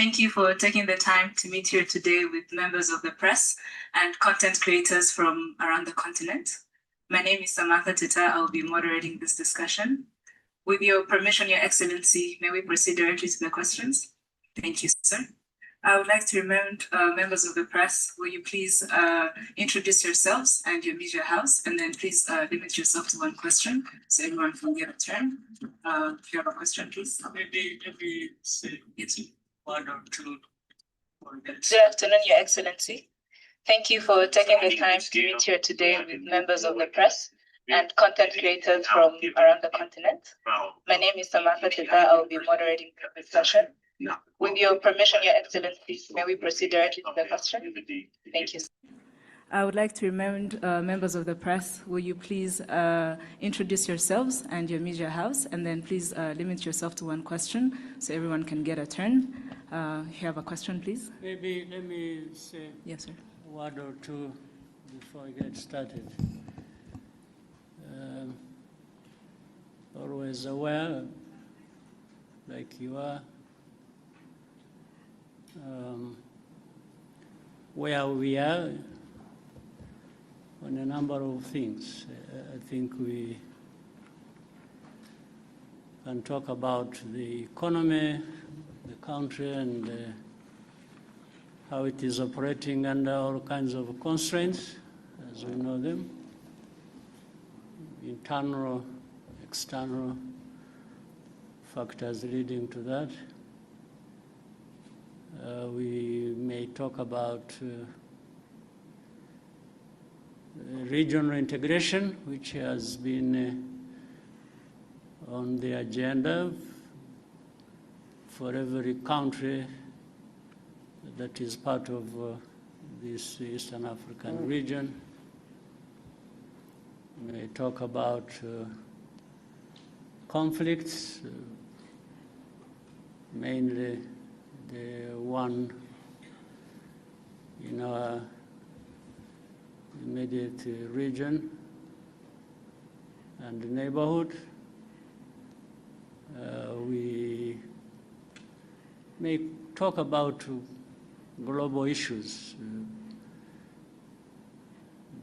Thank you for taking the time to meet here today with members of the press and content creators from around the continent. My name is Samantha Tita. I will be moderating this discussion. With your permission, Your Excellency, may we proceed directly to the questions? Thank you, sir. I would like to remind members of the press, will you please introduce yourselves and your media house, and then please limit yourself to one question so everyone can get a turn. If you have a question, please. Maybe say Yes. one or two. Good afternoon, Your Excellency. Thank you for taking the time to meet here today with members of the press and content creators from around the continent. My name is Samantha Tita. I will be moderating the discussion. With your permission, Your Excellency, may we proceed directly to the question? Thank you. I would like to remind members of the press, will you please introduce yourselves and your media house, and then please limit yourself to one question so everyone can get a turn. If you have a question, please. Maybe let me say Yes, sir. a word or two before I get started. Always aware, like you are, where we are on a number of things. I think we can talk about the economy, the country, and how it is operating under all kinds of constraints, as we know them, internal, external factors leading to that. We may talk about regional integration, which has been on the agenda for every country that is part of this Eastern African region. We may talk about conflicts, mainly the one in our immediate region and neighborhood. We may talk about global issues,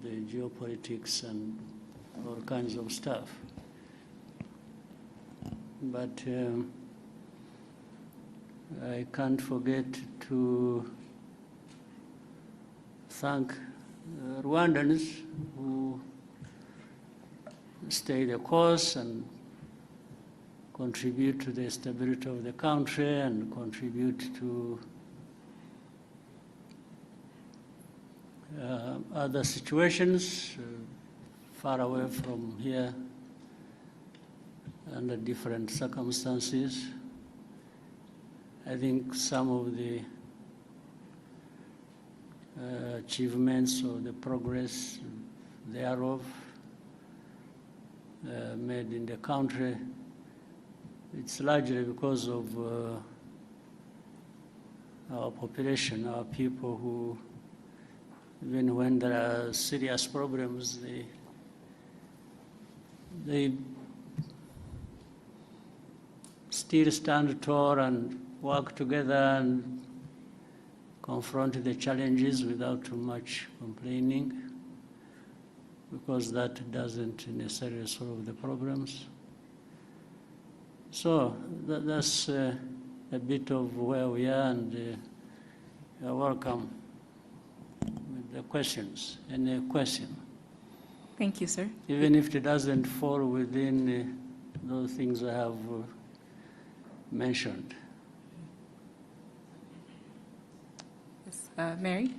the geopolitics and all kinds of stuff. But I can't forget to thank Rwandans who stay the course and contribute to the stability of the country and contribute to other situations far away from here under different circumstances. I think some of the achievements or the progress thereof made in the country, it's largely because of our population, our people who, even when there are serious problems, they still stand tall and work together and confront the challenges without too much complaining, because that doesn't necessarily solve the problems. So that's a bit of where we are, and you're welcome with the questions. Any question? Thank you, sir. Even if it doesn't fall within those things I have mentioned. Yes. Mary?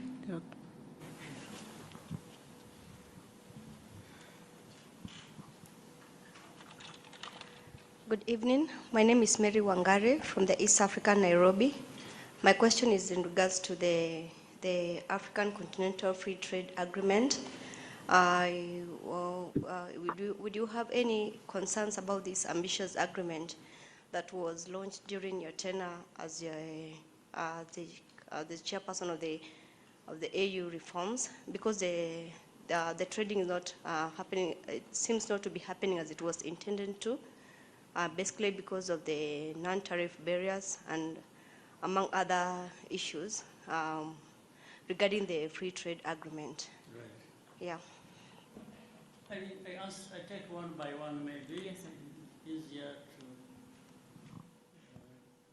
Good evening. My name is Mary Wangare from the East Africa, Nairobi. My question is in regards to the African Continental Free Trade Agreement. Would you have any concerns about this ambitious agreement that was launched during your tenure as the chairperson of the AU reforms? Because the trading is not happening. It seems not to be happening as it was intended to. Basically because of the non-tariff barriers and among other issues regarding the free trade agreement. Right. Yeah. I take one by one, maybe. Yes, easier to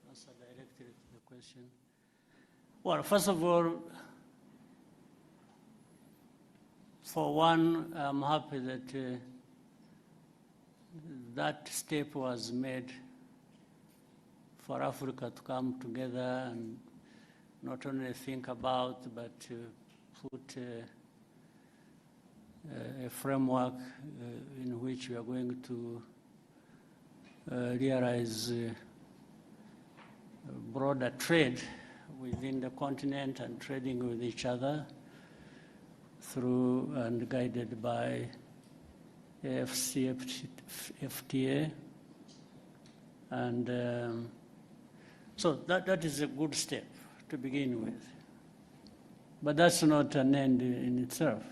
answer directly to the question. Well, first of all, for one, I'm happy that that step was made for Africa to come together and not only think about, but to put a framework in which we are going to realize broader trade within the continent and trading with each other through and guided by AfCFTA. And so that is a good step to begin with. But that's not an end in itself.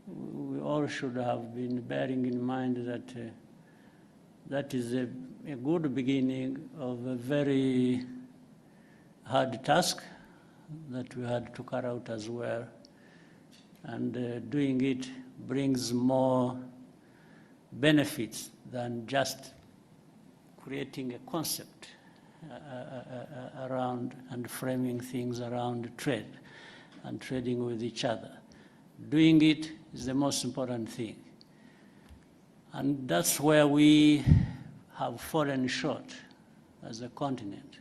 We all should have been bearing in mind that that is a good beginning of a very hard task that we had to carry out as well. And doing it brings more benefits than just creating a concept around and framing things around trade and trading with each other. Doing it is the most important thing. And that's where we have fallen short as a continent.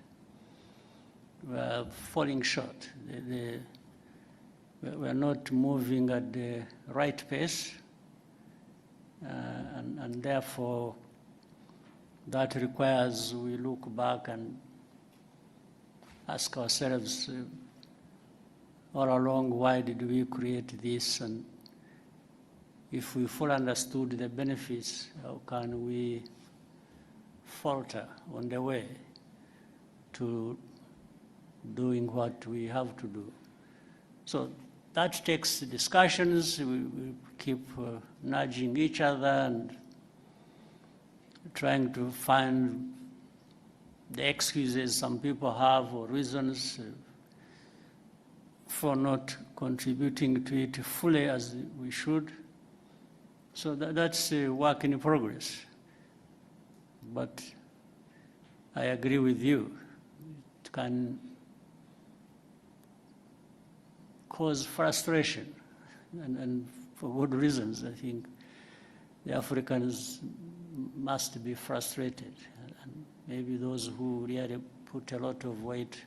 We are falling short. We're not moving at the right pace, and therefore that requires we look back and ask ourselves all along, why did we create this? And if we fully understood the benefits, how can we falter on the way to doing what we have to do? So that takes discussions. We keep nudging each other and trying to find the excuses some people have or reasons for not contributing to it fully as we should. So that's a work in progress. But I agree with you. It can cause frustration, and for good reasons. I think the Africans must be frustrated, and maybe those who really put a lot of weight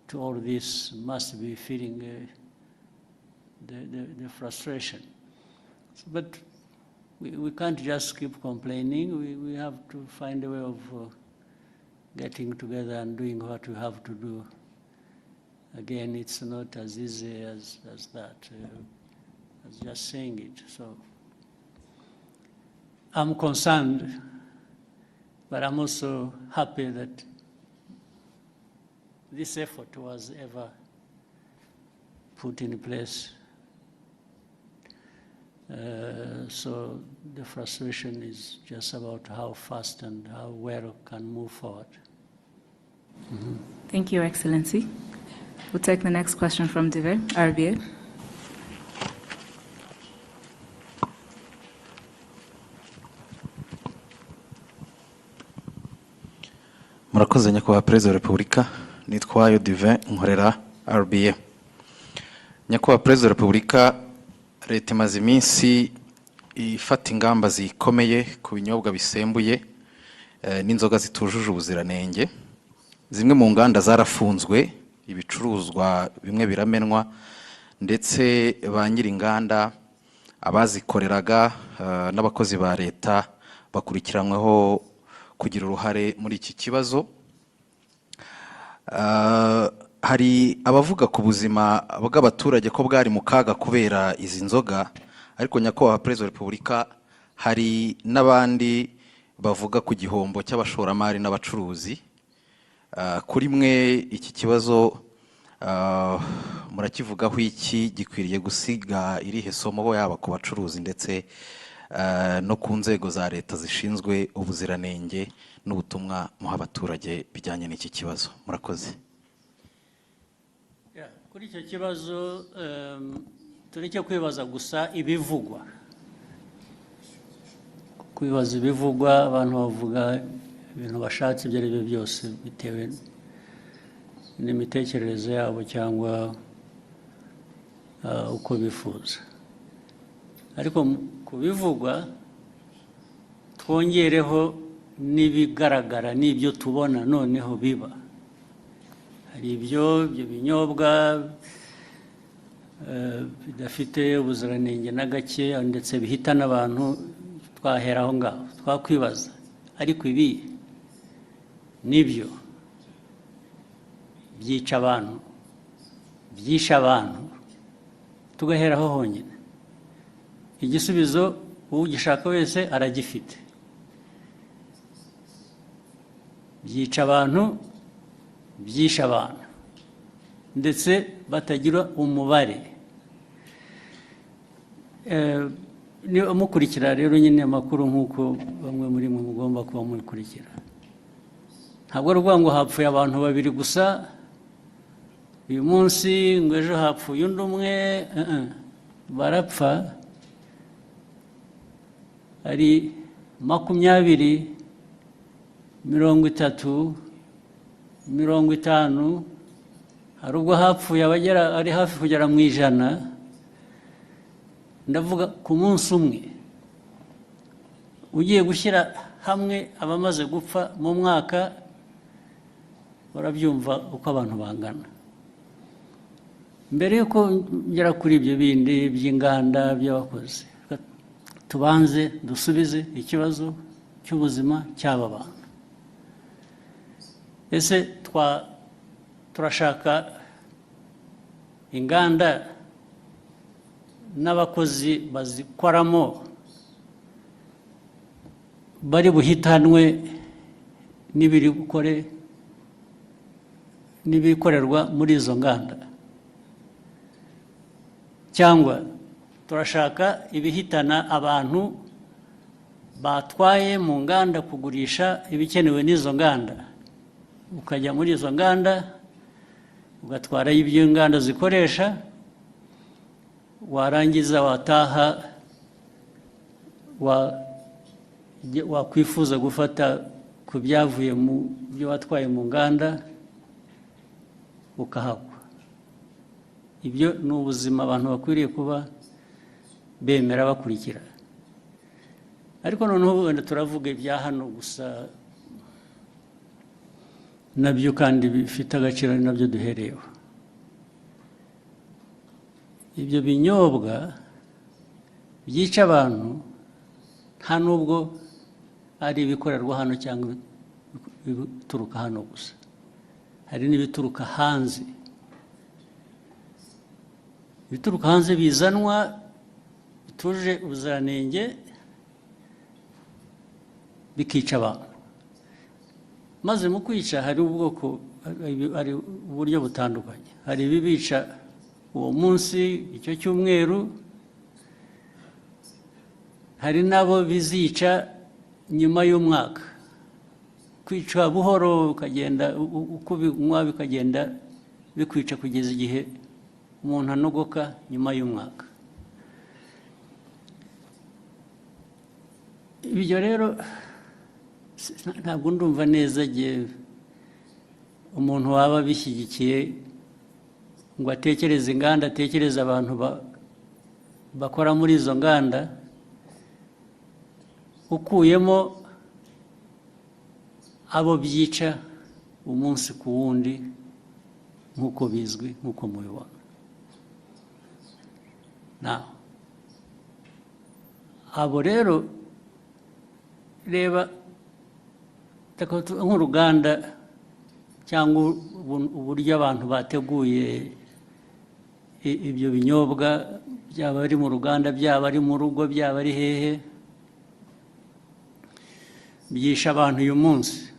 to all this must be feeling the frustration. But we can't just keep complaining. We have to find a way of getting together and doing what we have to do. Again, it's not as easy as that, as just saying it. So I'm concerned, but I'm also happy that this effort was ever put in place. So the frustration is just about how fast and how well can move forward. Mm-hmm. Thank you, Excellency. We'll take the next question from Dive, RBA. Murakoze nyakubahwa Perezida wa Repubulika, nitwayo Dive nkorera RBA. Nyakubahwa Perezida wa Repubulika, leta imaze iminsi ifata ingamba zikomeye ku binyobwa bisembuye n'inzoga zitujuje ubuziranenge. Zimwe mu nganda zarafunzwe, ibicuruzwa bimwe biramenwa, ndetse ba nyiri inganda abazikoreraga n'abakozi ba leta bakurikiranyweho kugira uruhare muri iki kibazo. Hari abavuga ku buzima bw'abaturage ko bwari mu kaga kubera izi nzoga, ariko nyakubahwa Perezida wa Repubulika, hari n'abandi bavuga ku gihombo cy'abashoramari n'abacuruzi. Kuri mwe iki kibazo murakivugaho iki? Gikwiriye gusiga irihe somo yaba ku bacuruzi ndetse no ku nzego za leta zishinzwe ubuziranenge n'ubutumwa muha abaturage bijyanye n'iki kibazo. Murakoze. Kuri icyo kibazo tureke kwibaza gusa ibivugwa. Kwibaza ibivugwa, abantu bavuga ibintu bashatse ibyo ari byo byose bitewe n'imitekerereze yabo cyangwa uko bifuza. Ariko ku bivugwa twongereho n'ibigaragara n'ibyo tubona noneho biba. Hari ibyo binyobwa bidafite ubuziranenge na gake ndetse bihitana abantu, twahera aho ngaho twakwibaza. Ariko ibi nibyo byica abantu, byisha abantu, tugahera aho honyine. Igisubizo ugishaka wese aragifite. Byica abantu, byisha abantu, ndetse batagira umubare. Mukurikira rero nyine amakuru nk'uko bamwe muri mwe mugomba kuba mukurikira. Ntabwo ari ukuvuga ngo hapfuye abantu babiri gusa uyu munsi, ngo ejo hapfuye undi umwe. Barapfa ari 20, 30, 50. Hari ubwo hapfuye abagera ari hafi kugera mu 100. Ndavuga ku munsi umwe. Ugiye gushyira hamwe abamaze gupfa mu mwaka, barabyumva uko abantu bangana. Mbere yuko ngera kuri ibyo bindi by'inganda by'abakozi, tubanze dusubize ikibazo cy'ubuzima cy'aba bantu. Ese turashaka inganda n'abakozi bazikoramo bari buhitanwe n'ibikorerwa muri izo nganda, cyangwa turashaka ibihitana abantu batwaye mu nganda kugurisha ibikenewe n'izo nganda, ukajya muri izo nganda ugatwarayo ibyo inganda zikoresha, warangiza wataha wakwifuza gufata ku byavuye mu byo watwaye mu nganda ukahagwa. Ibyo ni ubuzima abantu bakwiriye kuba bemera bakurikira. Ariko noneho wenda turavuga ibya hano gusa, nabyo kandi bifite agaciro, ni nabyo duhereyeho. Ibyo binyobwa byica abantu nta nubwo ari ibikorerwa hano cyangwa ibituruka hano gusa, hari n'ibituruka hanze. Ibituruka hanze bizanwa bituje ubuziranenge bikica abantu. Maze mu kwica hari uburyo butandukanye. Hari ibibica uwo munsi, icyo cyumweru. Hari nabo bizica nyuma y'umwaka. Kwica buhoro ukagenda uko binywa bikagenda bikwica kugeza igihe umuntu anogoka nyuma y'umwaka. Ibyo rero ntabwo ndumva neza igihe umuntu waba bishyigikiye ngo atekereze inganda, atekereze abantu bakora muri izo nganda, ukuyemo abo byica umunsi ku wundi nk'uko bizwi, nk'uko mubibona. Abo rero reba nk'uruganda cyangwa uburyo abantu bateguye ibyo binyobwa, byaba ari mu ruganda, byaba ari mu rugo, byaba ari hehe, byisha abantu uyu munsi.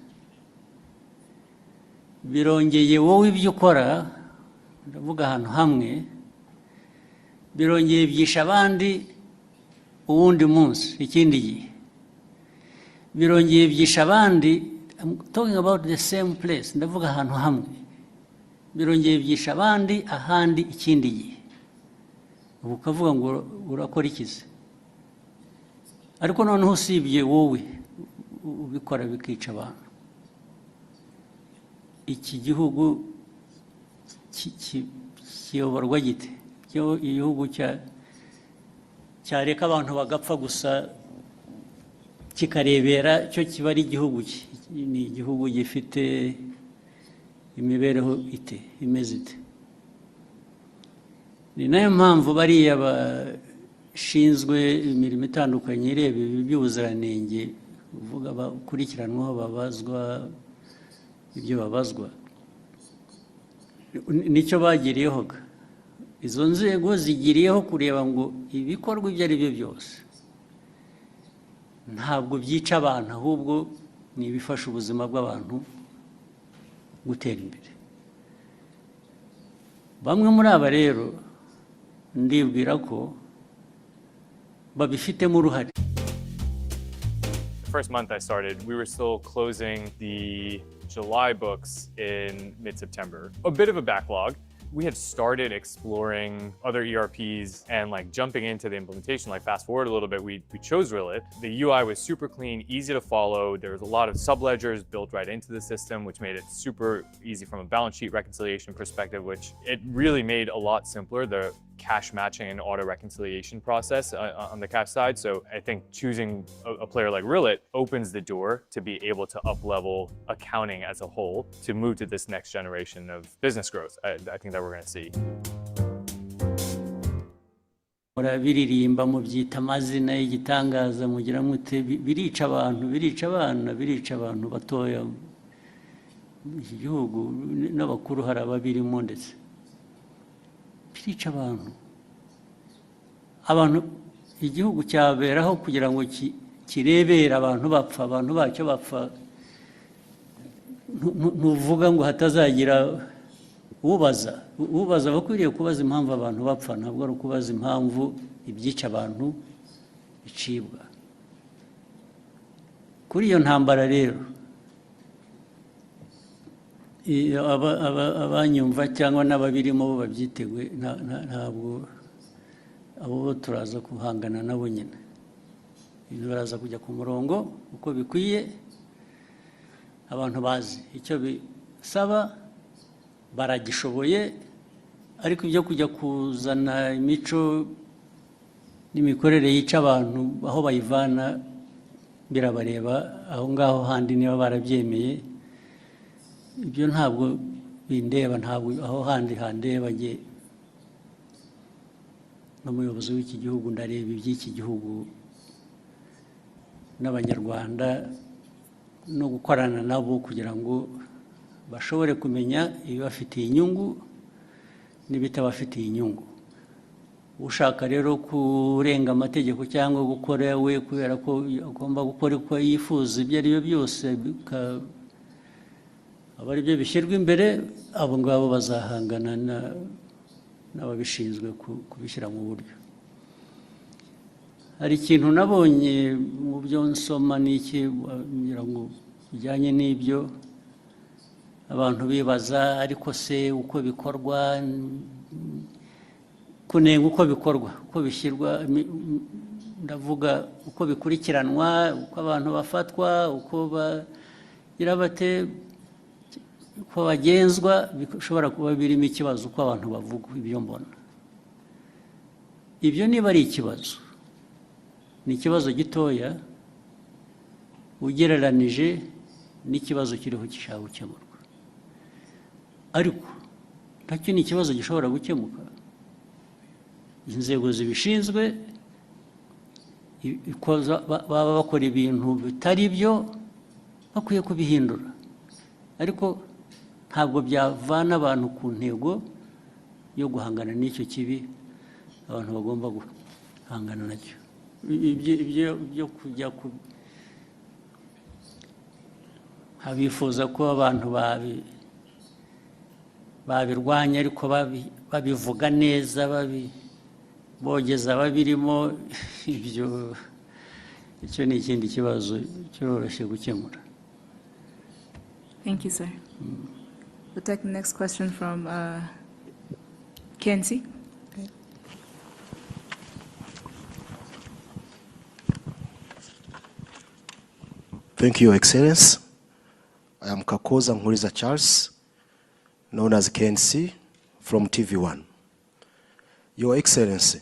Birongeye wowe ibyo ukora, ndavuga ahantu hamwe, birongeye byisha abandi uwundi munsi ikindi gihe birongeye byisha abandi. I'm talking about the same place, ndavuga ahantu hamwe, birongeye byisha abandi ahandi ikindi gihe. Ubu ukavuga ngo urakora ikize, ariko noneho usibye wowe ubikora bikica abantu. Iki gihugu kiyoborwa gite? Igihugu cyareka abantu bagapfa gusa kikarebera cyo kiba ari igihugu ni igihugu gifite imibereho imeze ite? Ni nayo mpamvu bariya bashinzwe imirimo itandukanye ireba ibi by'ubuziranenge uvuga bakurikiranwaho babazwa ibyo babazwa, nicyo bagiriyeho. Izo nzego zigiriyeho kureba ngo ibikorwa ibyo ari byo byose ntabwo byica abantu, ahubwo ni ibifasha ubuzima bw'abantu gutera imbere. Bamwe muri aba rero ndibwira ko babifitemo uruhare. The first month I started, we were still closing the July books in mid-September. A bit of a backlog. We had started exploring other ERPs and like jumping into the implementation. Like fast forward a little bit, we chose Rillet. The UI was super clean, easy to follow. There was a lot of subledgers built right into the system, which made it super easy from a balance sheet reconciliation perspective, which it really made a lot simpler, the cash matching and auto reconciliation process on the cash side. So I think choosing a player like Rillet opens the door to be able to up-level accounting as a whole to move to this next generation of business growth. I think that we're going to see. Biririmba mu byita amazina y'igitangaza mugira mute, birica abantu, birica abana, birica abantu batoya. Iki gihugu n'abakuru hari ababirimo ndetse birica abantu. Igihugu cyaberaho kugira ngo kirebere abantu bapfa, abantu bacyo bapfa. Ntuvuga ngo hatazagira ubaza bakwiriye kubaza impamvu abantu bapfa, ntabwo ari ukubaza impamvu ibyica abantu bicibwa. Kuri iyo ntambara rero abanyumva cyangwa n'ababirimo bo babyiteguye, ntabwo abo turaza guhangana nabo nyine. Ibintu baraza kujya ku murongo uko bikwiye, abantu bazi icyo bisaba, baragishoboye. Ariko ibyo kujya kuzana imico n'imikorere yica abantu aho bayivana birabareba aho ngaho handi niba barabyemeye. Ibyo ntabwo bindeba, ntabwo aho handi handeba. Nge n'umuyobozi w'iki gihugu ndareba iby'iki gihugu n'abanyarwanda no gukorana nabo kugira ngo bashobore kumenya ibibafitiye inyungu n'ibitabafitiye inyungu. Ushaka rero kurenga amategeko cyangwa gukora we kubera ko agomba gukora uko yifuza ibyo ari byo byose, aba ari byo bishyirwa imbere, abo ngabo bazahangana n'ababishinzwe kubishyira mu buryo. Hari ikintu nabonye mu byo nsoma n'iki kugira ngo bijyanye n'ibyo abantu bibaza, ariko se uko bikorwa, kunenga uko bikorwa, uko bishyirwa, ndavuga uko bikurikiranwa, uko abantu bafatwa, uko bagira bate, uko bagenzwa, bishobora kuba birimo ikibazo uko abantu bavuga. Ibyo mbona ibyo niba ari ikibazo, ni ikibazo gitoya ugereranije n'ikibazo kiriho gishaka gukemurwa, ariko nacyo ni ikibazo gishobora gukemuka. Inzego zibishinzwe baba bakora ibintu bitari byo, bakwiye kubihindura, ariko ntabwo byavana abantu ku ntego yo guhangana n'icyo kibi abantu bagomba guhangana nacyo. Ibyo kujya abifuza ko abantu babirwanya ariko babivuga neza, bogeza ababirimo ibyo icyo ni ikindi kibazo cyoroshye gukemura. Thank you, sir. We'll take the next question from Kenzie. Thank you, Excellency. I am Kakoza Nkuriza Charles, known as KNC, from TV1. Your Excellency,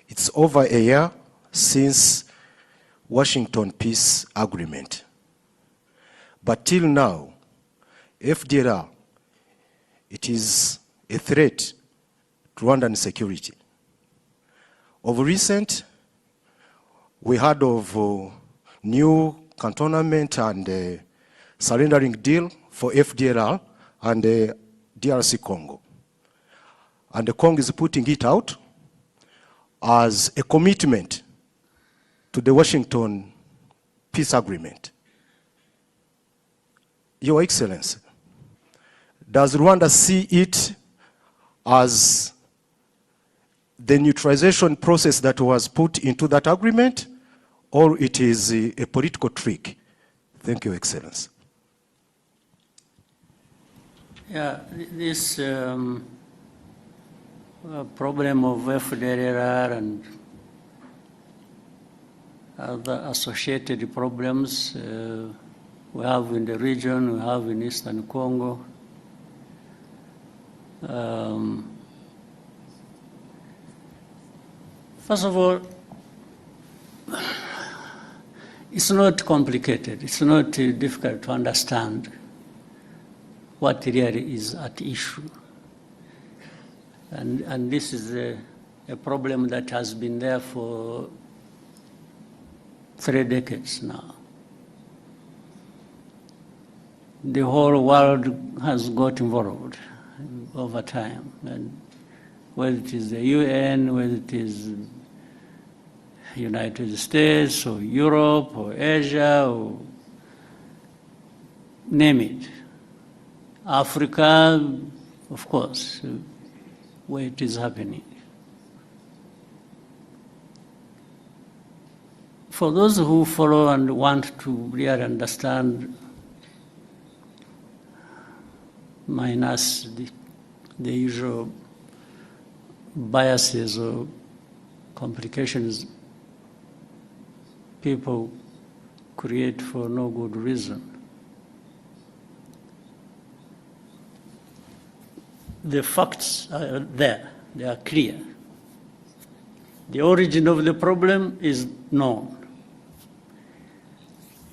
it's over a year since Washington Peace Agreement. But till now, FDLR, it is a threat to Rwandan security. Of recent, we heard of new cantonment and surrendering deal for FDLR and DRC Congo. And the Congo is putting it out as a commitment to the Washington Peace Agreement. Your Excellency, does Rwanda see it as the neutralization process that was put into that agreement, or it is a political trick? Thank you, Excellency. Yeah, this problem of FDLR and other associated problems we have in the region, we have in Eastern Congo. First of all, it's not complicated. It's not difficult to understand what really is at issue. And this is a problem that has been there for 3 decades now. The whole world has got involved over time, and whether it is the UN, whether it is United States or Europe or Asia or name it. Africa, of course, where it is happening. For those who follow and want to really understand, minus the usual biases or complications people create for no good reason. The facts are there, they are clear. The origin of the problem is known.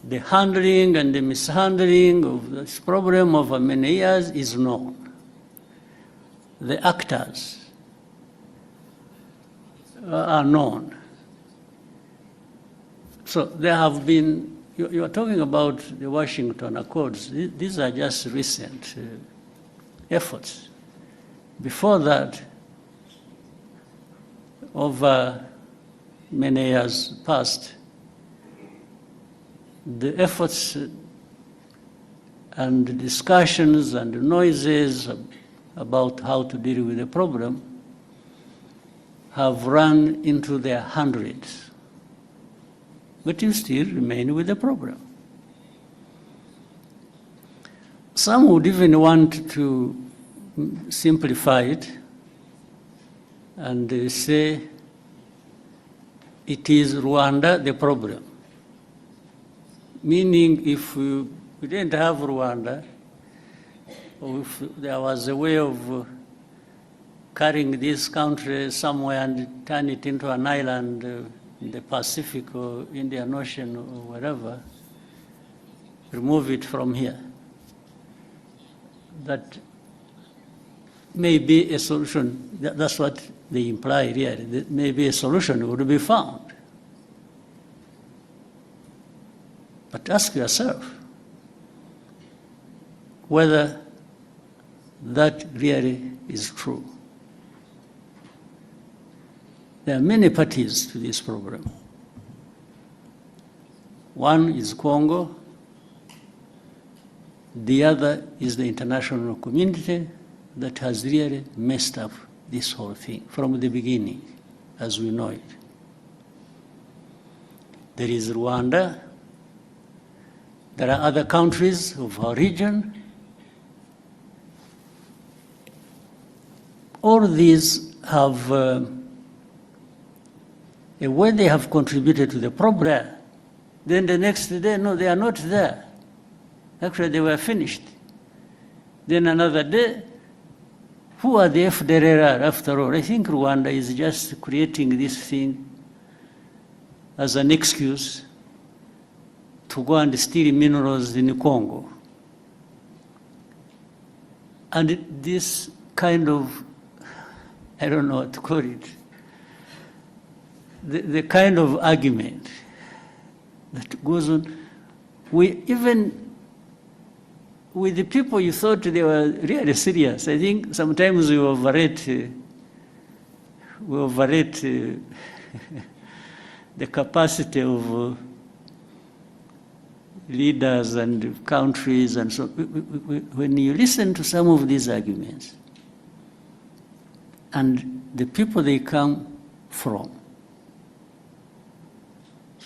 The handling and the mishandling of this problem over many years is known. The actors are known. So there have been, you are talking about the Washington Accords. These are just recent efforts. Before that, over many years past, the efforts and the discussions and the noises about how to deal with the problem have run into their hundreds. But you still remain with the problem. Some would even want to simplify it and say it is Rwanda the problem. Meaning if we didn't have Rwanda, or if there was a way of carrying this country somewhere and turn it into an island in the Pacific or Indian Ocean or wherever, remove it from here. That may be a solution. That's what they imply here. That maybe a solution would be found. But ask yourself whether that really is true. There are many parties to this problem. One is Congo, the other is the international community that has really messed up this whole thing from the beginning. as we know it. There is Rwanda. There are other countries of our region. All these have a way they have contributed to the problem. Then the next day, no, they are not there. Actually, they were finished. Then another day, who are the FDLR after all? I think Rwanda is just creating this thing as an excuse to go and steal minerals in Congo. And this kind of, I don't know what to call it, the kind of argument that goes on, even with the people you thought they were really serious. I think sometimes we overrate the capacity of leaders and countries and so. When you listen to some of these arguments and the people they come from,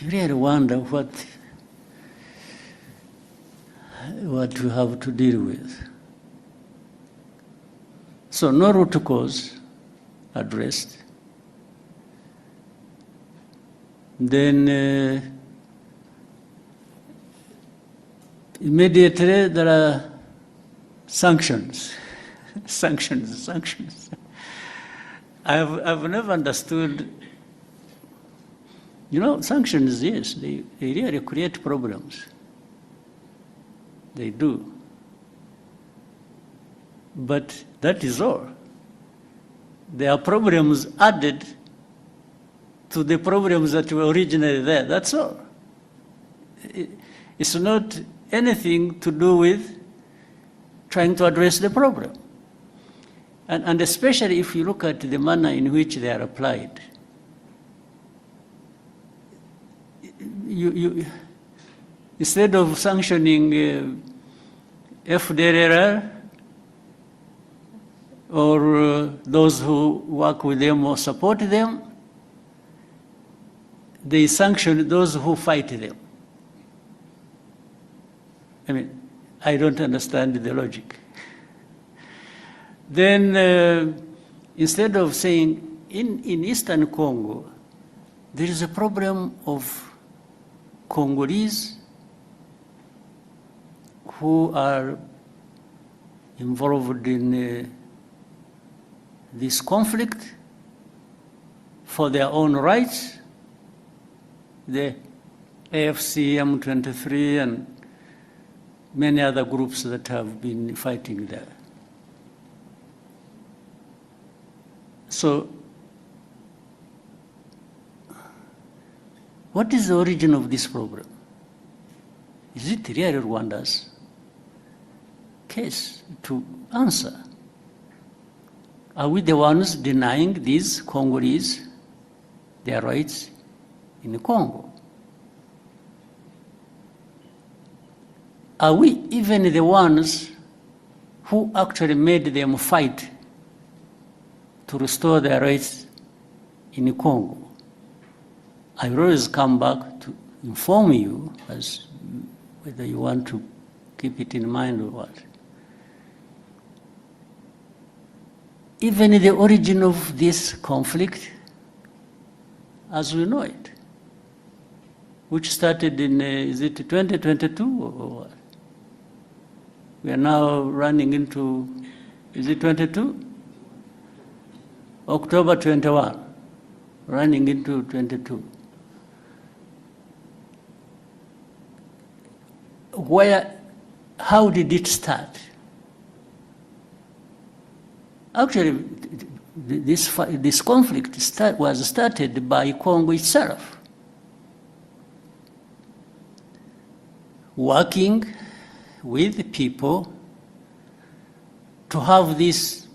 you really wonder what you have to deal with. So no root cause addressed. Then immediately there are sanctions. sanctions. I've never understood, sanctions, yes, they really create problems. They do. But that is all. There are problems added to the problems that were originally there. That's all. It's not anything to do with trying to address the problem. And especially if you look at the manner in which they are applied. Instead of sanctioning FDLR or those who work with them or support them, they sanction those who fight them. I mean, I don't understand the logic. Then instead of saying, in Eastern Congo, there is a problem of Congolese who are involved in this conflict for their own rights, the AFC, M23, and many other groups that have been fighting there. So, what is the origin of this problem? Is it really Rwanda's case to answer? Are we the ones denying these Congolese their rights in Congo? Are we even the ones who actually made them fight to restore their rights in Congo? I will always come back to inform you as whether you want to keep it in mind or what. Even the origin of this conflict, as we know it, which started in, is it 2022 or what? We are now running into, is it 22? October 21, running into 22. How did it start? Actually, this conflict was started by Congo itself, working with people to have this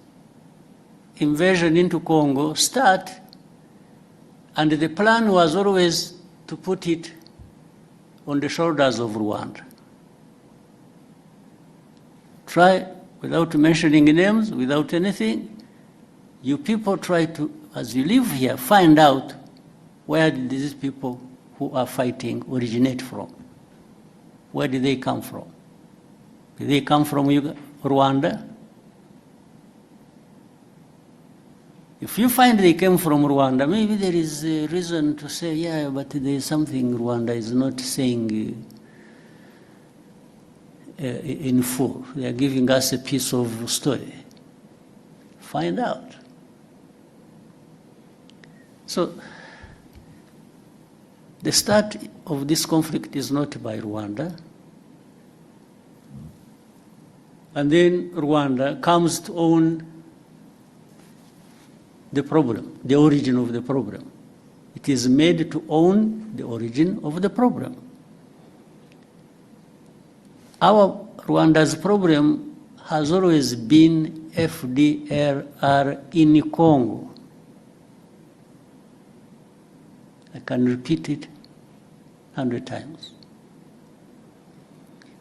invasion into Congo start, and the plan was always to put it on the shoulders of Rwanda. Try, without mentioning names, without anything, you people try to as you live here, find out where did these people who are fighting originate from. Where did they come from? Did they come from Rwanda? If you find they came from Rwanda, maybe there is a reason to say, yeah, but there is something Rwanda is not saying in full. They are giving us a piece of story. Find out. So, the start of this conflict is not by Rwanda. And then Rwanda comes to own the problem, the origin of the problem. It is made to own the origin of the problem. Our Rwanda's problem has always been FDLR in Congo. I can repeat it 100 times.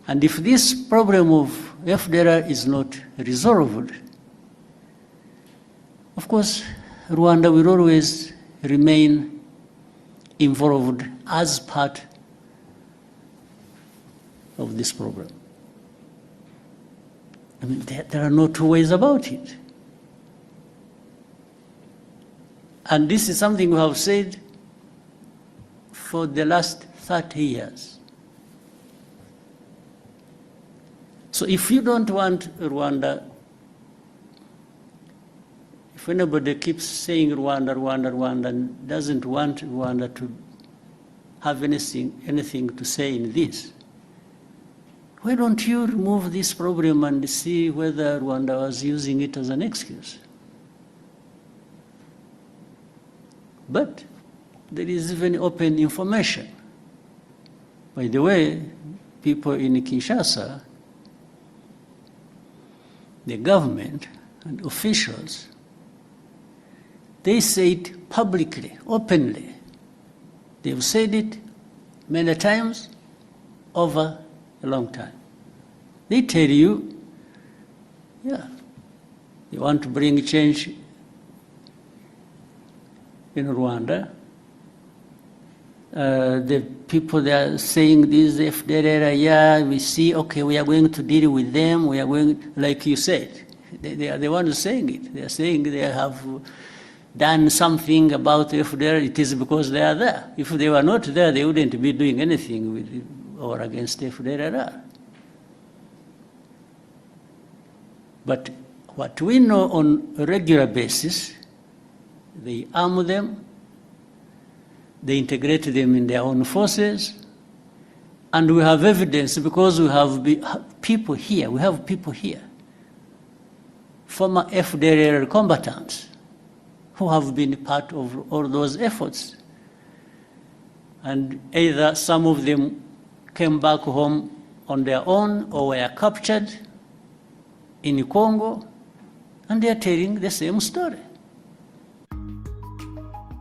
And if this problem of FDLR is not resolved, of course, Rwanda will always remain involved as part of this problem. I mean, there are no two ways about it. And this is something we have said for the last 30 years. So if you don't want Rwanda, if anybody keeps saying Rwanda, Rwanda, Rwanda, and doesn't want Rwanda to have anything to say in this, why don't you remove this problem and see whether Rwanda was using it as an excuse? But there is even open information. By the way, people in Kinshasa, the government and officials, they say it publicly, openly. They've said it many times over a long time. They tell you, yeah, they want to bring change in Rwanda. The people that are saying this, FDLR, yeah, we see, okay, we are going to deal with them, we are going, like you said, they are the ones saying it. They are saying they have done something about FDLR, it is because they are there. If they were not there, they wouldn't be doing anything with or against FDLR. But what we know on a regular basis, they arm them, they integrate them in their own forces, and we have evidence because we have people here, former FDLR combatants who have been part of all those efforts. And either some of them came back home on their own or were captured in Congo, and they are telling the same story.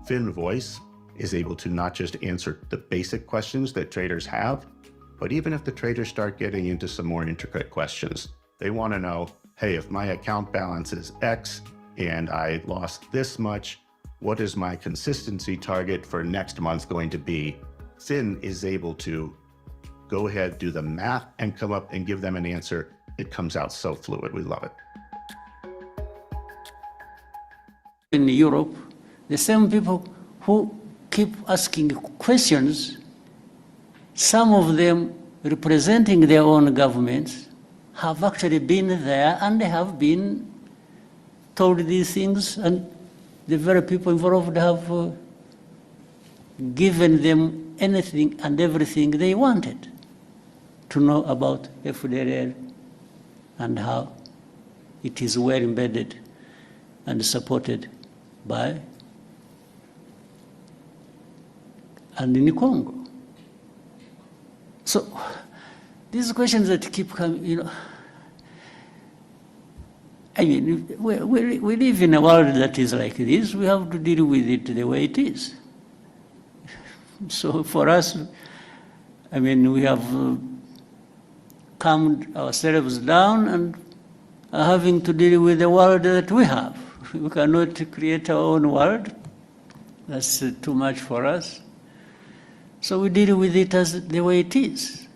Finn Voice is able to not just answer the basic questions that traders have, but even if the traders start getting into some more intricate questions, they want to know, hey, if my account balance is X and I lost this much, what is my consistency target for next month going to be? Finn is able to go ahead, do the math, and come up and give them an answer. It comes out so fluid. We love it. In Europe, the same people who keep asking questions, some of them representing their own governments, have actually been there and they have been told these things, and the very people involved have given them anything and everything they wanted to know about FDLR and how it is well embedded and supported by and in Congo. So these questions that keep coming, I mean, we live in a world that is like this. We have to deal with it the way it is. So for us, I mean, we have calmed ourselves down and are having to deal with the world that we have. We cannot create our own world. That's too much for us. So we deal with it as the way it is.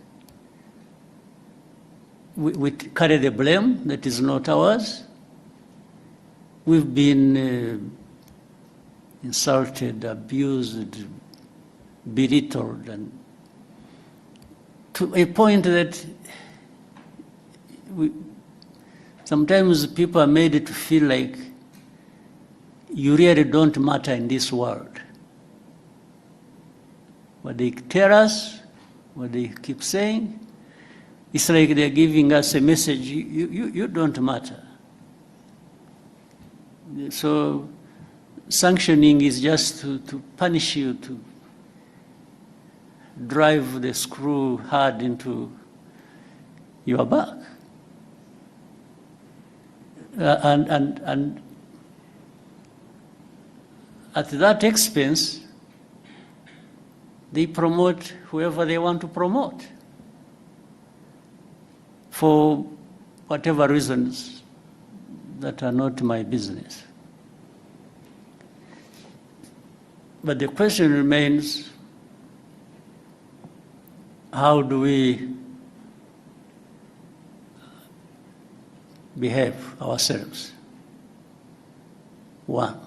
We carry the blame that is not ours. We've been insulted, abused, belittled, and to a point that sometimes people are made to feel like you really don't matter in this world. What they tell us, what they keep saying, it's like they're giving us a message, you don't matter. So sanctioning is just to punish you, to drive the screw hard into your back. And at that expense, they promote whoever they want to promote for whatever reasons that are not my business. But the question remains, how do we behave ourselves? One,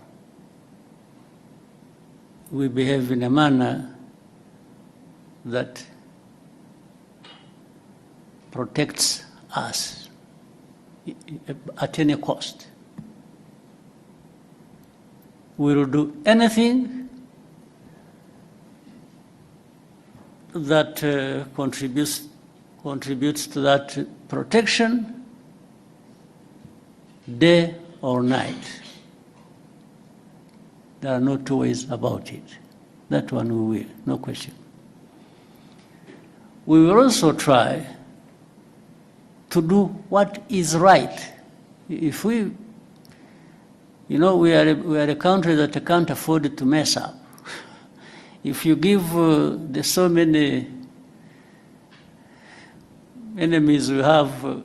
we behave in a manner that protects us at any cost. We will do anything that contributes to that protection, day or night. There are no two ways about it. That one we will, no question. We will also try to do what is right. If we, we are a country that can't afford to mess up. If you give there's so many enemies, we have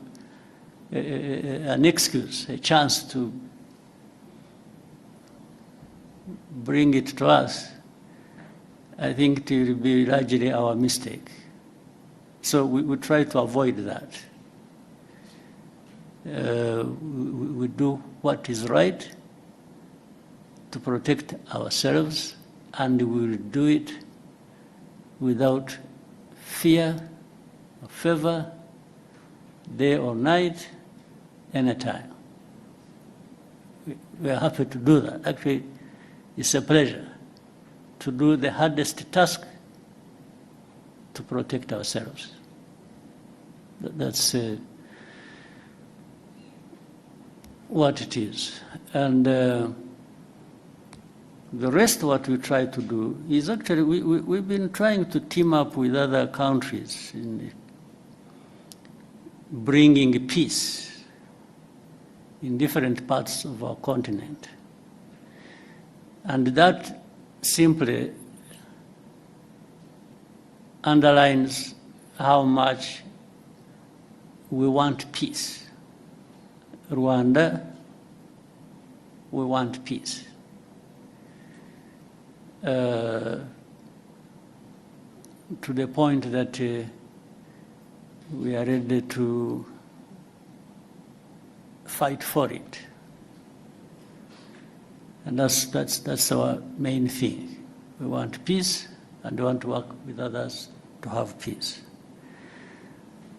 an excuse, a chance to bring it to us, I think it will be largely our mistake. So we try to avoid that. We do what is right to protect ourselves, and we will do it without fear or favor, day or night, anytime. We are happy to do that. Actually, it's a pleasure to do the hardest task, to protect ourselves. That's what it is. And the rest, what we try to do is actually, we've been trying to team up with other countries in bringing peace in different parts of our continent. And that simply underlines how much we want peace. Rwanda, we want peace. To the point that we are ready to fight for it. And that's our main thing. We want peace, and we want to work with others to have peace.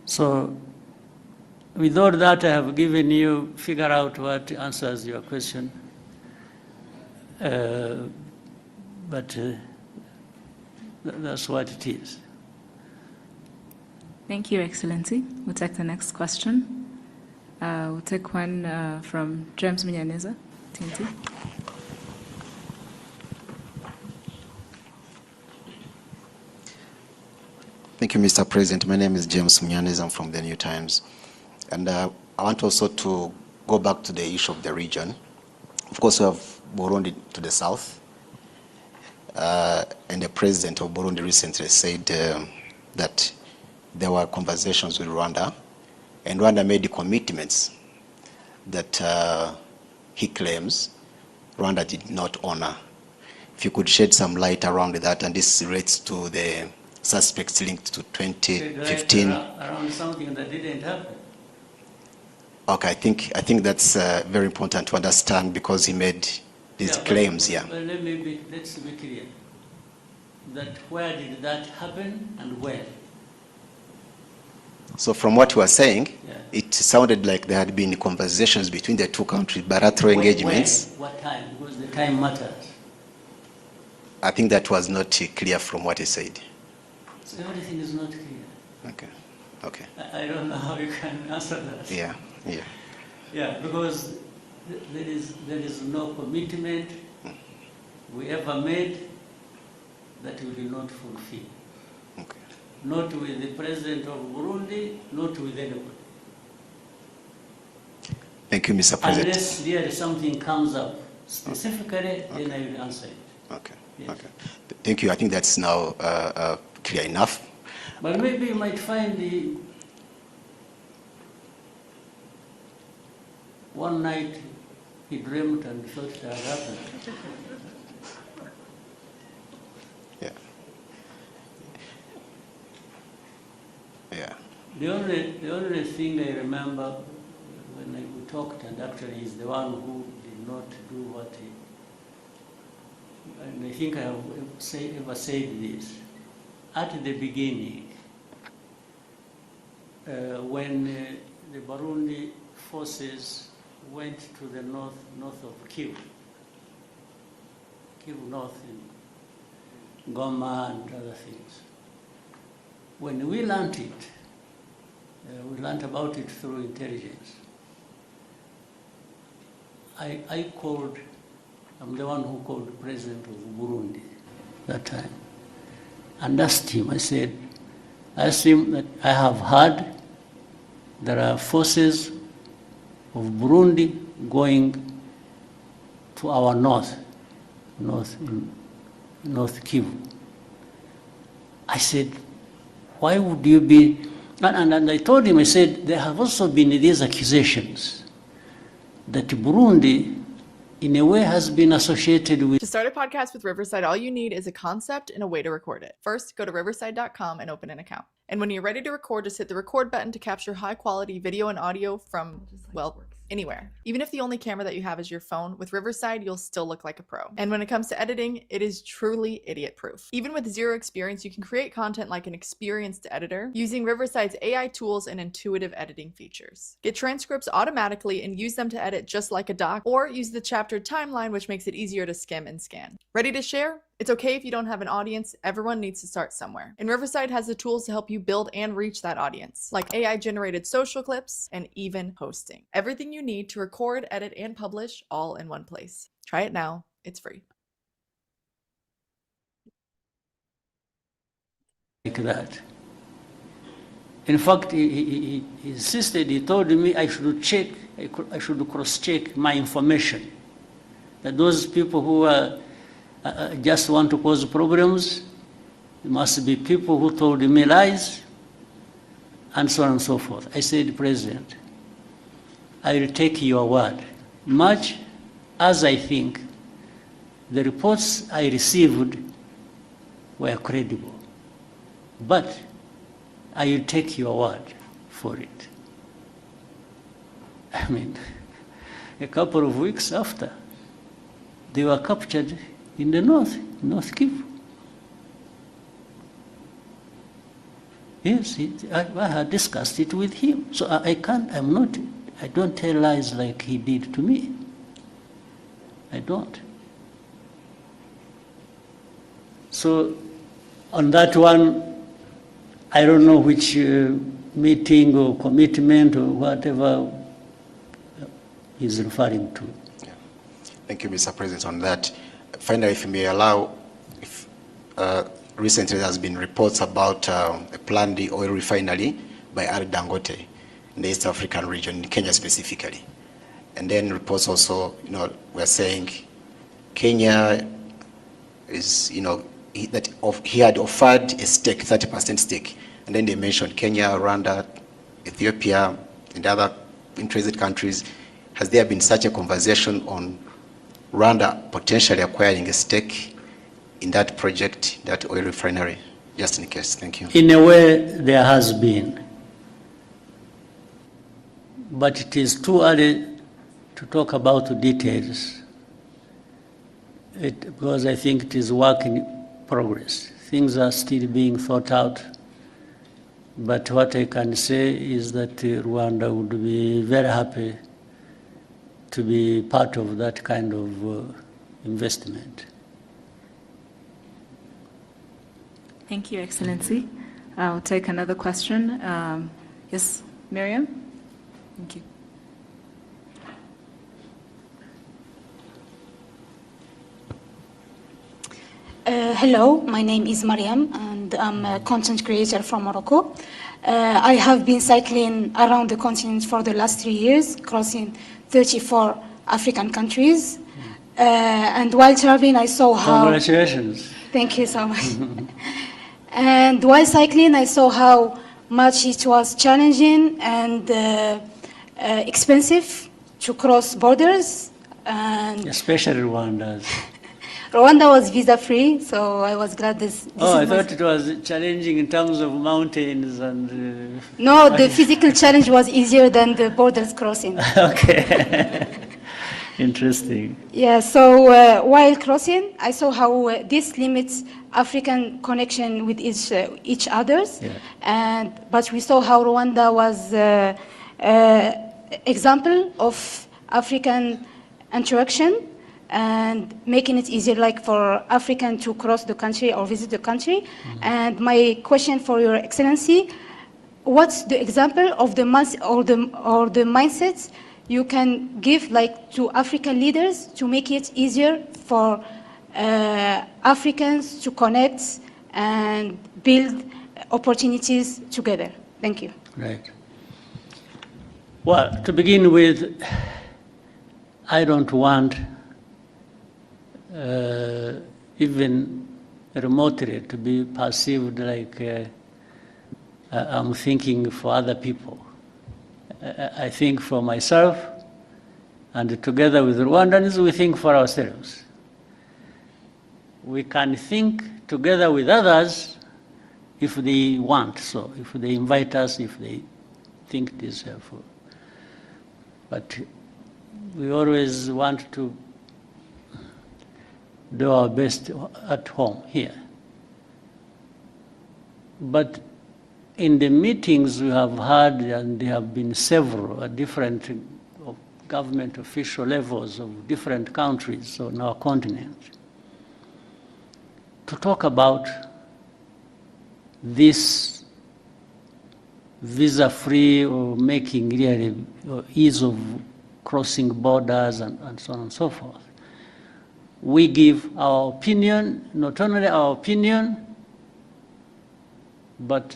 So with all that I have given you, figure out what answers your question. But that's what it is. Thank you, Excellency. We'll take the next question. We'll take one from James Munyaneza, TNT. Thank you, Mr. President. My name is James Munyaneza. I'm from the New Times. And I want also to go back to the issue of the region. Of course, we have Burundi to the south. And the president of Burundi recently said that there were conversations with Rwanda, and Rwanda made the commitments that he claims Rwanda did not honor. If you could shed some light around that, and this relates to the suspects linked to 2015. Around something that didn't happen. Okay, I think that's very important to understand because he made these claims. But let's be clear. That where did that happen and when? So from what you were saying, Yeah. it sounded like there had been conversations between the two countries, bilateral engagements. When? What time? Because the time matters. I think that was not clear from what he said. So everything is not clear. Okay, okay. I don't know how you can answer that. Yeah, yeah. Yeah, because there is no commitment we ever made that we will not fulfill. Okay. Not with the president of Burundi, not with anybody. Thank you, Mr. President. Unless there something comes up specifically, then I will answer it. Okay, Yes. okay. Thank you. I think that's now clear enough. But maybe you might find the one night he dreamt and thought it had happened. Yeah. Yeah. The only thing I remember when we talked, and actually he's the one who did not do what he, and I think I have ever said this, at the beginning, when the Burundi forces went to the north of Kivu North in Goma and other things. When we learned it, we learned about it through intelligence. I called, I'm the one who called the president of Burundi that time and asked him, I asked him that I have heard there are forces of Burundi going to our north Kivu. I said, why would you be, and I told him, I said, there have also been these accusations that Burundi, in a way, has been associated with. To start a podcast with Riverside, all you need is a concept and a way to record it. First, go to riverside.com and open an account. And when you're ready to record, just hit the record button to capture high quality video and audio from, well, anywhere. Even if the only camera that you have is your phone, with Riverside, you'll still look like a pro. And when it comes to editing, it is truly idiot-proof. Even with zero experience, you can create content like an experienced editor using Riverside's AI tools and intuitive editing features. Get transcripts automatically and use them to edit just like a doc, or use the chaptered timeline, which makes it easier to skim and scan. Ready to share? It's okay if you don't have an audience, everyone needs to start somewhere. And Riverside has the tools to help you build and reach that audience, like AI-generated social clips and even hosting. Everything you need to record, edit, and publish all in one place. Try it now, it's free. Like that. In fact, he insisted, he told me I should check, I should cross-check my information. That those people who are just want to cause problems, it must be people who told me lies, and so on and so forth. I said, President, I will take your word, much as I think the reports I received were credible. But I will take your word for it. I mean, a couple of weeks after, they were captured in the North Kivu. Yes, I had discussed it with him. So I don't tell lies like he did to me. I don't. So on that one, I don't know which meeting or commitment or whatever he's referring to. Yeah. Thank you, Mr. President, on that. Finally, if you may allow, recently there has been reports about a planned oil refinery by R. Dangote in the East African region, in Kenya specifically. And then reports also, were saying Kenya is, he had offered a stake, 30% stake. And then they mentioned Kenya, Rwanda, Ethiopia, and other interested countries. Has there been such a conversation on Rwanda potentially acquiring a stake in that project, that oil refinery, just in case? Thank you. In a way, there has been. But it is too early to talk about the details, because I think it is work in progress. Things are still being thought out. But what I can say is that Rwanda would be very happy to be part of that kind of investment. Thank you, Excellency. I'll take another question. Yes, Miriam? Thank you. Hello, my name is Mariam, and I'm a content creator from Morocco. I have been cycling around the continent for the last 3 years, crossing 34 African countries. And while traveling, I saw how... Congratulations. Thank you so much. And while cycling, I saw how much it was challenging and expensive to cross borders. And especially Rwanda's. Rwanda was visa-free, so I was glad this I thought it was challenging in terms of mountains and... No, the physical challenge was easier than the borders crossing. Okay. Interesting. Yeah, so while crossing, I saw how this limits African connection with each others. Yeah. But we saw how Rwanda was example of African interaction and making it easier, like for African to cross the country or visit the country. Mm-hmm. And my question for Your Excellency, what's the example of the mindsets you can give, like, to African leaders to make it easier for Africans to connect and build opportunities together? Thank you. Right. Well, to begin with, I don't want even remotely to be perceived like I'm thinking for other people. I think for myself, and together with Rwandans, we think for ourselves. We can think together with others if they want, so if they invite us, if they think it is helpful. But we always want to do our best at home here. But in the meetings we have had, and there have been several at different government official levels of different countries on our continent, to talk about this visa-free or making really ease of crossing borders and so on and so forth. We give our opinion, not only our opinion, but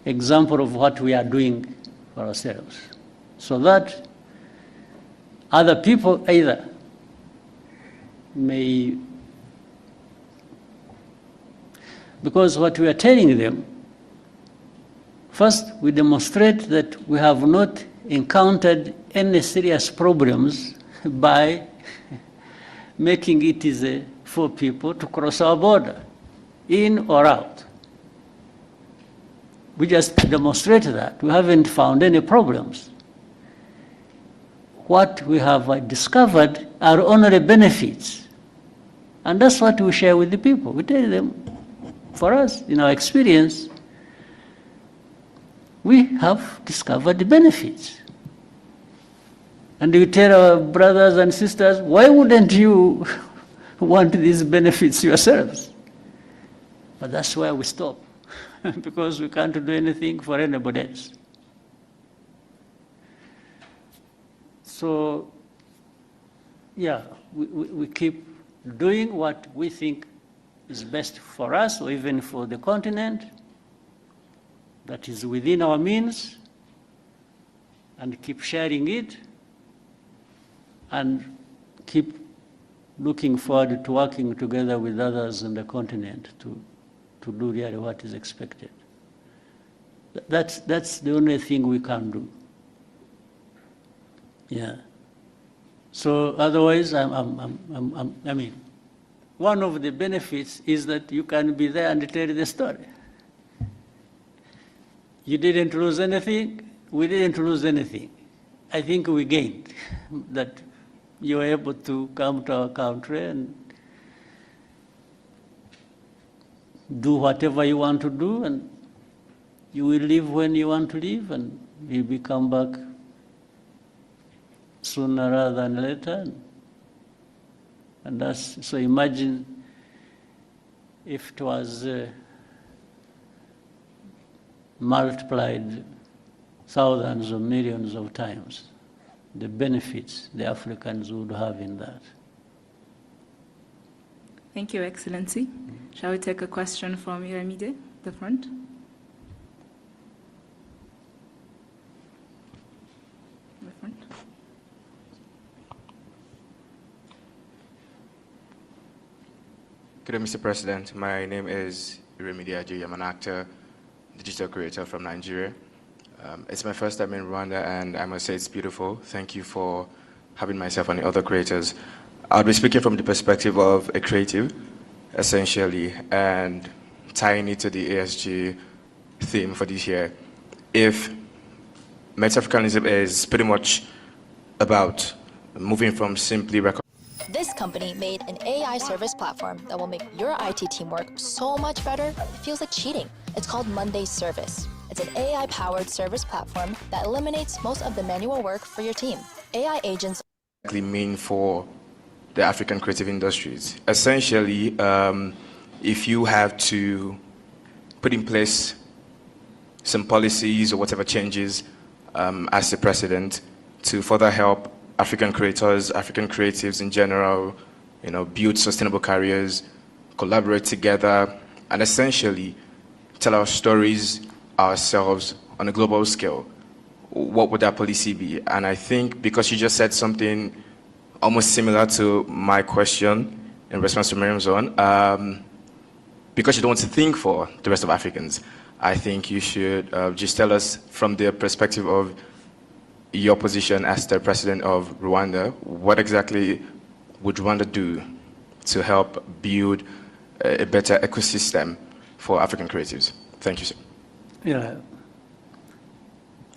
example of what we are doing for ourselves, so that other people either may, because what we are telling them, first we demonstrate that we have not encountered any serious problems by making it easy for people to cross our border, in or out. We just demonstrated that. We haven't found any problems. What we have discovered are only benefits. And that's what we share with the people. We tell them, for us, in our experience, we have discovered the benefits. And we tell our brothers and sisters, why wouldn't you want these benefits yourselves? But that's where we stop, because we can't do anything for anybody else. So, yeah, we keep doing what we think is best for us, or even for the continent, that is within our means, and keep sharing it, and keep looking forward to working together with others on the continent to do really what is expected. That's the only thing we can do. Yeah. So otherwise, I mean, one of the benefits is that you can be there and tell the story. You didn't lose anything, we didn't lose anything. I think we gained that you were able to come to our country and do whatever you want to do, and you will leave when you want to leave, and you'll be come back sooner rather than later. And that's, so imagine if it was multiplied thousands or millions of times, the benefits the Africans would have in that. Thank you, Excellency. Shall we take a question from Iramide, the front? The front. Good day, Mr. President. My name is Iramide Ajayi. I'm an actor, digital creator from Nigeria. It's my first time in Rwanda, and I must say it's beautiful. Thank you for having myself and the other creators. I'll be speaking from the perspective of a creative, essentially, and tying it to the ASG theme for this year. If Meta-Africanism is pretty much about moving from simply This company made an AI service platform that will make your IT team work so much better, it feels like cheating. It's called Monday Service. It's an AI-powered service platform that eliminates most of the manual work for your team. AI agents mean for the African creative industries. Essentially, if you have to put in place some policies or whatever changes as the president to further help African creators, African creatives in general, build sustainable careers, collaborate together, and essentially tell our stories ourselves on a global scale, what would that policy be? And I think because you just said something almost similar to my question in response to Miriam's own, because you don't want to think for the rest of Africans, I think you should just tell us from the perspective of your position as the president of Rwanda, what exactly would Rwanda do to help build a better ecosystem for African creatives? Thank you, sir. Yeah.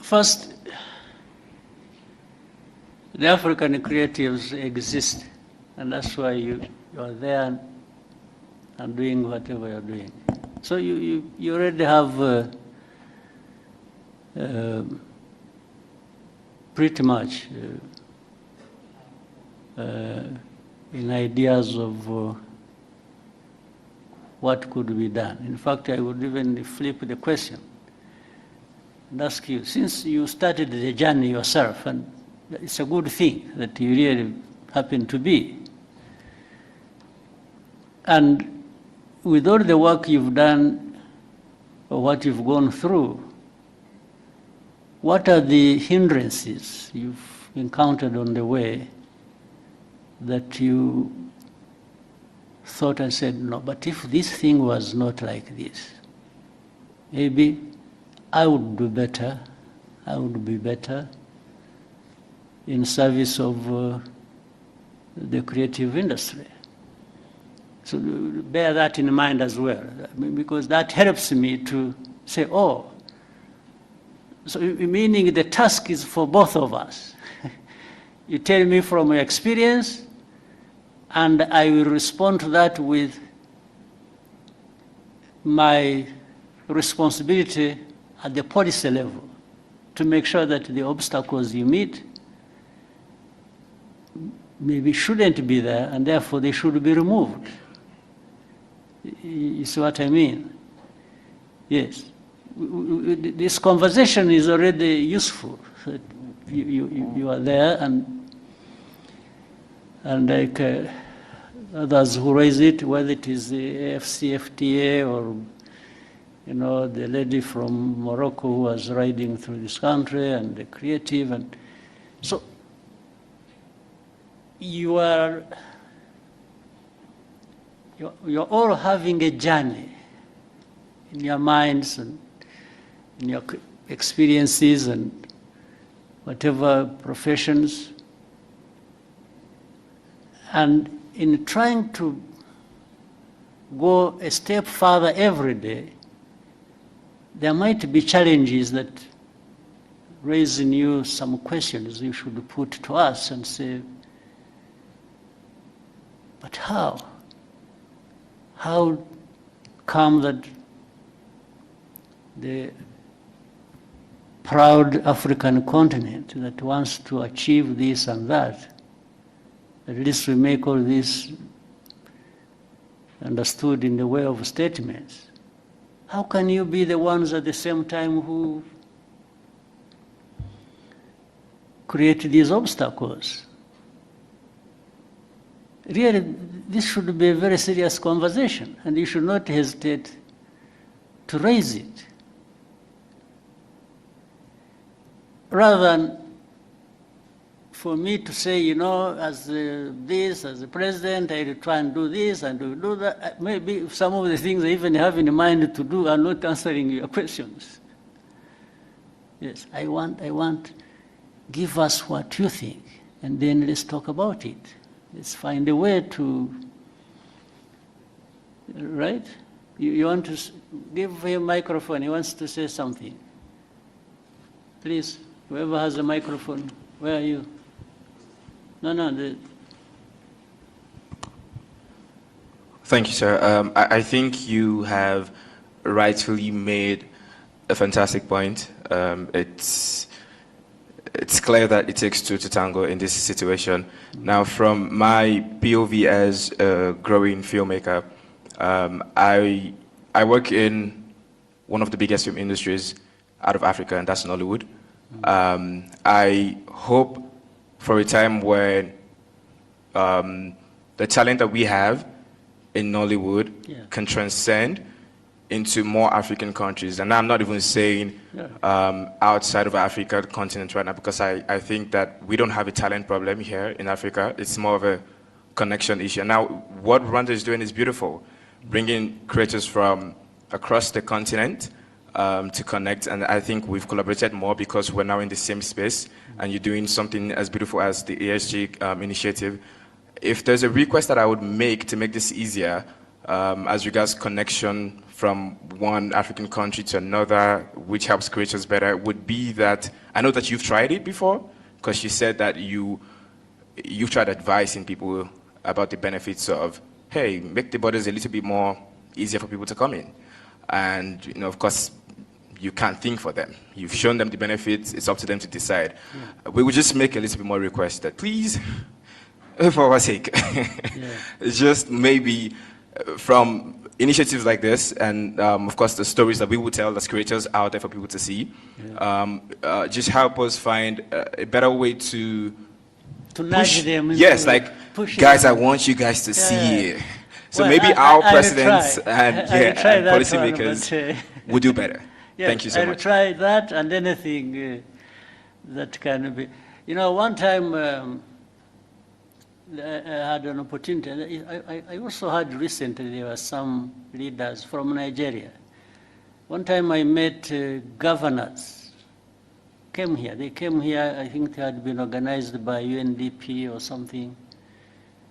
First, the African creatives exist, and that's why you are there and doing whatever you're doing. So you already have pretty much in ideas of what could be done. In fact, I would even flip the question and ask you, since you started the journey yourself, and it's a good thing that you really happen to be, and with all the work you've done or what you've gone through, what are the hindrances you've encountered on the way that you thought and said, no, but if this thing was not like this, maybe I would do better, I would be better in service of the creative industry. So bear that in mind as well, because that helps me to say, oh, so meaning the task is for both of us. You tell me from your experience, and I will respond to that with my responsibility at the policy level to make sure that the obstacles you meet maybe shouldn't be there, and therefore they should be removed. You see what I mean? Yes. This conversation is already useful. You are there, and like others who raise it, whether it is the AFCFTA or the lady from Morocco who was riding through this country, and the creative, and so you're all having a journey in your minds and in your experiences and whatever professions. And in trying to go a step further every day, there might be challenges that raise in you some questions you should put to us and say, but how? How come that the proud African continent that wants to achieve this and that, at least we make all this understood in the way of statements. How can you be the ones at the same time who create these obstacles? Really, this should be a very serious conversation, and you should not hesitate to raise it. Rather than for me to say, you know, as the president, I will try and do this and do that. Maybe some of the things I even have in mind to do are not answering your questions. Yes, I want, give us what you think, and then let's talk about it. Let's find a way to, right? You want to give him a microphone, he wants to say something. Please, whoever has a microphone, where are you? No. Thank you, sir. I think you have rightfully made a fantastic point. It's clear that it takes two to tango in this situation. Now, from my POV as a growing filmmaker, I work in one of the biggest film industries out of Africa, and that's Nollywood. I hope for a time when the talent that we have in Nollywood can transcend into more African countries. And I'm not even saying outside of Africa continent right now, because I think that we don't have a talent problem here in Africa. It's more of a connection issue. Now, what Rwanda is doing is beautiful, bringing creators from across the continent to connect, and I think we've collaborated more because we're now in the same space, and you're doing something as beautiful as the ESG initiative. If there's a request that I would make to make this easier, as regards connection from one African country to another, which helps creators better, would be that, I know that you've tried it before, because you said that you've tried advising people about the benefits of, hey, make the borders a little bit more easier for people to come in. And, you know, of course, you can't think for them. You've shown them the benefits, it's up to them to decide. We would just make a little bit more request that, please, for our sake, just maybe from initiatives like this, and of course the stories that we would tell as creators out there for people to see, just help us find a better way to nudge them. Yes, like, guys, I want you guys to see it. So well, maybe our presidents and policymakers would do better. Thank you so much. I'll try that and anything that can be. You know, one time I had an opportunity. I also had recently, there were some leaders from Nigeria. One time I met governors, came here. They came here, I think they had been organized by UNDP or something.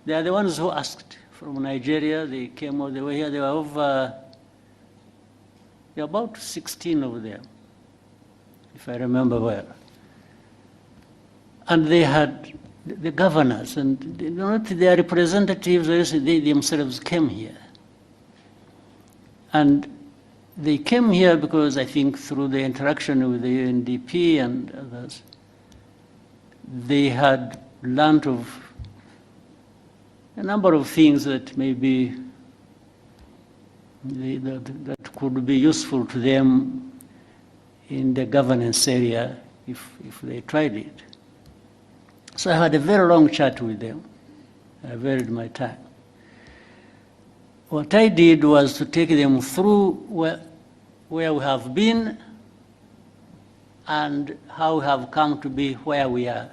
They are the ones who asked. From Nigeria, they came all the way here. There were about 16 of them, if I remember well. And they had the governors, and not their representatives, they themselves came here. And they came here because I think through the interaction with the UNDP and others, they had learned of a number of things that maybe that could be useful to them in the governance area if they tried it. So I had a very long chat with them. I varied my time. What I did was to take them through where we have been and how we have come to be where we are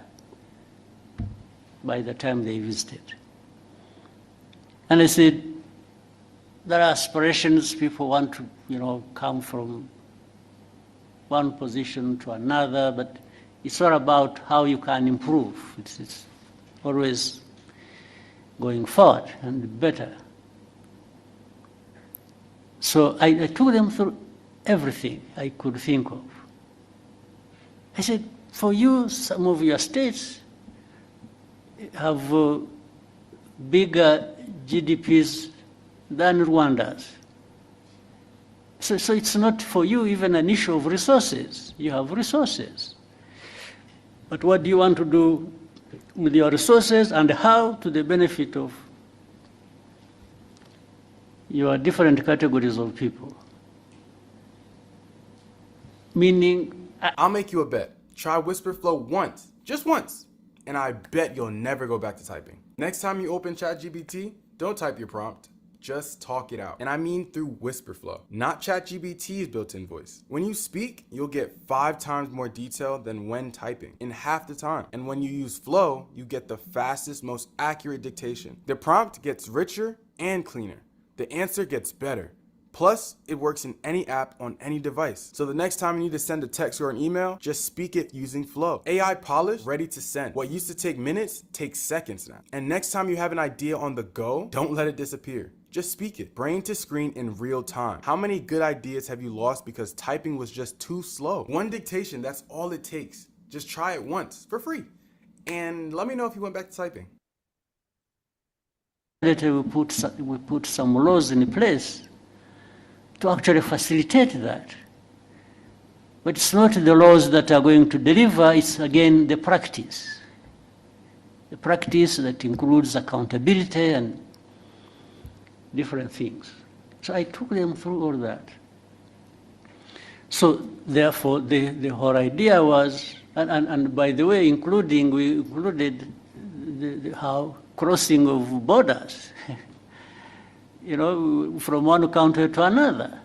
by the time they visited. And I said, there are aspirations, people want to, you know, come from one position to another, but it's all about how you can improve. It's always going forward and better. So I took them through everything I could think of. I said, for you, some of your states have bigger GDPs than Rwanda's. So it's not for you even an issue of resources. You have resources. But what do you want to do with your resources and how to the benefit of your different categories of people? Meaning, I'll make you a bet. Try WhisperFlow once, just once, and I bet you'll never go back to typing. Next time you open ChatGPT, don't type your prompt. Just talk it out. And I mean through WhisperFlow, not ChatGPT's built-in voice. When you speak, you'll get 5 times more detail than when typing, in half the time. And when you use Flow, you get the fastest, most accurate dictation. The prompt gets richer and cleaner. The answer gets better. Plus, it works in any app on any device. So the next time you need to send a text or an email, just speak it using Flow. AI polished, ready to send. What used to take minutes takes seconds now. And next time you have an idea on the go, don't let it disappear. Just speak it. Brain to screen in real time. How many good ideas have you lost because typing was just too slow? One dictation, that's all it takes. Just try it once for free. And let me know if you went back to typing. Later we put some laws in place to actually facilitate that. But it's not the laws that are going to deliver, it's again the practice. The practice that includes accountability and different things. So I took them through all that. So therefore, the whole idea was, and by the way, we included how crossing of borders, you know, from one country to another.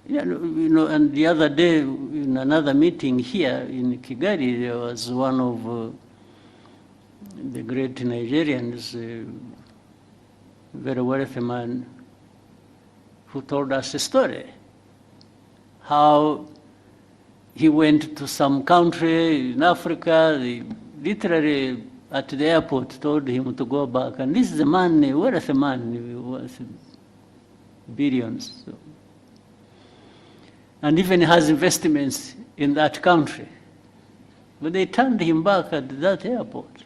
You know, and the other day in another meeting here in Kigali, there was one of the great Nigerians, very wealthy man, who told us a story, how he went to some country in Africa, they literally at the airport told him to go back, and this is a man, a wealthy man, worth billions. So. And even has investments in that country. But they turned him back at that airport.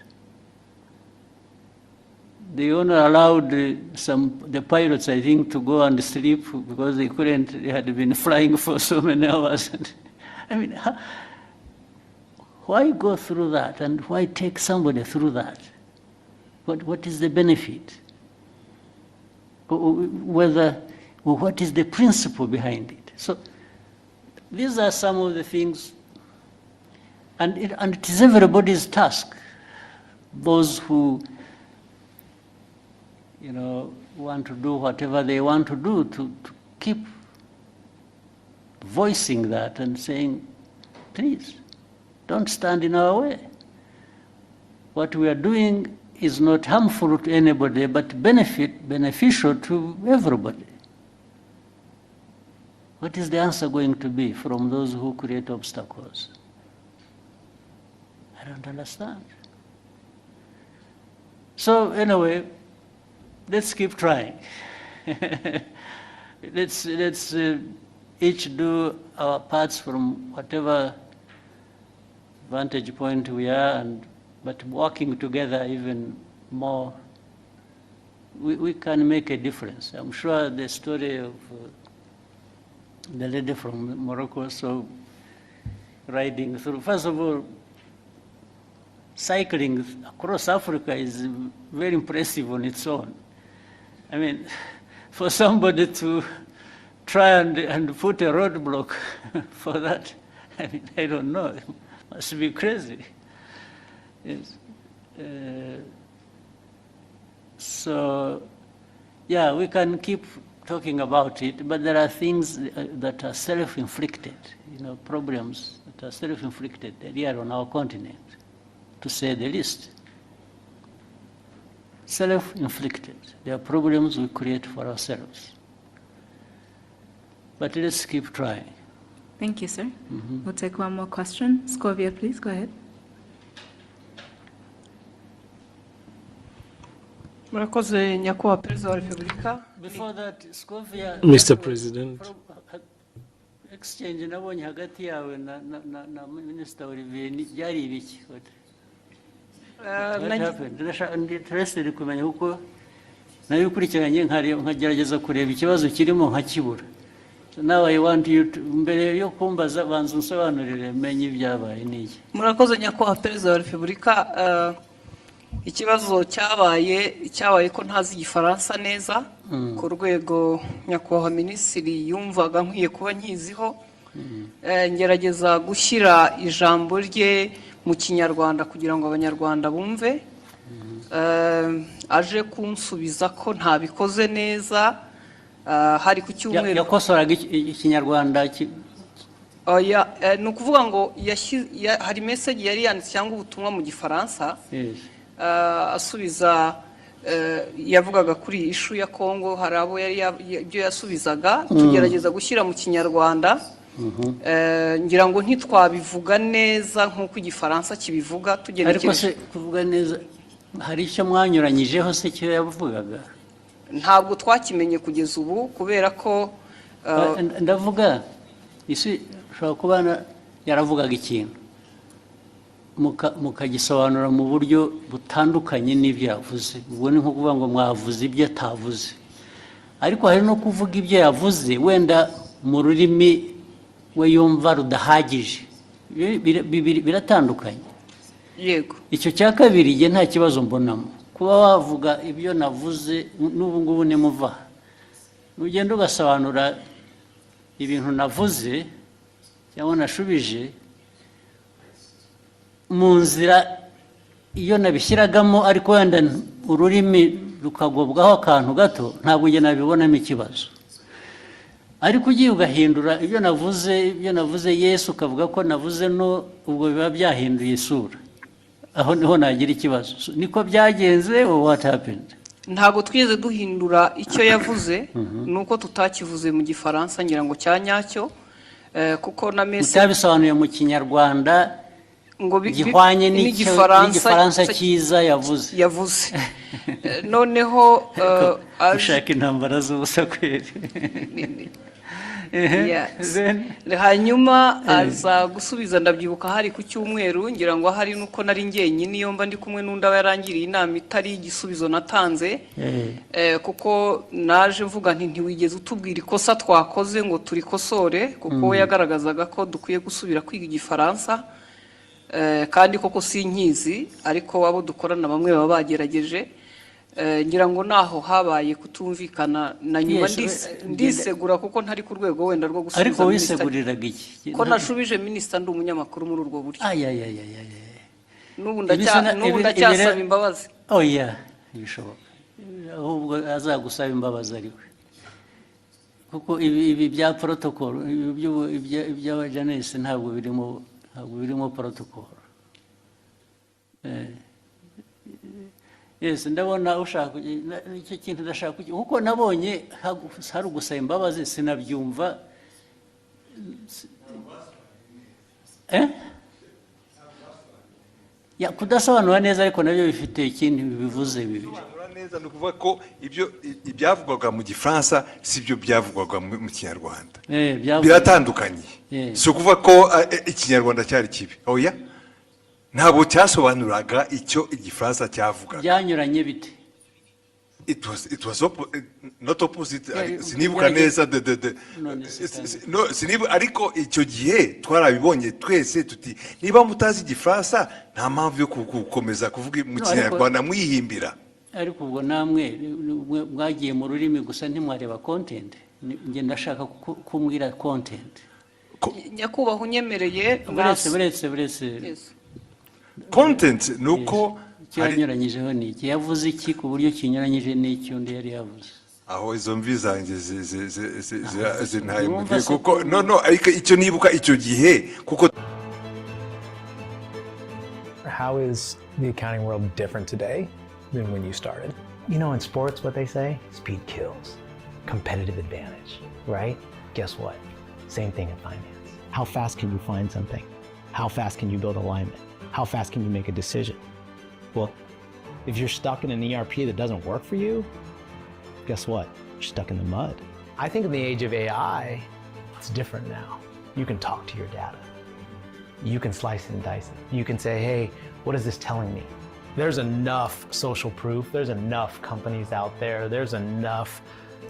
They only allowed the pilots, I think, to go and sleep because they couldn't, they had been flying for so many hours. I mean, why go through that and why take somebody through that? What is the benefit? What is the principle behind it? So these are some of the things, and it is everybody's task. Those who, you know, want to do whatever they want to do, to keep voicing that and saying, please, don't stand in our way. What we are doing is not harmful to anybody, but beneficial to everybody. What is the answer going to be from those who create obstacles? I don't understand. So anyway, let's keep trying. let's each do our parts from whatever vantage point we are, but working together even more, we can make a difference. I'm sure the story of the lady from Morocco, so riding through, first of all, cycling across Africa is very impressive on its own. I mean, for somebody to try and put a roadblock for that, I mean, I don't know, it must be crazy. Yes. So, yeah, we can keep talking about it, but there are things that are self-inflicted, you know, problems that are self-inflicted here on our continent, to say the least. Self-inflicted. There are problems we create for ourselves. But let's keep trying. Thank you, sir. We'll take one more question. Scovia, please, go ahead. Murakoze nyakubahwa perezida wa repubulika. Before that, Scovia, Mr. President. Exchange nabonye hagati yawe na Minisitiri Olivier byari ibiki? What happened? Interested kumenya uko nabikurikiranye nkagerageza kureba ikibazo kirimo nkakibura. Now I want you to, mbere yo kumbaza banza unsobanurire menye ibyabaye niki. Murakoze nyakubahwa perezida wa repubulika. Ikibazo cyabaye ko ntazi igifaransa neza ku rwego nyakubahwa minisitiri yumvaga nkwiye kuba nkiziho. Ngerageza gushyira ijambo rye mu kinyarwanda kugira ngo abanyarwanda bumve. Aje kunsubiza ko ntabikoze neza. Hari ku cyumweru yakosoraga ikinyarwanda. Ni ukuvuga ngo hari message yari yanditse cyangwa ubutumwa mu gifaransa. Asubiza yavugaga kuri ishu ya Kongo, hari abo ibyo yasubizaga tugerageza gushyira mu kinyarwanda. Ngira ngo ntitwabivuga neza nk'uko igifaransa kibivuga tugerekeje. Ariko se kuvuga neza hari icyo mwanyuranyijeho se cyo yavugaga? Ntabwo twakimenye kugeza ubu kubera ko ndavuga isi ushobora kubana yaravugaga ikintu mukagisobanura mu buryo butandukanye n'ibyo yavuze. Ubwo ni nko kuvuga ngo mwavuze ibyo atavuze, ariko hari no kuvuga ibyo yavuze wenda mu rurimi we yumva rudahagije. Biratandukanye. Yego. Icyo cya kabiri igihe nta kibazo mbonamo kuba wavuga ibyo navuze n'ubu ngubu nimuva ugenda ugasobanura ibintu navuze cyangwa nashubije mu nzira iyo nabishyiragamo, ariko wenda ururimi rukagobwaho akantu gato, ntabwo ujye nabibonamo ikibazo. Ariko ugiye ugahindura ibyo navuze Yesu ukavuga ko navuze no, ubwo biba byahinduye isura. Aho niho nagira ikibazo. Niko byagenze or what happened? Ntabwo twigeze duhindura icyo yavuze, nuko tutakivuze mu gifaransa ngira ngo cyanyacyo, kuko na message utabisobanuye mu kinyarwanda ngo gihwanye n'igifaransa cyiza yavuze. Noneho ushaka intambara z'ubusa kweri. Hanyuma aza gusubiza, ndabyibuka hari ku cyumweru, ngira ngo hari nuko nari njyenyine iyo mba ndi kumwe n'undi aba yarangiriye inama itari igisubizo natanze, kuko naje mvuga nti ntiwigeze utubwira ikosa twakoze ngo turikosore, kuko we yagaragazaga ko dukwiye gusubira kwiga igifaransa, kandi koko sinkizi, ariko abo dukorana bamwe baba bagerageje. Ngira ngo naho habaye kutumvikana na nyuma ndisegura kuko ntari ku rwego wenda rwo gusubiza. Ariko wiseguriraga iki? Ko nashubije minisita ndi umunyamakuru muri urwo buryo. N'ubu ndacyasaba imbabazi. Oya, bishoboka. Ahubwo azagusaba imbabazi ariwe. Kuko ibi bya protocol, iby'abajanesi ntabwo birimo protocol. Yes, ndabona ushaka icyo kintu ndashaka kuko nabonye hari ugusaba imbabazi sinabyumva. Kudasobanura neza ariko nabyo bifite ikindi bivuze bibiri. Neza ni ukuvuga ko ibyavugwaga mu gifaransa sibyo byavugwaga mu kinyarwanda. Biratandukanye. Si ukuvuga ko ikinyarwanda cyari kibi. Oya. Ntabwo cyasobanuraga icyo igifaransa cyavugaga. Byanyuranye bite? It was not opposite. Sinibuka neza ariko icyo gihe twarabibonye twese tuti niba mutazi igifaransa nta mpamvu yo gukomeza kuvuga mu kinyarwanda mwihimbira. Ariko ubwo namwe mwagiye mu rurimi gusa ntimwareba content. Nge ndashaka kumbwira content. Nyakubahwa unyemereye. Buretse. Content nuko cyanyuranyijeho niki yavuze iki ku buryo kinyuranyije n'icyo undi yari yavuze. Aho izo mvi zanjye zintaye mu gihe kuko ariko icyo nibuka icyo gihe kuko. How is the accounting world different today than when you started? You know, in sports, what they say, speed kills. Competitive advantage, right? Guess what? Same thing in finance. How fast can you find something? How fast can you build alignment? How fast can you make a decision? Well, If you're stuck in an ERP that doesn't work for you, guess what? You're stuck in the mud. I think in the age of AI, it's different now. You can talk to your data. You can slice and dice it. You can say, hey, what is this telling me? There's enough social proof. There's enough companies out there. There's enough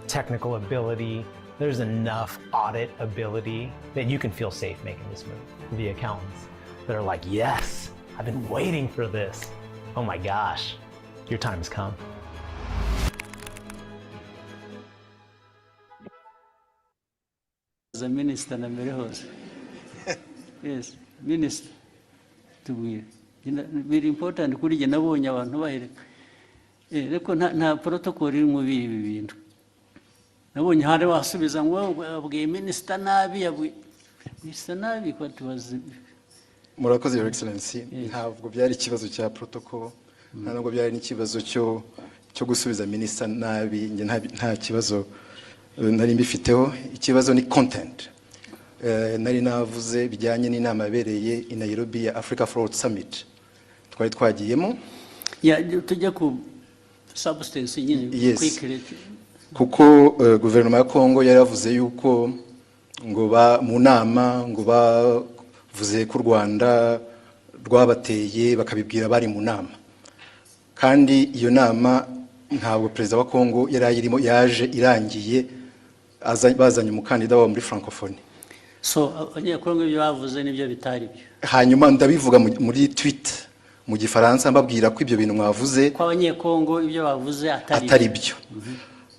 technical ability. There's enough audit ability that you can feel safe making this move. The accountants that are like, yes, I've been waiting for this. Oh my gosh, your time has come. As a minister, na mbere hose. Yes, minister. Tubwire. Very important kuri jye nabonye abantu bahereka. Reko nta protocol iri mu bibi bintu. Nabonye hari wasubiza ngo abwiye minister nabi yabwiye minister nabi ko tubaze. Murakoze Your Excellency, ntabwo byari ikibazo cya protocol, ntabwo byari n'ikibazo cyo gusubiza minister nabi, nge nta kibazo nari mbifiteho. Ikibazo ni content. Nari navuze bijyanye n'inama yabereye i Nairobi ya Africa Fraud Summit. Twari twagiyemo. Tujya ku substance nyine quickly. Kuko guverinoma ya Kongo yari yavuze yuko ngo mu nama ngo bavuze ko u Rwanda rwabateye bakabibwira bari mu nama, kandi iyo nama ntabwo perezida wa Kongo yari ayirimo, yaje irangiye bazanye umukandida wa muri francophonie. So abanyakongo ibyo bavuze nibyo bitari byo. Hanyuma ndabivuga muri tweet mu gifaransa mbabwira ko ibyo bintu mwavuze ko abanyakongo ibyo bavuze atari byo.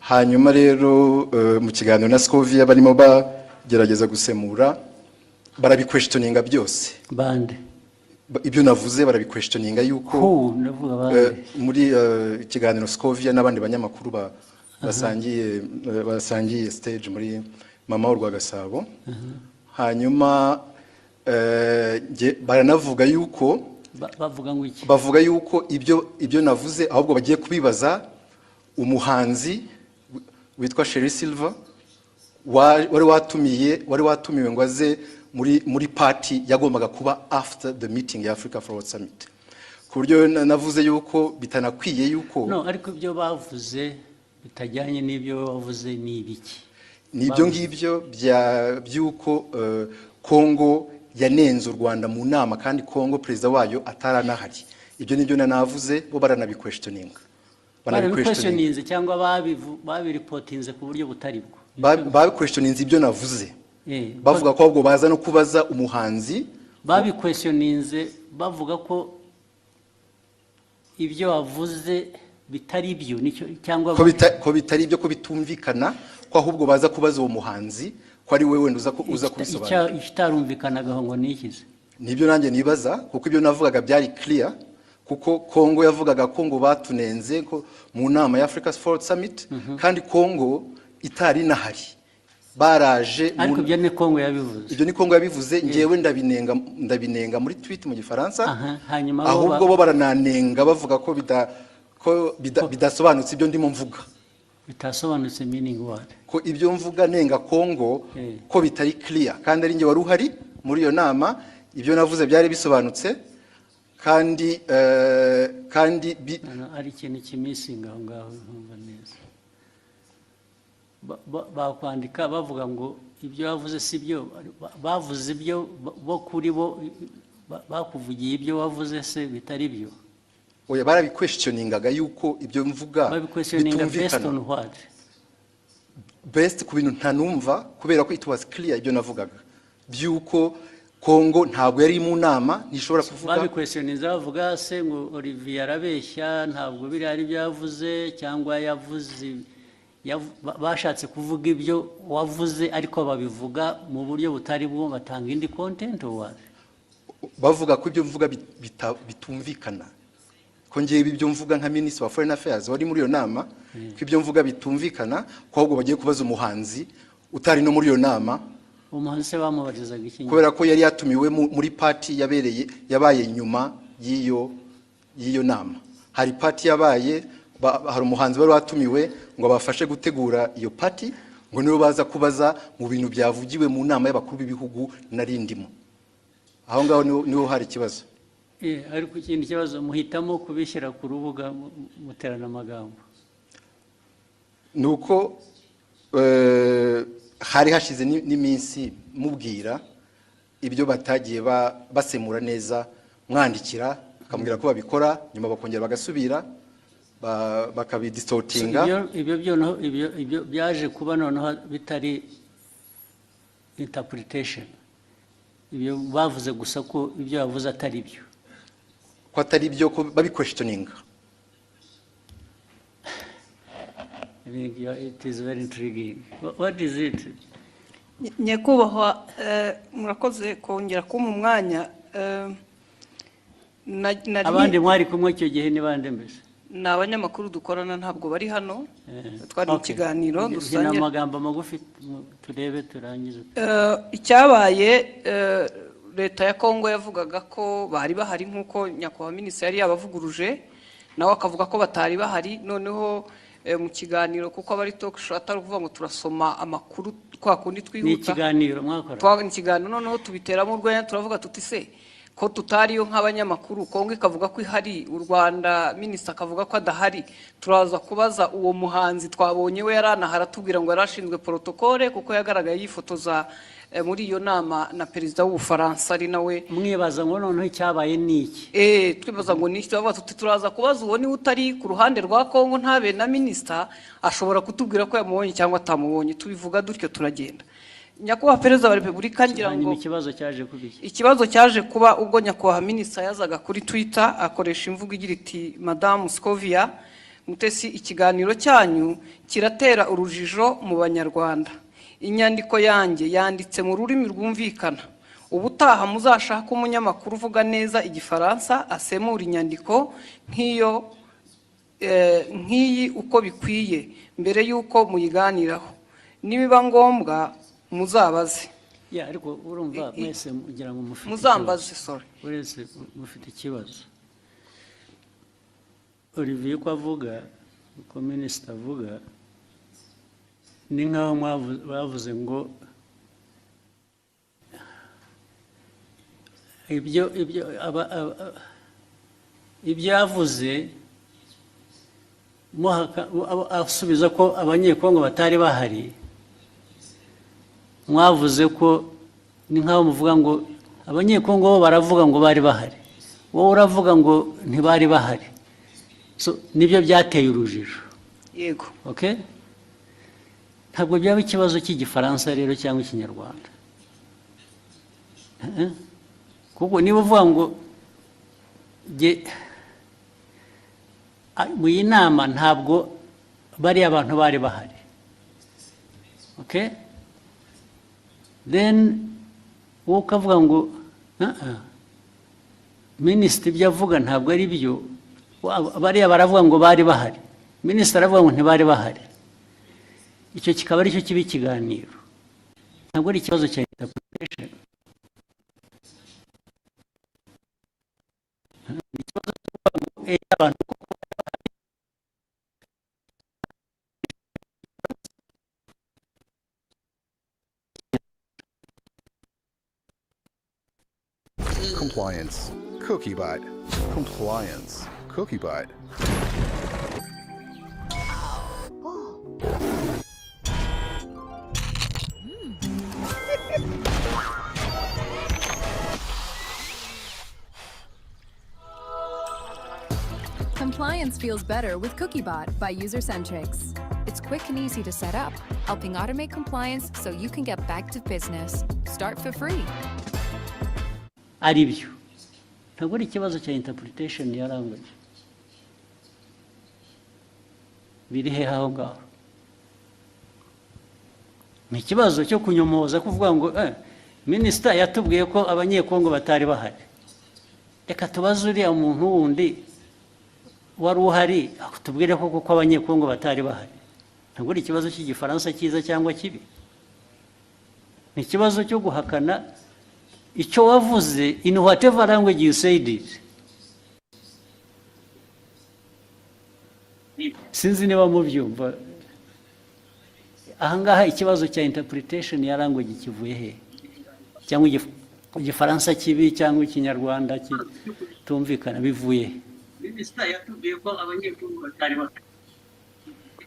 Hanyuma rero mu kiganiro na Scovia barimo bagerageza gusemura, barabiquestioninga byose. Bande ibyo navuze barabiquestioninga yuko muri ikiganiro Scovia n'abandi banyamakuru basangiye stage muri mama w'u Rwagasabo. Hanyuma baranavuga yuko bavuga yuko ibyo navuze ahubwo bagiye kubibaza umuhanzi witwa Sherry Silver wari watumiwe ngo aze muri party yagombaga kuba after the meeting ya Africa Fraud Summit. Ku buryo navuze yuko bitanakwiye yuko ariko ibyo bavuze bitajyanye n'ibyo bavuze ni ibiki? Nibyo ngibyo byuko Kongo yanenze u Rwanda mu nama kandi Kongo perezida wayo ataranahari. Ibyo nibyo navuze, bo baranabiquestioninga. Barabiquestioninze cyangwa babiripotinze ku buryo butari bwo. Babiquestioninze ibyo navuze. Bavuga ko ahubwo baza no kubaza umuhanzi. Babiquestioninze bavuga ko ibyo wavuze bitari byo nicyo cyangwa ko bitari byo, ko bitumvikana, ko ahubwo baza kubaza uwo muhanzi ko ari wewe uza kubisobanura. Ikitarumvikanaga ngo nikize. Nibyo nanjye nibaza, kuko ibyo navugaga byari clear, kuko Kongo yavugaga ko ngo batunenze ko mu nama ya Africa Fraud Summit, kandi Kongo itari nahari. Baraje ariko ibyo ni Kongo yabivuze. Ibyo ni Kongo yabivuze, ngewe ndabinenga muri tweet mu gifaransa. Hanyuma ahubwo bo barananenga bavuga ko bidasobanutse ibyo ndimo mvuga. Bitasobanutse meaning what? Ko ibyo mvuga nenga Kongo ko bitari clear, kandi ari nge wari uhari muri iyo nama. Ibyo navuze byari bisobanutse, kandi ari ikintu kimisinga aho ngaho ntumva neza. Bakwandika bavuga ngo ibyo bavuze si byo, bavuze ibyo bo kuri bo bakuvugiye ibyo wavuze se bitari byo. Oya, barabiquestioningaga yuko ibyo mvuga bitumvikana. Best ku bintu ntanumva, kubera ko it was clear ibyo navugaga byuko Kongo ntabwo yari mu nama, nishobora kuvuga. Babiquestioninze bavuga se ngo Olivier arabeshya, ntabwo biri ari byavuze cyangwa yavuze bashatse kuvuga ibyo wavuze ariko babivuga mu buryo butari bwo, batanga indi content or bavuga ko ibyo mvuga bitumvikana, ko ngiye ibyo mvuga nka Minisitiri wa Foreign Affairs wari muri iyo nama, ko ibyo mvuga bitumvikana, ko ahubwo bagiye kubaza umuhanzi utari no muri iyo nama. Umuhanzi se bamubarizaga iki? Kubera ko yari yatumiwe muri party yabaye nyuma y'iyo nama. Hari party yabaye, hari umuhanzi wari watumiwe ngo bafashe gutegura iyo party, ngo nibo baza kubaza mu bintu byavugiwe mu nama y'abakuru b'ibihugu narindimo. Aho ngaho niho hari ikibazo. ariko ikindi kibazo muhitamo kubishyira ku rubuga muterana amagambo. Nuko hari hashize n'iminsi mubwira ibyo batagiye basemura neza, mwandikira akamubwira ko babikora, nyuma bakongera bagasubira bakabidistortinga. Ibyo byaje kuba noneho bitari interpretation. Ibyo bavuze gusa ko ibyo bavuze atari byo. Ko atari byo, ko babi-questioninga. I think it is very intriguing. What is it? Nyakubahwa, murakoze kongera kumpa umwanya. Abandi mwari kumwe icyo gihe ni bande mbese? Ni abanyamakuru dukorana, ntabwo bari hano. Twari mu kiganiro dusangira. Ni amagambo magufi turebe turangize. Icyabaye, leta ya Kongo yavugaga ko bari bahari nk'uko nyakubahwa Minisitiri yari yabavuguruje, nawe akavuga ko batari bahari. Noneho mu kiganiro, kuko abari talk show atari kuvuga ngo turasoma amakuru kwa kundi twihuta. Ni ikiganiro mwakora? Ni ikiganiro, noneho tubiteramo urwenya, turavuga tuti se ko tutariyo nk'abanyamakuru, Kongo ikavuga ko ihari, u Rwanda Minisitiri akavuga ko adahari, turaza kubaza uwo muhanzi twabonye we yaranahara tubwira ngo yarashinzwe protokole kuko yagaragaye yifotoza muri iyo nama na perezida w'Ubufaransa ari nawe. Mwibaza ngo noneho icyabaye niki? Twibaza ngo niki, tubavuga tuti turaza kubaza uwo ni utari ku ruhande rwa Kongo ntabe na Minisitiri ashobora kutubwira ko yamubonye cyangwa atamubonye. Tubivuga dutyo turagenda. Nyakubahwa Perezida wa Repubulika ngira ngo ikibazo cyaje kuba ubwo nyakubahwa Minisitiri yazaga kuri Twitter akoresha imvugo igira iti Madame Scovia Mutesi, ikiganiro cyanyu kiratera urujijo mu Banyarwanda. Inyandiko yanjye yanditse mu rurimi rwumvikana. Ubutaha muzashaka umunyamakuru uvuga neza Igifaransa asemura inyandiko nk'iyi uko bikwiye mbere y'uko muyiganiraho. Nibiba ngombwa muzabaze. Ariko urumva mwese mugira ngo mufite muzambaze, sorry. Wese mufite ikibazo. Olivier ko avuga, ko Minisitiri avuga, ni nkaho bavuze ngo ibyo yavuze asubiza ko abanyekongo batari bahari. Mwavuze ko ni nkaho muvuga ngo abanyekongo bo baravuga ngo bari bahari, wowe uravuga ngo ntibari bahari. So nibyo byateye urujijo. Yego. Okay? Ntabwo byaba ikibazo cy'Igifaransa rero cyangwa ikinyarwanda. Kuko niba uvuga ngo mu inama ntabwo bari abantu bari bahari. Okay? Then wowe ukavuga ngo Minisitiri ibyo avuga ntabwo ari byo, bariya baravuga ngo bari bahari, Minisitiri aravuga ngo ntibari bahari. Icyo kikaba ari cyo kiba ikiganiro, ntabwo ari ikibazo cya interpretation. Ikibazo cy'abantu Compliance. Cookie bite. Compliance. Cookie bite. Compliance feels better with CookieBot by UserCentrics. It's quick and easy to set up, helping automate compliance so you can get back to business. Start for free. Ari byo. Ntabwo ari ikibazo cya interpretation ya language. Biri he aho ngaho? Ni ikibazo cyo kunyomoza kuvuga ngo Minisitiri yatubwiye ko abanyekongo batari bahari. Reka tubaze uriya muntu wundi wari uhari akutubwire ko kuko abanyekongo batari bahari. Ntabwo ari ikibazo cy'Igifaransa cyiza cyangwa kibi. Ni ikibazo cyo guhakana icyo wavuze in whatever language you said it. Sinzi niba mubyumva. Ahangaha ikibazo cya interpretation ya language kivuye he? Cyangwa igifaransa kibi cyangwa ikinyarwanda kitumvikana bivuye.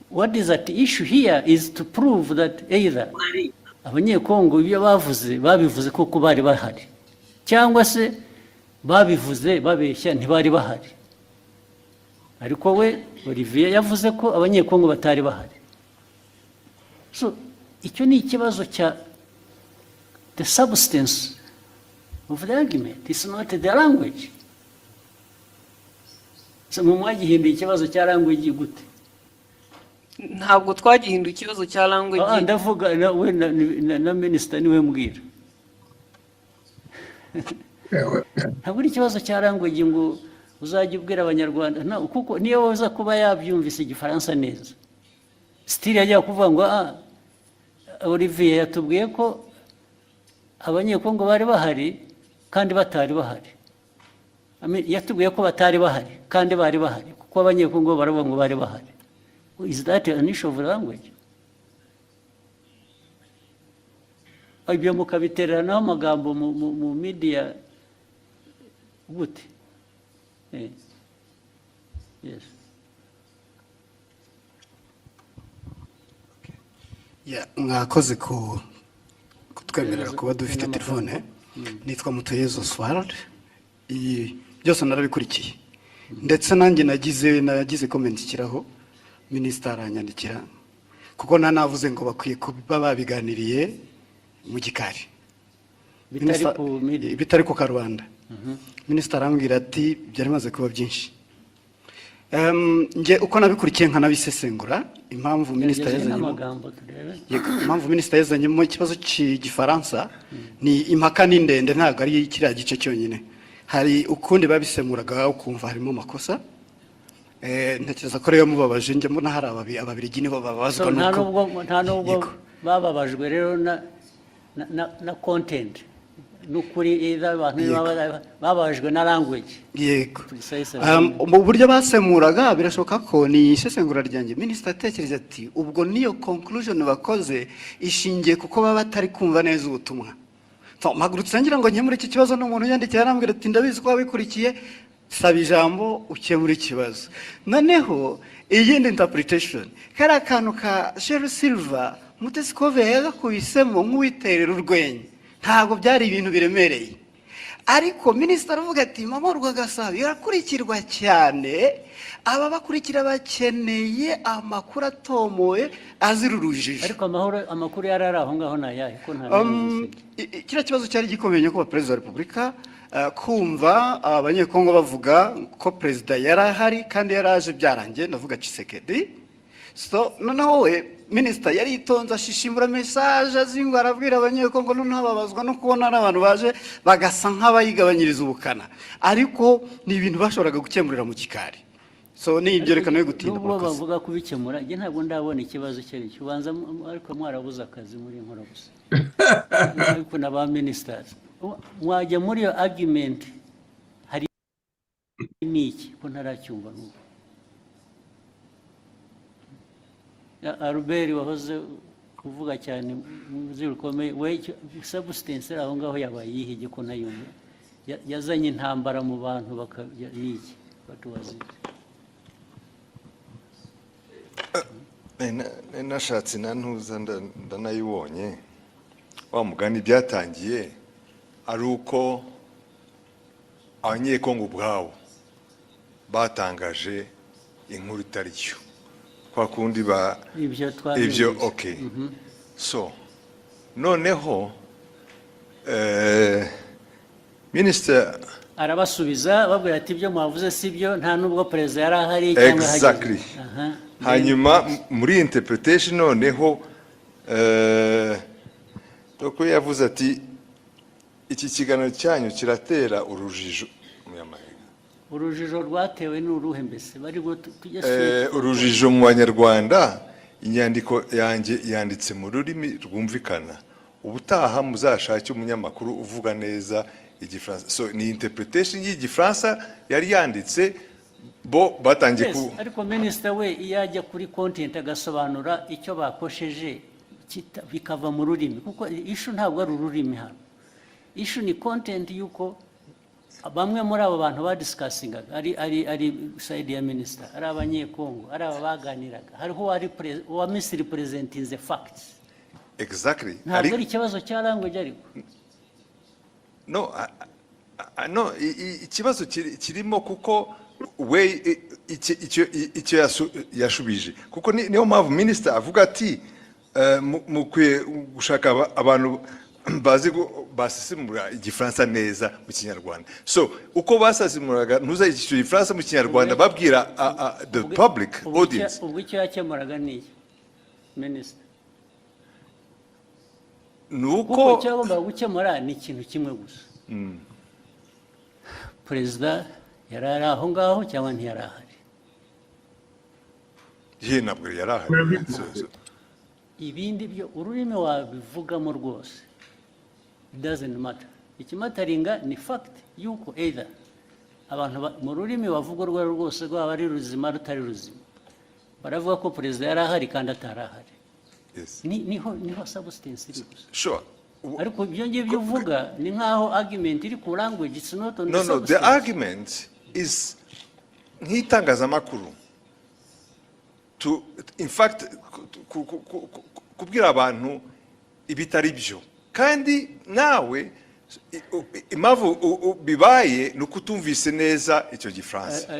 What is at issue here is to prove that either abanyekongo ibyo babivuze koko bari bahari cyangwa se babivuze babeshya ntibari bahari. Ariko we Olivier yavuze ko abanyekongo batari bahari. So icyo ni ikibazo cya the substance of the argument. It's not the language. So mwagihinduye ikibazo cya language gute? Ntabwo twagihinduye ikibazo cya language. Ndavuga we na Minisitiri niwe mbwira. Ntabwo ari ikibazo cya language ngo uzajya ubwira abanyarwanda kuko niyo waza kuba yabyumvise igifaransa neza. Still yajya kuvuga ngo Olivier yatubwiye ko abanyekongo bari bahari kandi batari bahari. Yatubwiye ko batari bahari kandi bari bahari kuko abanyekongo baravuga ngo bari bahari. Is that an issue of language? Ibyo mukabiteranaho amagambo mu media gute? Yes. Mwakoze kutwemerera kuba dufite telefone. Nitwa Mutuyezo Oswald. Byose narabikurikiye. Ndetse nanjye nagize comment kiraho Minisitiri aranyandikira kuko nanavuze ngo bakwiye kuba babiganiriye mu gikari. Bitari ku Karubanda. Minisitiri arambwira ati byari maze kuba byinshi. Nge uko nabikurikiye nkanabisesengura impamvu Minisitiri yazanye mu kibazo cy'igifaransa ni impaka n'indende ntabwo ari kiriya gice cyonyine. Hari ukundi babisemuraga ukumva harimo amakosa. Ntekereza ko rero mubabaje njye mbona hari ababirigi nibo babazwa nuko nta nubwo bababajwe rero na content n'ukuri abantu bababajwe na language. Yego mu buryo basemuraga birashoboka ko ni isesengura ryanjye. Minisitiri atekereza ati ubwo niyo conclusion bakoze ishingiye kuko baba batari kumva neza ubutumwa. Mpagurutse ngira ngo nkemure iki kibazo n'umuntu yandikiye arambwira ati ndabizi ko wabikurikiye saba ijambo ukemura ikibazo. Noneho iyindi interpretation kari akantu ka Sheryl Silver Mutesikove yagakubisemo nk'uwiterera urwenya ntabwo byari ibintu biremereye. Ariko Minisitiri aravuga ati mama Rwagasabo irakurikirwa cyane aba bakurikira bakeneye amakuru atomoye azira urujijo. Ariko amakuru yarari aho ngaho nayahe ko nta kiriya kibazo cyari gikomeye ko Perezida wa Repubulika kumva abanyekongo bavuga ko Perezida yarahari kandi yaraje byarangiye ndavuga Tshisekedi. So noneho we Minisitiri yari itonze ashishimura message azingo arabwira abanyekongo noneho babazwa no kubona n'abantu baje bagasa nk'abayigabanyiriza ubukana. Ariko ni ibintu bashoboraga gukemurira mu kikari. So ni ibyo rekana yo gutinda kuko bavuga kubikemura. Nge ntabwo ndabona ikibazo cyari kibanza ariko mwarabuze akazi muri nkora gusa. Ariko naba ministers mwajya muri yo argument hari niki ko ntaracyumva nuko. Albert wahoze kuvuga cyane muzirukomeye we substance aho ngaho yabaye yihige ko nayumva yazanye intambara mu bantu bakajya niki batuwazi. Nashatse nantuza ndanayibonye wa mugani byatangiye ari uko abanyekongo ubwabo batangaje inkuru itari cyo kwa kundi ibyo okay. So noneho Minisitiri arabasubiza babwira ati ibyo mwavuze sibyo nta nubwo Perezida yari ahari cyangwa exactly. Hanyuma muri interpretation noneho doko yavuze ati iki kiganiro cyanyu kiratera urujijo urujijo rwatewe n'uruhe mbese bari urujijo mu Banyarwanda. Inyandiko yanjye yanditse mu rurimi rwumvikana ubutaha muzashake umunyamakuru uvuga neza igifaransa. So ni interpretation y'igifaransa yari yanditse bo batangiye ku. Ariko Minisitiri we iyajya kuri content agasobanura icyo bakosheje bikava mu rurimi kuko issue ntabwo ari ururimi hano. issue ni content yuko bamwe muri abo bantu badiscussing ari side ya minister ari abanyekongo ari abaganiraga hariho wa misrepresenting the facts. Exactly. Ntabwo ari ikibazo cya language ariko. No, no, ikibazo kirimo kuko we icyo yashubije kuko niyo mpamvu minister avuga ati mukwiye gushaka abantu bazi basesemura igifaransa neza mu kinyarwanda. So uko basesemuraga ntuza igifaransa mu kinyarwanda babwira the public audience. Ubwo icyo yakemuraga ni minister. Nuko cyagomba gukemura ni ikintu kimwe gusa. Perezida yari ari aho ngaho cyangwa ntiyari ahari? Ntabwo yari ahari. Ibindi byo ururimi wabivugamo rwose, it doesn't matter. Ikimataringa ni fact yuko either abantu mu rurimi bavuga urwo rwose rwaba ari ruzima rutari ruzima baravuga ko perezida yari ahari kandi atari ahari. Niho substance iri gusa. Sure. Ariko ibyo ngibyo uvuga ni nkaho argument iri ku language, it's not on the substance. No, the argument is nk'itangazamakuru to in fact kubwira abantu ibitari byo kandi nawe impamvu bibaye ni ukutumvise neza icyo gifaransa.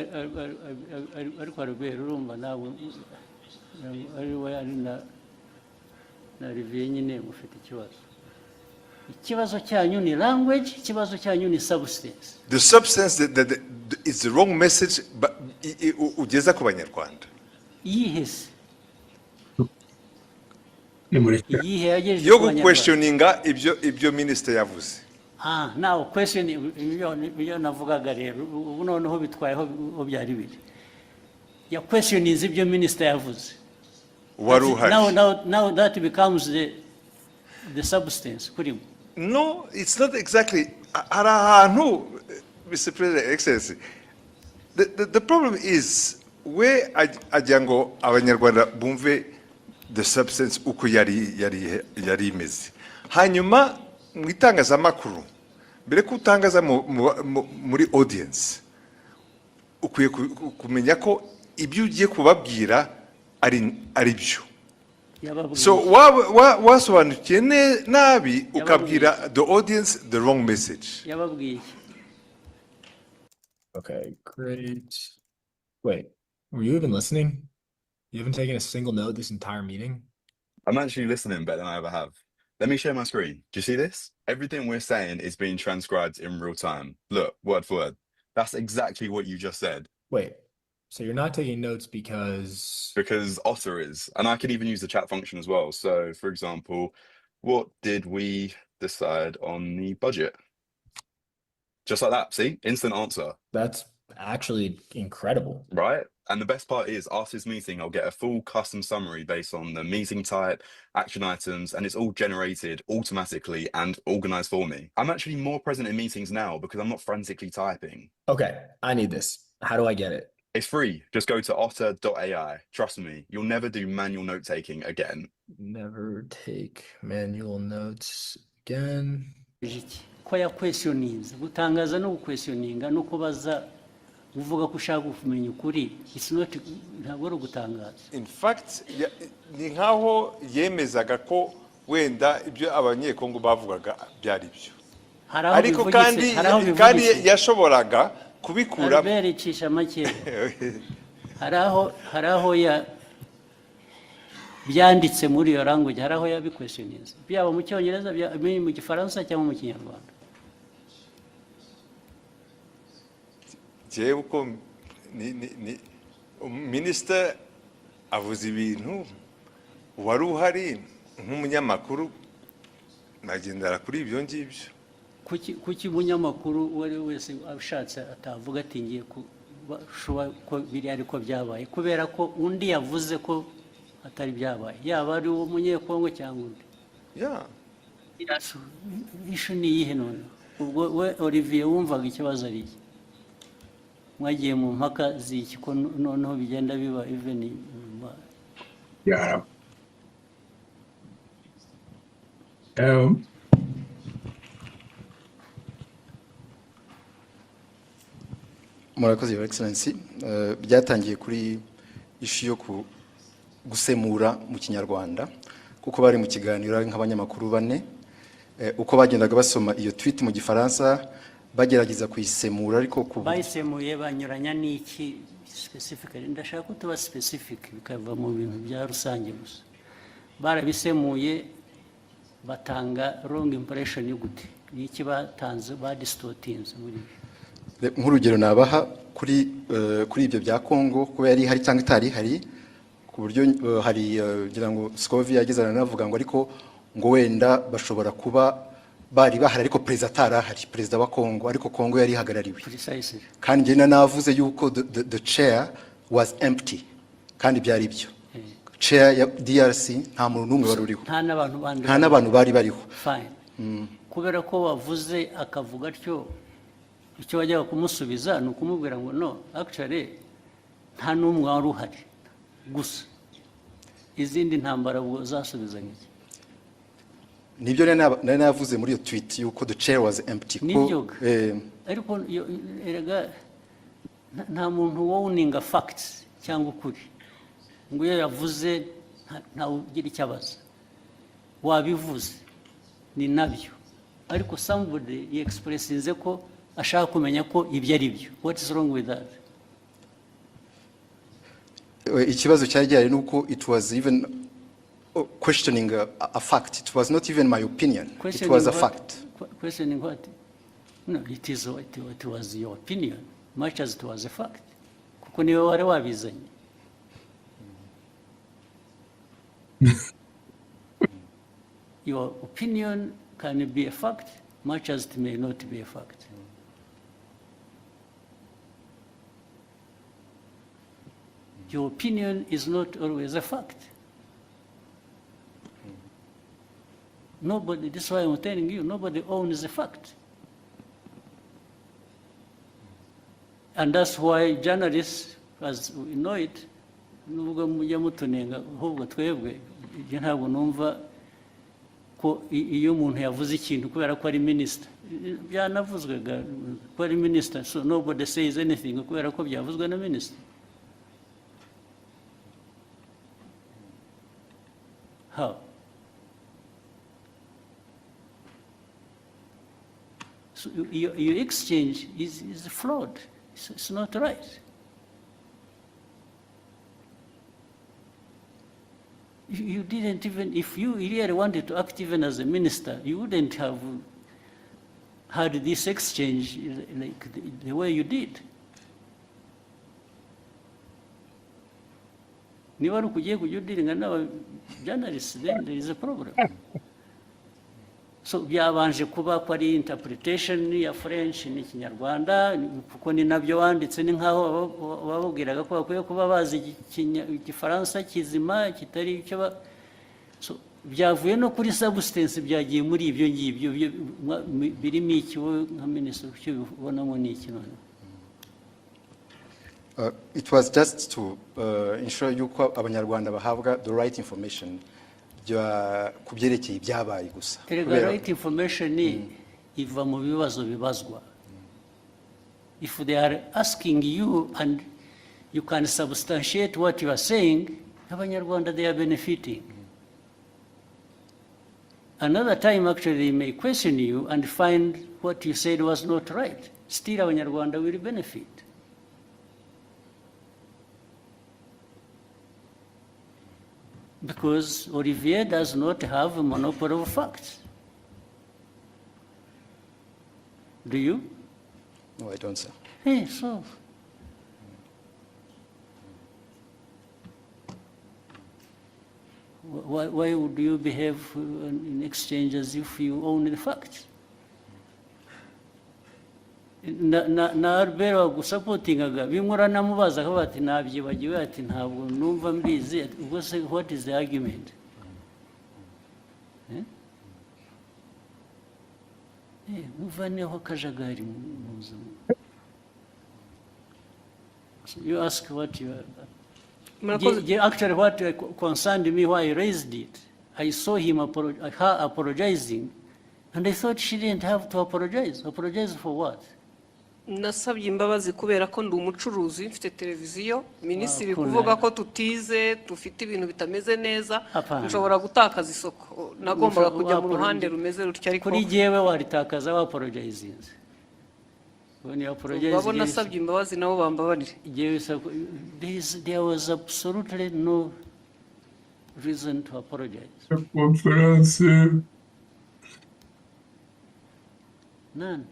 Ariko Albert urumva nawe ari na riviye nyine mufite ikibazo cyanyu ni language, ikibazo cyanyu ni substance. The substance that is the wrong message ugeza ku banyarwanda. Yihese yo questioninga ibyo minister yavuze. Now question ibyo navugaga rero ubu noneho bitwayeho byari biri ya question is ibyo minister yavuze. Now that becomes the substance kurimo. No, it's not exactly arahantu, Mr. President, Excellency. The problem is where ajango abanyarwanda bumve the substance uko yari imeze. Hanyuma mu itangazamakuru mbere ko utangaza muri audience ukwiye kumenya ko ibyo ugiye kubabwira ari byo. So wasobanukiye nabi ukabwira the audience the wrong message. Okay, great. Wait, were you even listening? You haven't taken a single note this entire meeting? I'm actually listening better than I ever have. Let me share my screen. Do you see this? Everything we're saying is being transcribed in real time. Look, word for word. That's exactly what you just said. Wait, so you're not taking notes because... Because Otter is. And I can even use the chat function as well. So, for example, what did we decide on the budget? Just like that, see? Instant answer. That's actually incredible. Right? And the best part is, after this meeting, I'll get a full custom summary based on the meeting type, action items, and it's all generated automatically and organized for me. I'm actually more present in meetings now because I'm not frantically typing. Okay, I need this. How do I get it? It's free. Just go to otter.ai. Trust me, you'll never do manual note-taking again. Never take manual notes again. Ko ya questionings, gutangaza no questioninga no kubaza uvuga ko ushaka kumenya ukuri, it's not ntabwo ari gutangaza. In fact, ni nkaho yemezaga ko wenda ibyo abanyekongo bavugaga byari byo. Ariko kandi yashoboraga kubikura berecisha make. Haraho ya byanditse muri iyo language, haraho ya questionings. Byaba mu cyongereza, mu gifaransa cyangwa mu kinyarwanda. Uko Minisitiri avuze ibintu wari uhari nk'umunyamakuru nagendera kuri ibyo ngibyo. Kuki umunyamakuru uwo ari wese ashatse atavuga ati ngiye ko biri ariko byabaye kubera ko undi yavuze ko atari byabaye, yaba ari uwo munyekongo cyangwa undi. Ishu ni iyihe none? Ubwo we Olivier wumvaga ikibazo ari iki? Mwagiye mu mpaka z'iki ko noneho bigenda biba even murakoze your excellency. Byatangiye kuri ishu yo gusemura mu kinyarwanda kuko bari mu kiganiro nk'abanyamakuru bane uko bagendaga basoma iyo tweet mu gifaransa bagerageza kuyisemura ariko bayisemuye banyuranya n'iki specifically. Ndashaka ko tuba specific bikava mu bintu bya rusange gusa. Barabisemuye batanga wrong impression y'ugute n'iki batanze badistortinze muri nk'urugero nabaha kuri ibyo bya Congo kuba yari hari cyangwa itari hari ku buryo hari ngira ngo Scovia yagezana navuga ngo ariko ngo wenda bashobora kuba bari bahari ariko president atarahari, president wa Congo ariko Congo yari hagarariwe. Kandi njye navuze yuko the chair was empty kandi byari byo. Chair ya DRC nta muntu numwe wari uriho. Nta n'abantu bari bariho. Fine. Kubera ko wavuze akavuga atyo icyo wajyaga kumusubiza ni ukumubwira ngo no actually nta n'umwe wari uhari gusa izindi ntambara ubwo zasubizanye. Nibyo nari navuze muri iyo tweet yuko the chair was empty. Nibyo ariko erega nta muntu wowninga facts cyangwa ukuri ngo iyo yavuze nta ugira icyabaza wabivuze ni nabyo ariko somebody expressinze ko ashaka kumenya ko ibyo ari byo. What is wrong with that? Ikibazo cyari gihari nuko it was even questioning a fact. It was not even my opinion. It was a fact. Questioning what? No, it was your opinion much as it was a fact. Kuko niwe wari wabizanye. Your opinion can be a fact much as it may not be a fact. Your opinion is not always a fact. Nobody, that's why I'm telling you, nobody owns a fact. And that's why journalists, as we know it, nubwo mujya mutunenga ahubwo twebwe ntabwo numva ko iyo umuntu yavuze ikintu kubera ko ari minister byanavuzwega ko ari minister, so nobody says anything kubera ko byavuzwe na minister. How? So your exchange is flawed. It's not right. You didn't even, if you really wanted to act even as a minister, you wouldn't have had this exchange like the way you did. Niba ari ukugiye kujya udiringa n'aba journalists, then there is a problem. So byabanje kuba ko ari interpretation ya French ni Kinyarwanda kuko ni nabyo wanditse ni nkaho bababwiraga ko bakwiye kuba bazi Igifaransa kizima kitari icyo so byavuye no kuri substance byagiye muri ibyo ngibyo birimo iki nka minister cyo ubonamo ni iki none. It was just to ensure yuko abanyarwanda bahabwa the right information kubyerekeye ibyabaye gusa. The right information iva mu bibazo bibazwa. If they are asking you and you can substantiate what you are saying, abanyarwanda they are benefiting. Another time actually they may question you and find what you said was not right. Still abanyarwanda will benefit. Because Olivier does not have a monopoly of facts. Do you? No, I don't, sir. Hey, so. Why would you behave in exchange as if you own the facts? Na Albert wagusapotingaga bimura namubaza ko bati nabyibagiwe ati ntabwo numva mbizi ubwo se what is the argument? Muvaneho kajagari muza. You ask what you are. Actually what concerned me why I raised it, I saw him apologizing and I thought she didn't have to apologize. Apologize for what? nasabye imbabazi kubera ko ndi umucuruzi mfite televiziyo minisitiri kuvuga ko tutize dufite ibintu bitameze neza nshobora gutakaza isoko nagombaga kujya mu ruhande rumeze rutya ariko kuri jewe waritakaza wa apologizinze babona nasabye imbabazi nabo bambabarire there was absolutely no reason to apologize. Conference. None.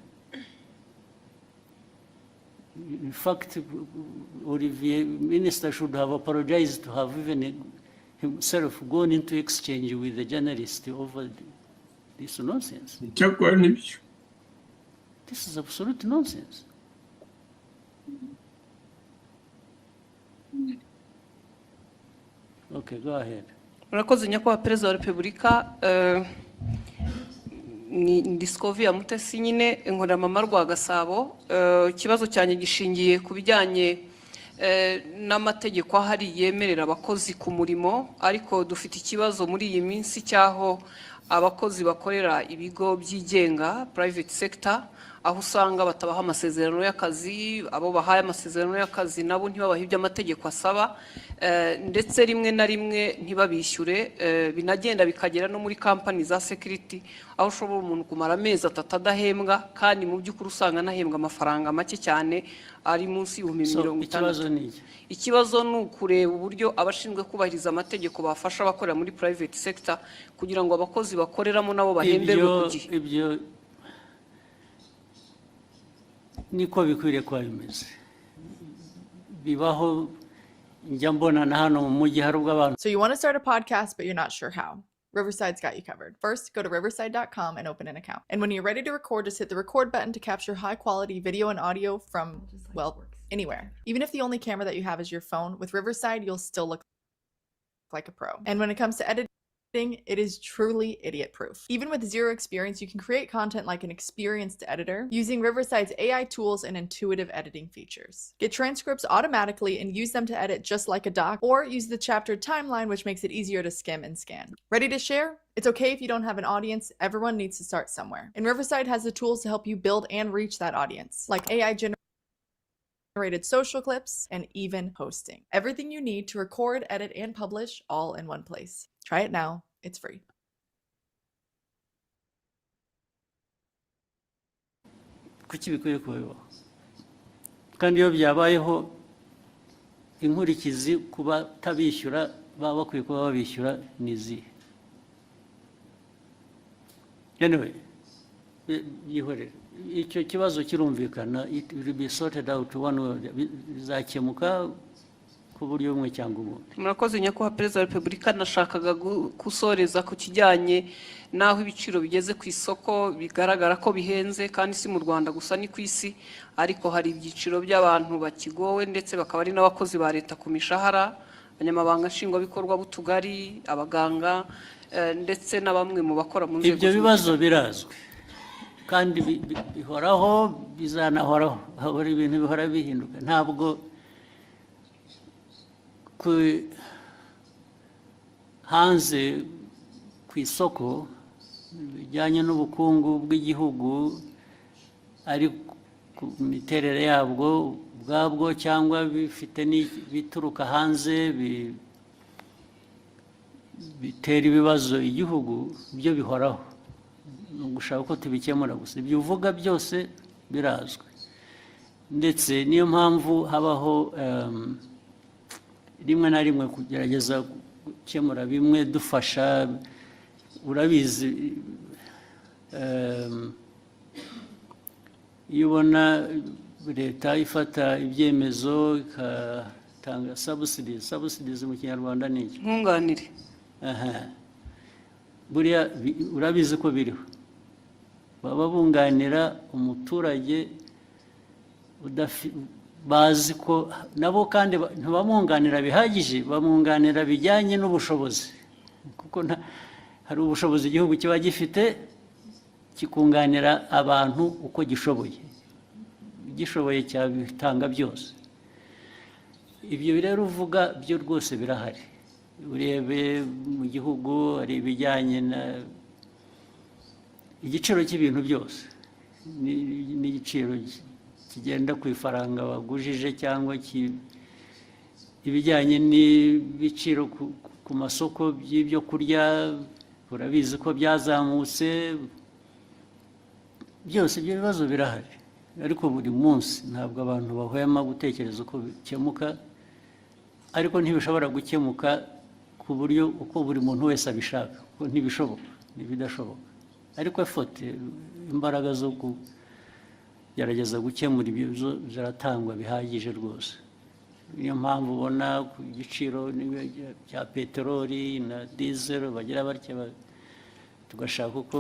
In fact, Olivier, Minister should have apologized to have even himself gone into exchange with the journalist over this nonsense. This is absolute nonsense. Okay, go ahead. Murakoze nyakubahwa Perezida wa Repubulika, ni Discovery Mutesi nyine nkora mama rwa Gasabo. Ikibazo cyane gishingiye ku bijyanye n'amategeko ahari yemerera abakozi ku murimo, ariko dufite ikibazo muri iyi minsi cyaho abakozi bakorera ibigo byigenga private sector, aho usanga batabaha amasezerano y'akazi, abo bahaye amasezerano y'akazi nabo ntibabaha ibyo amategeko asaba, ndetse rimwe na rimwe ntibabishyure, binagenda bikagera no muri company za security aho ushobora umuntu kumara amezi 3 adahembwa kandi mu by'ukuri usanga anahembwa amafaranga make cyane ari munsi y'50. Ikibazo ni ukureba uburyo abashinzwe kubahiriza amategeko bafasha abakorera muri private sector kugira ngo abakozi bakoreramo nabo bahemberwe ku gihe. Ibyo niko bikwiriye kuba bimeze. Bibaho njya mbona na hano mu mujyi hari ubwo abantu. So you want to start a podcast but you're not sure how? Riverside's got you covered. First, go to riverside.com and open an account. And when you're ready to record, just hit the record button to capture high quality video and audio from, well, anywhere. Even if the only camera that you have is your phone, with Riverside, you'll still look like a pro. And when it comes to editing, it is truly idiot proof. Even with zero experience, you can create content like an experienced editor using Riverside's AI tools and intuitive editing features. Get transcripts automatically and use them to edit just like a doc, or use the chapter timeline, which makes it easier to skim and scan. Ready to share? It's okay if you don't have an audience. Everyone needs to start somewhere. And Riverside has the tools to help you build and reach that audience, like AI generated social clips and even hosting. Everything you need to record, edit, and publish all in one place. Try it now. It's free. Kuki bikwiye kubaho kandi iyo byabayeho inkurikizi kuba tabishyura baba bakwiye kuba babishyura nizi. Anyway, yihorere icyo kibazo kirumvikana, it will be sorted out one way, bizakemuka ku buryo bumwe cyangwa ubundi. Murakoze nyakubahwa Perezida wa Repubulika, nashakaga gusoreza ku kijyanye naho ibiciro bigeze ku isoko bigaragara ko bihenze, kandi si mu Rwanda gusa ni ku isi, ariko hari ibyiciro by'abantu bakigowe ndetse bakaba ari n'abakozi ba leta ku mishahara, abanyamabanga nshingwabikorwa b'utugari, abaganga ndetse na bamwe mu bakora mu nzego. Ibyo bibazo birazwi kandi bihoraho, bizanahoraho, habura ibintu bihora bihinduka. Ntabwo hanze ku isoko bijyanye n'ubukungu bw'igihugu ari ku miterere yabwo ubwabwo cyangwa bifite bituruka hanze bitera ibibazo igihugu, byo bihoraho. Gushaka ko tubikemura gusa ibyo uvuga byose birazwi, ndetse niyo mpamvu habaho rimwe na rimwe kugerageza gukemura bimwe dufasha. Urabizi iyo ubona leta ifata ibyemezo igatanga subsidies mu kinyarwanda ni iki? Nkunganire. Buriya urabizi ko biriho, baba bunganira umuturage bazi ko nabo kandi ntibamwunganira bihagije, bamwunganira bijyanye n'ubushobozi, kuko hari ubushobozi igihugu kiba gifite kikunganira abantu uko gishoboye cyabitanga byose. Ibyo rero uvuga byo rwose birahari. Urebe mu gihugu hari ibijyanye igiciro cy'ibintu byose n'igiciro kigenda ku ifaranga bagujije cyangwa ibijyanye n'ibiciro ku masoko by'ibyo kurya urabizi ko byazamutse byose ibyo bibazo birahari ariko buri munsi ntabwo abantu bahwema gutekereza uko bikemuka ariko ntibishobora gukemuka ku buryo uko buri muntu wese abishaka kuko ntibishoboka ntibidashoboka ariko efote imbaraga zo kugerageza gukemura ibibazo ziratangwa bihagije rwose niyo mpamvu ubona ku giciro cya peteroli na diesel bagira batya tugashaka uko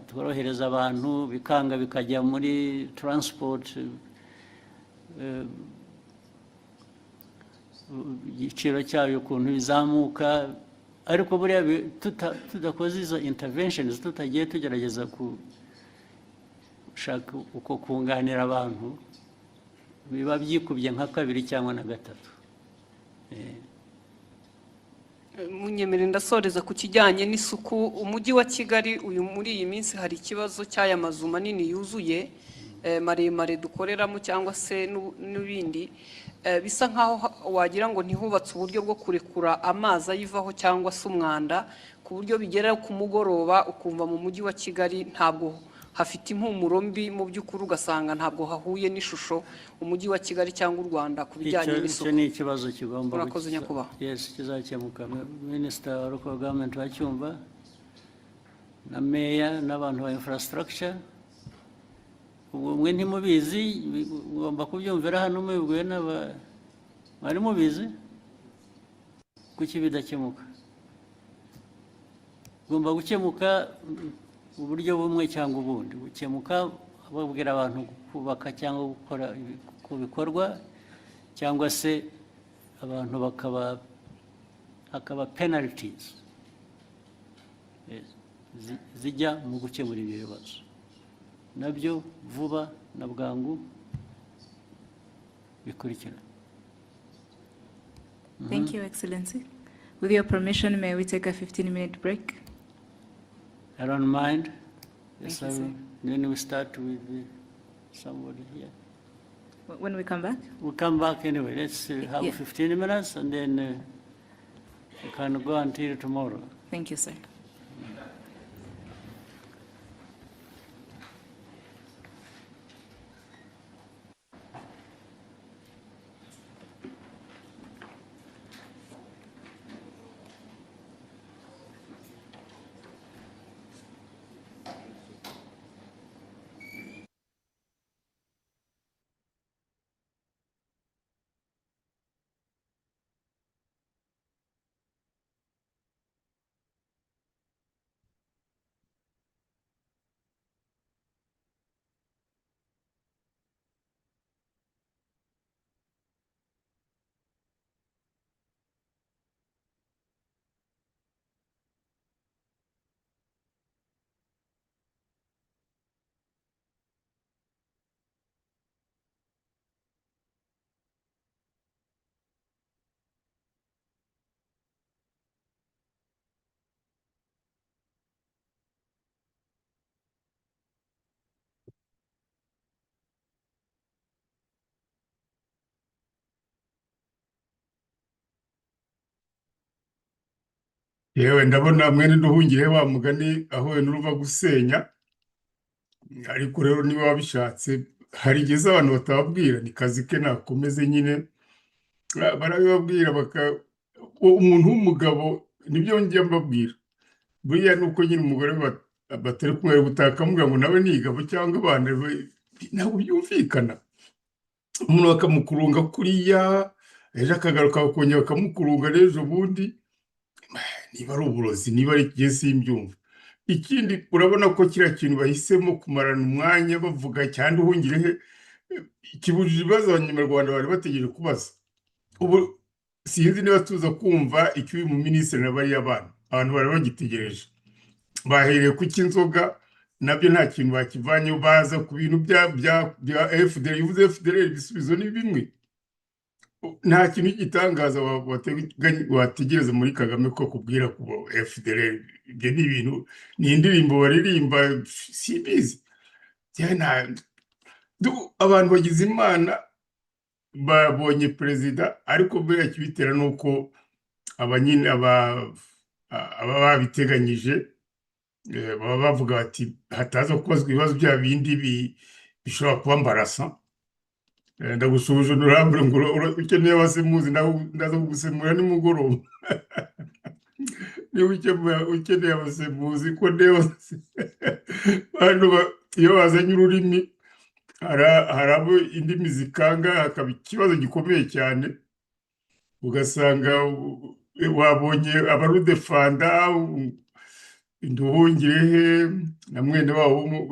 tworohereza abantu bikanga bikajya muri transport igiciro cyayo ukuntu bizamuka ariko buriya tudakoze izo interventions tutagiye tugerageza gushaka uko kunganira abantu biba byikubye nka kabiri cyangwa na gatatu munyemere ndasoreza ku kijyanye n'isuku umujyi wa Kigali uyu muri iyi minsi hari ikibazo cy'aya mazu manini yuzuye maremare dukoreramo cyangwa se n'ibindi bisa nkaho wagira ngo ntihubatse uburyo bwo kurekura amazi ayivaho cyangwa se umwanda ku buryo bigera ku mugoroba ukumva mu mujyi wa Kigali ntabwo hafite impumuro mbi mu by'ukuri ugasanga ntabwo hahuye n'ishusho umujyi wa Kigali cyangwa u Rwanda ku bijyanye n'isuku. Icyo ni ikibazo kigomba murakoze nyakubahwa. Yes, kizakemuka. Minisitiri wa local government wacyumva na meya n'abantu ba infrastructure mwe ntimubizi ugomba kubyumvira hano mubibwiwe mwari mubizi kuki bidakemuka ugomba gukemuka uburyo bumwe cyangwa ubundi gukemuka babwira abantu kubaka cyangwa gukora ku bikorwa cyangwa se abantu hakaba penalties zijya mu gukemura ibi bibazo nabyo vuba na bwangu bikurikira. Thank you, Excellency. With your permission, may we take a 15-minute break? I don't mind. Yes, Thank you, sir. Then we start with somebody here. When we come back? We'll come back anyway. Let's have 15 minutes and then we can go until tomorrow. Thank you, sir. yewe ndabona mwene nduhungire wa mugani aho n'uruva gusenya ariko rero niba wabishatse hari igeze abantu batababwira ni kazi ke nakomeze nyine barabibabwira umuntu w'umugabo nibyo njya mbabwira buriya nuko nyine umugore batari kumwe gutaka mubwira ngo nawe nigabo cyangwa abana ntabwo byumvikana umuntu bakamukurunga kuriya ejo akagaruka bakongera bakamukurunga n'ejo bundi niba ari uburozi niba ari igihe simbyumva ikindi urabona ko kiriya kintu bahisemo kumarana umwanya bavuga cyane uhungire he kibujije ibibazo abanyarwanda bari bategereje kubaza ubu sinzi niba tuza kumva icyo uyu minisitiri na bariya abantu bari bagitegereje bahereye ku cy'inzoga nabyo nta kintu bakivanyeho baza ku bintu bya FDL bivuze FDL ibisubizo ni bimwe nta kintu gitangaza wategereza muri Kagame ko kubwira ku FDL ibyo ni ibintu ni indirimbo baririmba sibizi abantu bagize imana babonye perezida ariko buriya kibitera nuko abanyine aba babiteganyije baba bavuga bati hataza kubazwa ibibazo bya bindi bishobora kuba mbarasa. Ndagushuje urambure ngo ukeneye abasemuzi ndaza kugusemura nimugoroba. Niba ukeneye abasemuzi ko ndeba iyo bazanye ururimi hari abo indimi zikanga hakaba ikibazo gikomeye cyane ugasanga wabonye abarudefanda Nduhungirehe na mwene wabo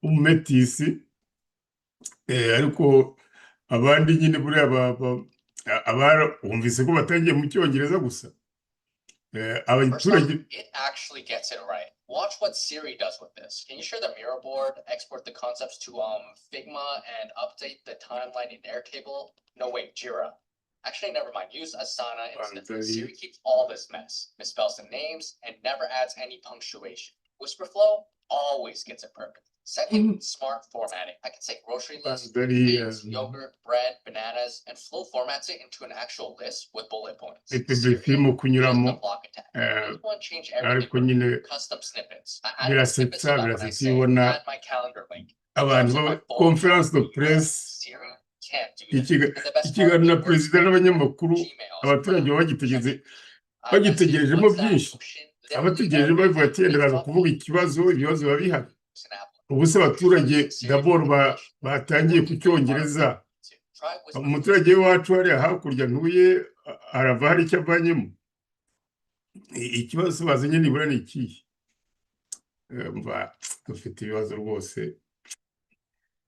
w'umumetisi ariko abandi nyine buriya bumvise ko batangiye mu cyongereza gusa abaturage. It actually gets it right. Watch what Siri does with this. Can you share the mirror board, export the concepts to Figma, and update the timeline in Airtable? No, wait, Jira. Actually, never mind. Use Asana instead. Siri keeps all this mess, misspells the names, and never adds any punctuation. Whisperflow always gets it perfect. Second, smart formatting. I can say grocery list, eggs, yogurt, bread, bananas, and Flow formats it into an actual list with bullet points. One change everything. Custom snippets. I added snippets a lot when I say add my calendar link. Conference de presse ikiganiro na perezida n'abanyamakuru abaturage bagitegerejemo byinshi abategereje bavuga ati ndaza kuvuga ibibazo biba bihari. Ubu se abaturage d'abord batangiye ku cyongereza. Umuturage wacu hariya hakurya ntuye arava hari icyo avanyemo. Ikibazo bazanye nibura ni ikihe? Dufite ibibazo rwose.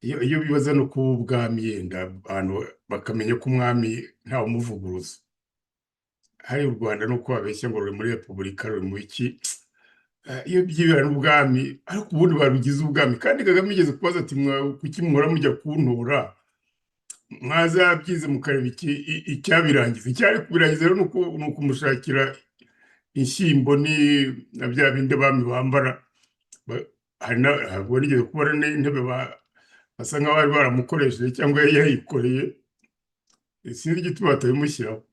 Iyo bibaza no kuba ubwami yenda abantu bakamenya ko umwami ntawe umuvuguruza. Hari u Rwanda nuko babeshya ngo ruri muri repubulika ruri mu iki. Iyo byibera n'ubwami ariko ubundi barugize ubwami kandi Kagame yigeze kubaza ati kuki mwora mujya kuntura mwazabyize mukareba icyabirangiza. Icyari kubirangiza rero nuko kumushakira inshyimbo na bya bindi abami bambara. Hari ntabwo nigeze kubara n'intebe basa nk'aho bari baramukoresheje cyangwa yari yayikoreye. Sinzi igituma batabimushyiraho.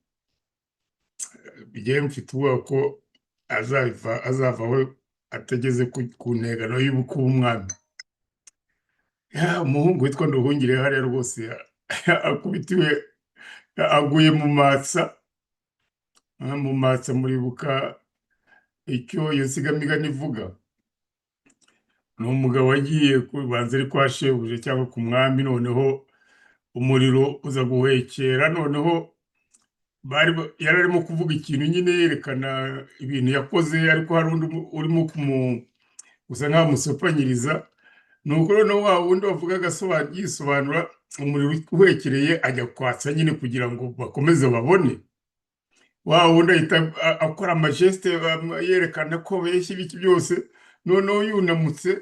Bigiye mfite ubwoba ko azavaho atageze ku ntego y'ubukuba umwami. Umuhungu witwa Nduhungirehe hariya rwose akubitiwe aguye mu matsa muribuka icyo iyo nsigamigani ivuga. Ni umugabo wagiye kubanza ari kwa shebuja cyangwa ku mwami noneho umuriro uza guhekera noneho yari arimo kuvuga ikintu nyine yerekana ibintu yakoze ariko hari undi urimo gusa nk'aho amusopanyiriza. Nuko noneho wa wundi wavugaga yisobanura umuriro uhekereye ajya kwatsa nyine kugira ngo bakomeze babone. Wa wundi ahita akora amajeste yerekana ko beshya ibiki byose. Noneho yunamutse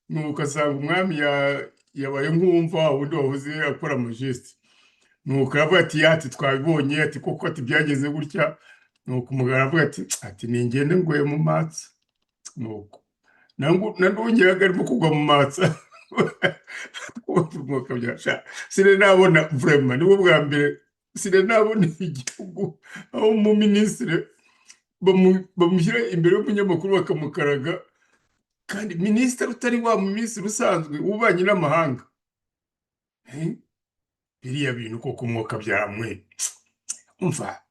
nuko asanga umwami yabaye nk'uwumva wa wundi wahoze akora amajeste. Nuko aravuga ati twabibonye ati koko ati byageze gutya. Nuko umugabo aravuga ati ningende ngoye mu matsa. Nuko Nduhungirehe arimo kugwa mu matsa. Sinabona vraiment nibo bwa mbere sinabona igihugu aho mu Minisitiri bamushyira imbere y'umunyamakuru bakamukaraga kandi Minisitiri utari wa Minisitiri usanzwe ubanye n'amahanga. Biriya bintu koko umwuka byaramwe. Umva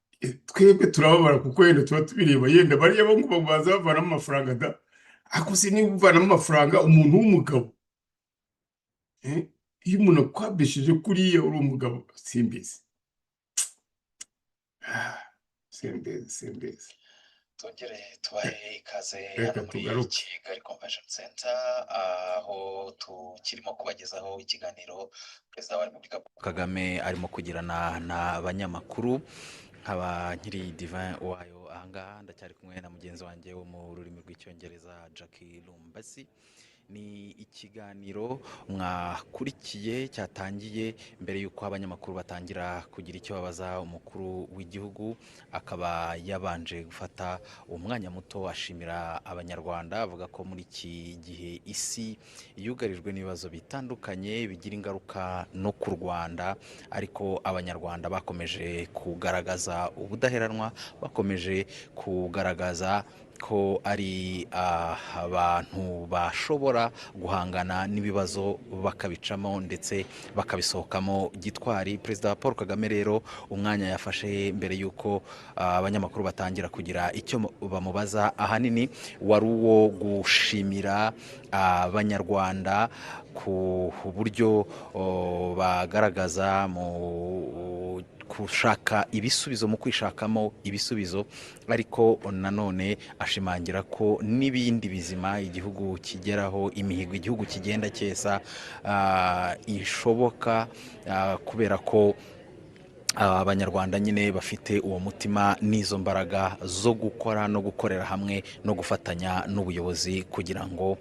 twebwe turababara kuko yenda tuba tubireba yenda bariya bo ngo baza bavanamo amafaranga da ako se niba uvanamo amafaranga umuntu w'umugabo. Iyo umuntu akwabishije kuriya uri umugabo simbizi. Simbizi. Tongere tubahe ikaze hano muri Kigali Convention Center aho tukirimo kubagezaho ikiganiro perezida wa Repubulika Kagame arimo kugirana n'abanyamakuru. Nkaba nkiri Divin wayo ahangaha ndacyari kumwe na mugenzi wanjye wo mu rurimi rw'icyongereza Jackie Lumbasi. ni ikiganiro mwakurikiye cyatangiye mbere y'uko abanyamakuru batangira kugira icyo babaza umukuru w'igihugu, akaba yabanje gufata umwanya muto ashimira abanyarwanda, avuga ko muri iki gihe isi yugarijwe n'ibibazo bitandukanye bigira ingaruka no ku Rwanda, ariko abanyarwanda bakomeje kugaragaza ubudaheranwa, bakomeje kugaragaza ko ari abantu bashobora guhangana n'ibibazo bakabicamo ndetse bakabisohokamo gitwari. Perezida Paul Kagame rero umwanya yafashe mbere y'uko abanyamakuru batangira kugira icyo bamubaza, ahanini wari uwo gushimira abanyarwanda ku buryo bagaragaza mu gushaka ibisubizo, mu kwishakamo ibisubizo, ariko nanone ashimangira ko n'ibindi bizima igihugu kigeraho, imihigo igihugu kigenda cyesa ishoboka, kubera ko abanyarwanda nyine bafite uwo mutima n'izo mbaraga zo gukora no gukorera hamwe no gufatanya n'ubuyobozi kugira ngo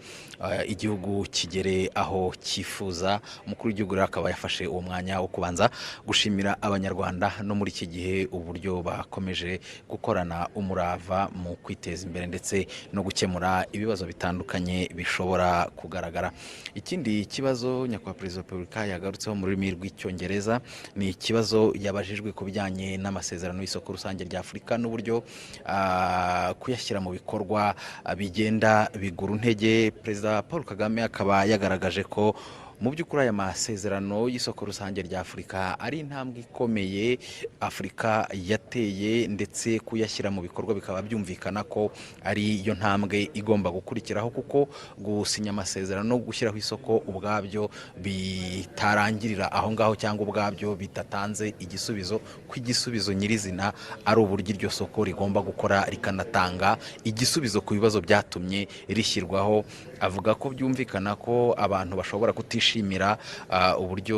igihugu kigere aho cyifuza. Umukuru w'igihugu rero akaba yafashe uwo mwanya wo kubanza gushimira abanyarwanda no muri iki gihe uburyo bakomeje gukorana umurava mu kwiteza imbere ndetse no gukemura ibibazo bitandukanye bishobora kugaragara. Ikindi kibazo nyakubahwa Perezida wa Repubulika yagarutseho mu rurimi rw'icyongereza ni ikibazo yabajijwe ku bijyanye n'amasezerano y'isoko rusange rya Afurika n'uburyo kuyashyira mu bikorwa bigenda bigura intege. Perezida Paul Kagame akaba yagaragaje ko mu by'ukuri aya masezerano y'isoko rusange rya Afurika ari intambwe ikomeye Afurika yateye, ndetse kuyashyira mu bikorwa bikaba byumvikana ko ari yo ntambwe igomba gukurikiraho, kuko gusinya amasezerano no gushyiraho isoko ubwabyo bitarangirira aho ngaho cyangwa ubwabyo bitatanze igisubizo, ko igisubizo nyirizina ari uburyo iryo soko rigomba gukora rikanatanga igisubizo ku bibazo byatumye rishyirwaho. Avuga ko byumvikana ko abantu bashobora kutishimira uburyo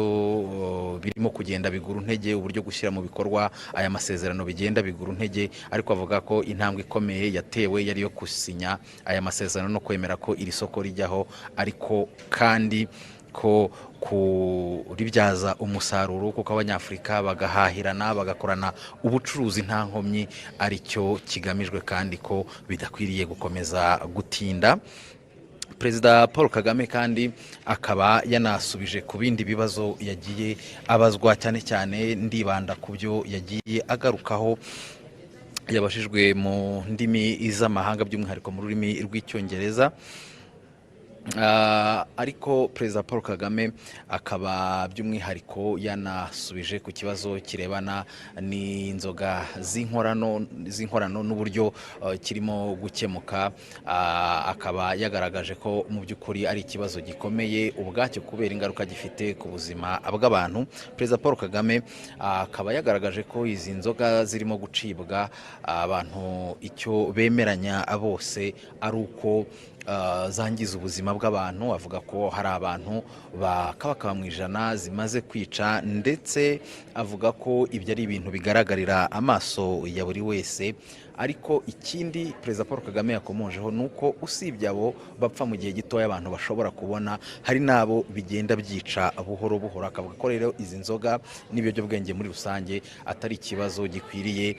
birimo kugenda bigura intege, uburyo gushyira mu bikorwa aya masezerano bigenda bigura intege, ariko avuga ko intambwe ikomeye yatewe yari yo gusinya aya masezerano no kwemera ko iri soko rijyaho, ariko kandi ko kuribyaza umusaruro, kuko abanyafurika bagahahirana bagakorana ubucuruzi nta nkomyi aricyo kigamijwe, kandi ko bidakwiriye gukomeza gutinda. Perezida Paul Kagame kandi akaba yanasubije ku bindi bibazo yagiye abazwa, cyane cyane ndibanda ku byo yagiye agarukaho yabashijwe mu ndimi z'amahanga, by'umwihariko mu rurimi rw'icyongereza. Ariko Perezida Paul Kagame akaba by'umwihariko yanasubije ku kibazo kirebana n'inzoga z'inkorano n'uburyo kirimo gukemuka. Akaba yagaragaje ko mu by'ukuri ari ikibazo gikomeye ubwacyo kubera ingaruka gifite ku buzima bw'abantu. Perezida Paul Kagame akaba yagaragaje ko izi nzoga zirimo gucibwa abantu icyo bemeranya bose ari uko zangiza ubuzima bw'abantu. Avuga ko hari abantu bakaba mu ijana zimaze kwica, ndetse avuga ko ibyo ari ibintu bigaragarira amaso ya buri wese. Ariko ikindi Perezida Paul Kagame yakomojeho ni uko usibye abo bapfa mu gihe gitoya abantu bashobora kubona, hari n'abo bigenda byica buhoro buhoro. Akavuga ko rero izi nzoga n'ibiyobyabwenge muri rusange atari ikibazo gikwiriye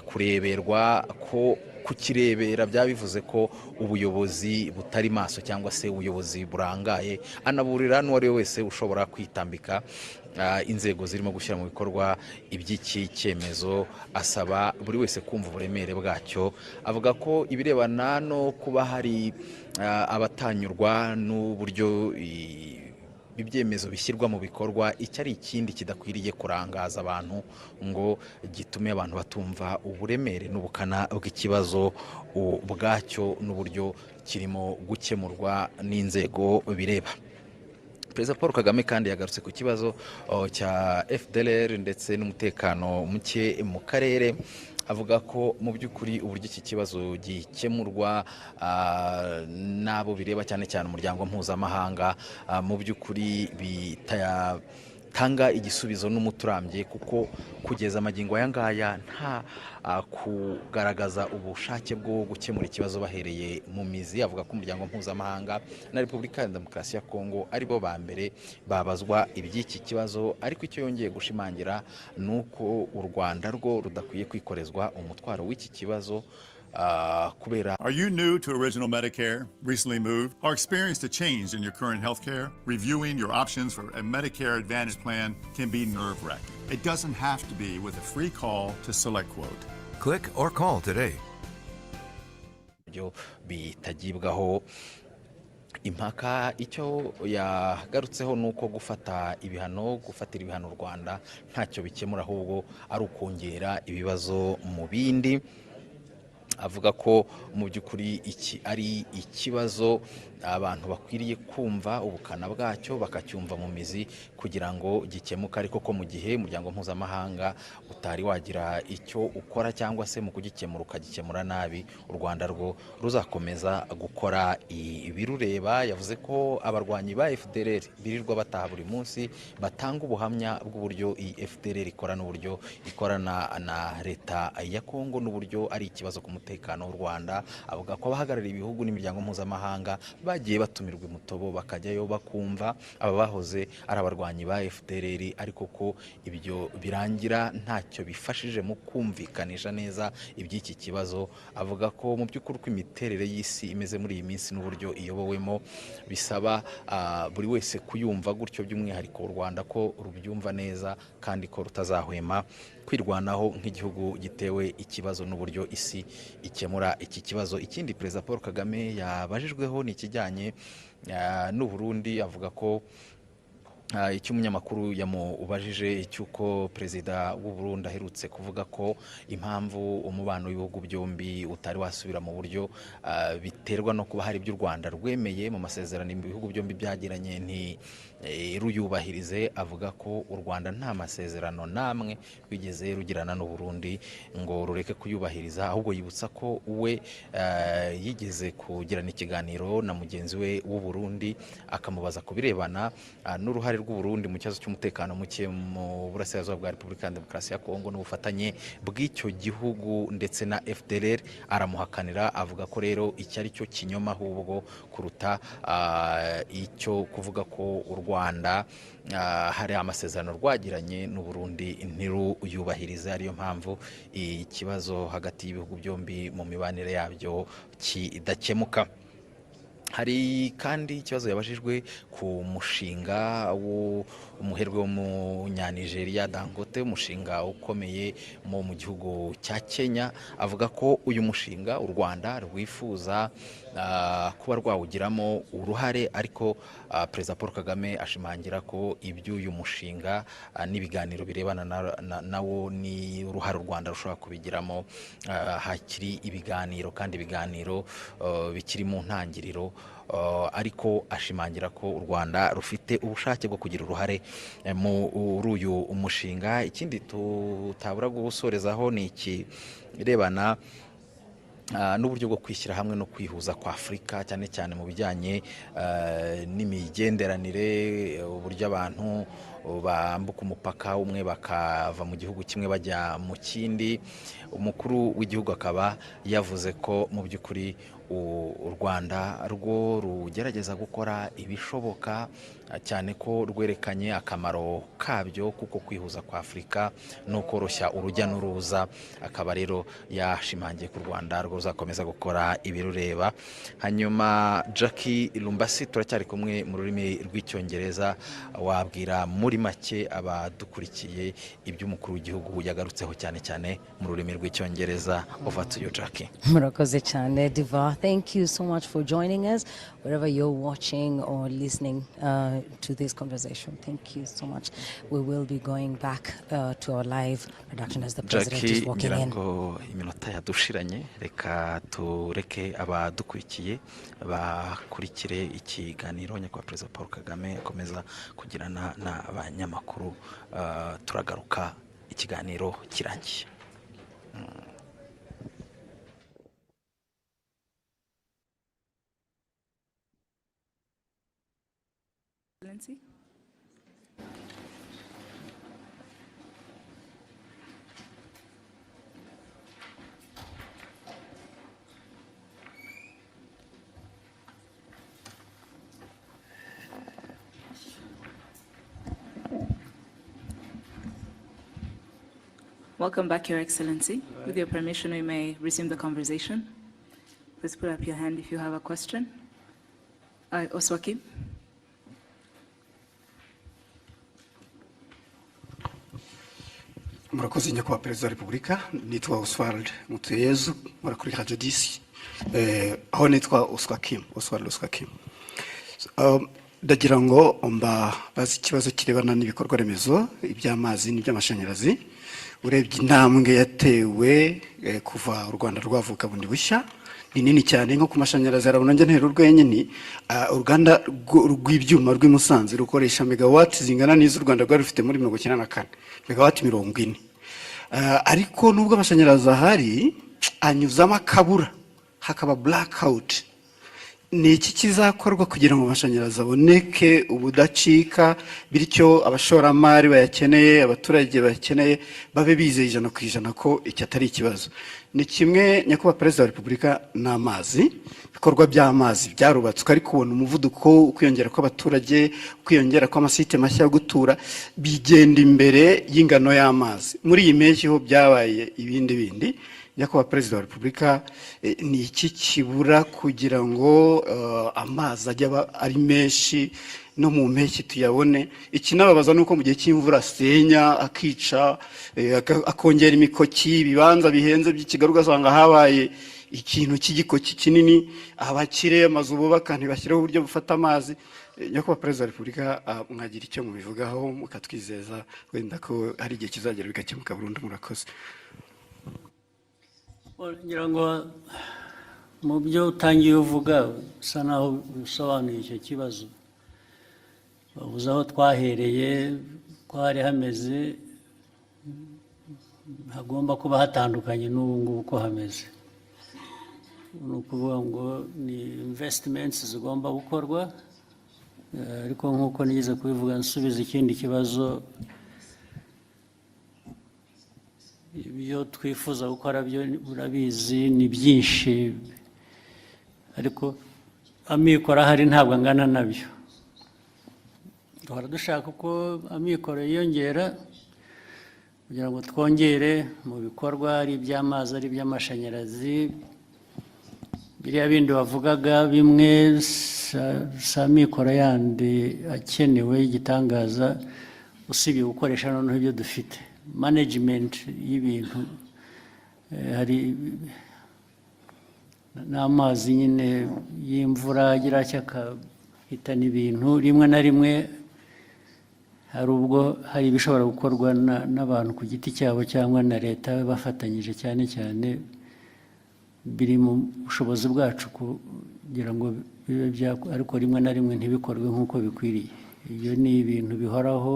kureberwa, ko kukirebera byaba bivuze ko ubuyobozi butari maso cyangwa se ubuyobozi burangaye. Anaburira n'uwo ari we wese ushobora kwitambika inzego zirimo gushyira mu bikorwa iby'iki cyemezo, asaba buri wese kumva uburemere bwacyo. Avuga ko ibirebana no kuba hari abatanyurwa n'uburyo ibyemezo bishyirwa mu bikorwa, icyo ari ikindi kidakwiriye kurangaza abantu ngo gitume abantu batumva uburemere n'ubukana bw'ikibazo ubwacyo n'uburyo kirimo gukemurwa n'inzego bireba. Perezida Paul Kagame kandi yagarutse ku kibazo cya FDLR ndetse n'umutekano muke mu karere. Avuga ko mu by'ukuri uburyo iki kibazo gikemurwa n'abo bireba, cyane cyane umuryango mpuzamahanga, mu by'ukuri bitanga igisubizo n'umuturambye, kuko kugeza amagingo aya ngaya nta kugaragaza ubushake bwo gukemura ikibazo bahereye mu mizi. Avuga ko umuryango mpuzamahanga na Repubulika ya Demokarasi ya Kongo ari bo ba mbere babazwa iby'iki kibazo, ariko icyo yongeye gushimangira ni uko u Rwanda rwo rudakwiye kwikorezwa umutwaro w'iki kibazo. Are you new to Original Medicare, recently moved, or experienced a change in your current health care? Reviewing your options for a Medicare Advantage plan can be nerve-wracking. It doesn't have to be with a free call to SelectQuote. Click or call today. Bitagibwaho impaka. Icyo yagarutseho nuko gufatira ibihano u Rwanda ntacyo bikemura, ahubwo ari ukongera ibibazo mu bindi. Avuga ko mu by'ukuri iki ari ikibazo abantu bakwiriye kumva ubukana bwacyo, bakacyumva mu mizi kugira ngo gikemuke, ariko ko mu gihe umuryango mpuzamahanga utari wagira icyo ukora cyangwa se mu kugikemura ukagikemura nabi, u Rwanda rwo ruzakomeza gukora ibirureba. Yavuze ko abarwanyi ba FDLR birirwa bataha buri munsi batanga ubuhamya bw'uburyo iyi FDLR ikora n'uburyo ikorana na leta ya Kongo n'uburyo ari ikibazo ku mutekano w'u Rwanda. Avuga ko abahagarariye ibihugu n'imiryango mpuzamahanga bagiye batumirwa umutobo bakajyayo bakumva aba bahoze ari abarwanyi ba FDLR, ariko ko ibyo birangira ntacyo bifashije mu kumvikanisha neza iby'iki kibazo. Avuga ko mu by'ukuri uko imiterere y'isi imeze muri iyi minsi n'uburyo iyobowemo bisaba buri wese kuyumva gutyo, by'umwihariko u Rwanda ko rubyumva neza kandi ko rutazahwema kwirwanaho nk'igihugu gitewe ikibazo n'uburyo isi ikemura iki kibazo. Ikindi Perezida Paul Kagame yabajijweho ni ikijyanye n'u Burundi. Avuga ko icyo umunyamakuru yamubajije cy'uko Perezida w'u Burundi aherutse kuvuga ko impamvu umubano w'ibihugu byombi utari wasubira mu buryo biterwa no kuba hari ibyo u Rwanda rwemeye mu masezerano ibihugu byombi byagiranye ruyubahirize. Avuga ko u Rwanda nta masezerano namwe rwigeze rugirana n'u Burundi ngo rureke kuyubahiriza, ahubwo yibutsa ko we yigeze kugirana ikiganiro na mugenzi we w'u Burundi akamubaza ku birebana n'uruhare rw'u Burundi mu kibazo cy'umutekano muke mu burasirazuba bwa Repubulika ya Demokarasi ya Kongo n'ubufatanye bw'icyo gihugu ndetse na FDLR. Aramuhakanira, avuga ko rero iki ari cyo kinyoma ahubwo kuruta icyo kuvuga ko u Rwanda hari amasezerano rwagiranye n'u Burundi ntiruyubahirize, ariyo mpamvu ikibazo hagati y'ibihugu byombi mu mibanire yabyo kidakemuka. Hari kandi ikibazo yabajijwe ku mushinga w'umuherwe w'umunyanigeriya Dangote, umushinga ukomeye mu gihugu cya Kenya. Avuga ko uyu mushinga u Rwanda rwifuza kuba rwawugiramo uruhare, ariko Perezida Paul Kagame ashimangira ko iby'uyu mushinga n'ibiganiro birebana nawo ni uruhare u Rwanda rushobora kubigiramo. Hakiri ibiganiro kandi ibiganiro bikiri mu ntangiriro, ariko ashimangira ko u Rwanda rufite ubushake bwo kugira uruhare muri uyu umushinga. Ikindi tutabura gusorezaho ni ikirebana n'uburyo bwo kwishyira hamwe no kwihuza kwa Afurika, cyane cyane mu bijyanye n'imigenderanire, uburyo abantu bambuka umupaka umwe bakava mu gihugu kimwe bajya mu kindi. Umukuru w'igihugu akaba yavuze ko mu by'ukuri u Rwanda rwo rugerageza gukora ibishoboka, cyane ko rwerekanye akamaro kabyo kuko kwihuza kwa Afurika no koroshya urujya n'uruza. Akaba rero yashimangiye ku Rwanda rwo ruzakomeza gukora ibirureba. Hanyuma Jackie Lumbasi, turacyari kumwe mu rurimi rw'icyongereza, wabwira muri make abadukurikiye iby'umukuru w'igihugu yagarutseho cyane cyane mu rurimi rw'icyongereza. Over to you, Jackie. Murakoze cyane Diva. Thank you so much for joining us wherever you're watching or listening to this conversation. Thank you so much. We will be going back to our live production as the president is walking in. Iminota yadushiranye, reka tureke abadukurikiye bakurikire ikiganiro nyakubahwa Perezida Paul Kagame akomeza kugirana n'abanyamakuru. Turagaruka ikiganiro kirangiye. Welcome back, Your Excellency. With your permission, we may resume the conversation. Please put up your hand if you have a question. Oswaki. murakoze nyakubahwa perezida wa repubulika nitwa Oswald Mutuyezu nkora kuri radio disi aho nitwa Oswald Kim. Ndagira ngo bazi ikibazo kirebana n'ibikorwa remezo iby'amazi n'iby'amashanyarazi urebye intambwe yatewe kuva u Rwanda rwavuka bundi bushya ni nini cyane nko ku mashanyarazi arabona nje ntero urwenyine uruganda rw'ibyuma rw'imusanze rukoresha megawati zingana n'izo u Rwanda rwari rufite muri 1994 megawati 40 ariko nubwo amashanyarazi ahari anyuzamo akabura hakaba blackout ni iki kizakorwa kugira ngo amashanyarazi aboneke ubudacika bityo abashoramari bayakeneye abaturage bayakeneye babe bizeye 100% ko iki atari ikibazo ni kimwe nyakubahwa perezida wa repubulika n'amazi bikorwa by'amazi byarubatswe ariko ubona umuvuduko ukwiyongera kw'abaturage ukwiyongera kw'amasite mashya yo gutura bigenda imbere y'ingano y'amazi muri iyi mpeshyi ho byabaye ibindi nyakubahwa perezida wa repubulika ni iki kibura kugira ngo amazi ajya ari menshi no mu mpeshyi tuyabone ikinababaza nuko mu gihe cy'imvura senya akica akongera imikoki ibibanza bihenze by'ikigaruka ugasanga habaye ikintu cy'igikoki kinini abakire amazu bubaka ntibashyireho uburyo bufata amazi nyakubahwa perezida wa repubulika mwagira icyo mubivugaho mukatwizeza wenda ko hari igihe kizagera bigakemuka burundu murakoze. ngira ngo mu byo utangiye uvuga usa naho usobanuye icyo kibazo bavuze aho twahereye ko hari hameze hagomba kuba hatandukanye n'ubu ngubu uko hameze ni ukuvuga ngo ni investments zigomba gukorwa ariko nk'uko nigeze kubivuga nsubiza ikindi kibazo ibyo twifuza gukora byo urabizi ni byinshi ariko amikoro ahari ntabwo angana nabyo duhora dushaka uko amikoro yiyongera kugira ngo twongere mu bikorwa ari iby'amazi ari iby'amashanyarazi biriya bindi bavugaga bimwe si amikoro yandi akenewe y'igitangaza usibye gukoresha noneho ibyo dufite management y'ibintu hari n'amazi nyine y'imvura agira akahitana ibintu rimwe na rimwe hari ubwo hari ibishobora gukorwa n'abantu ku giti cyabo cyangwa na leta bafatanyije cyane biri mu bushobozi bwacu kugira ngo bibe ariko rimwe na rimwe ntibikorwe nk'uko bikwiriye ibyo ni ibintu bihoraho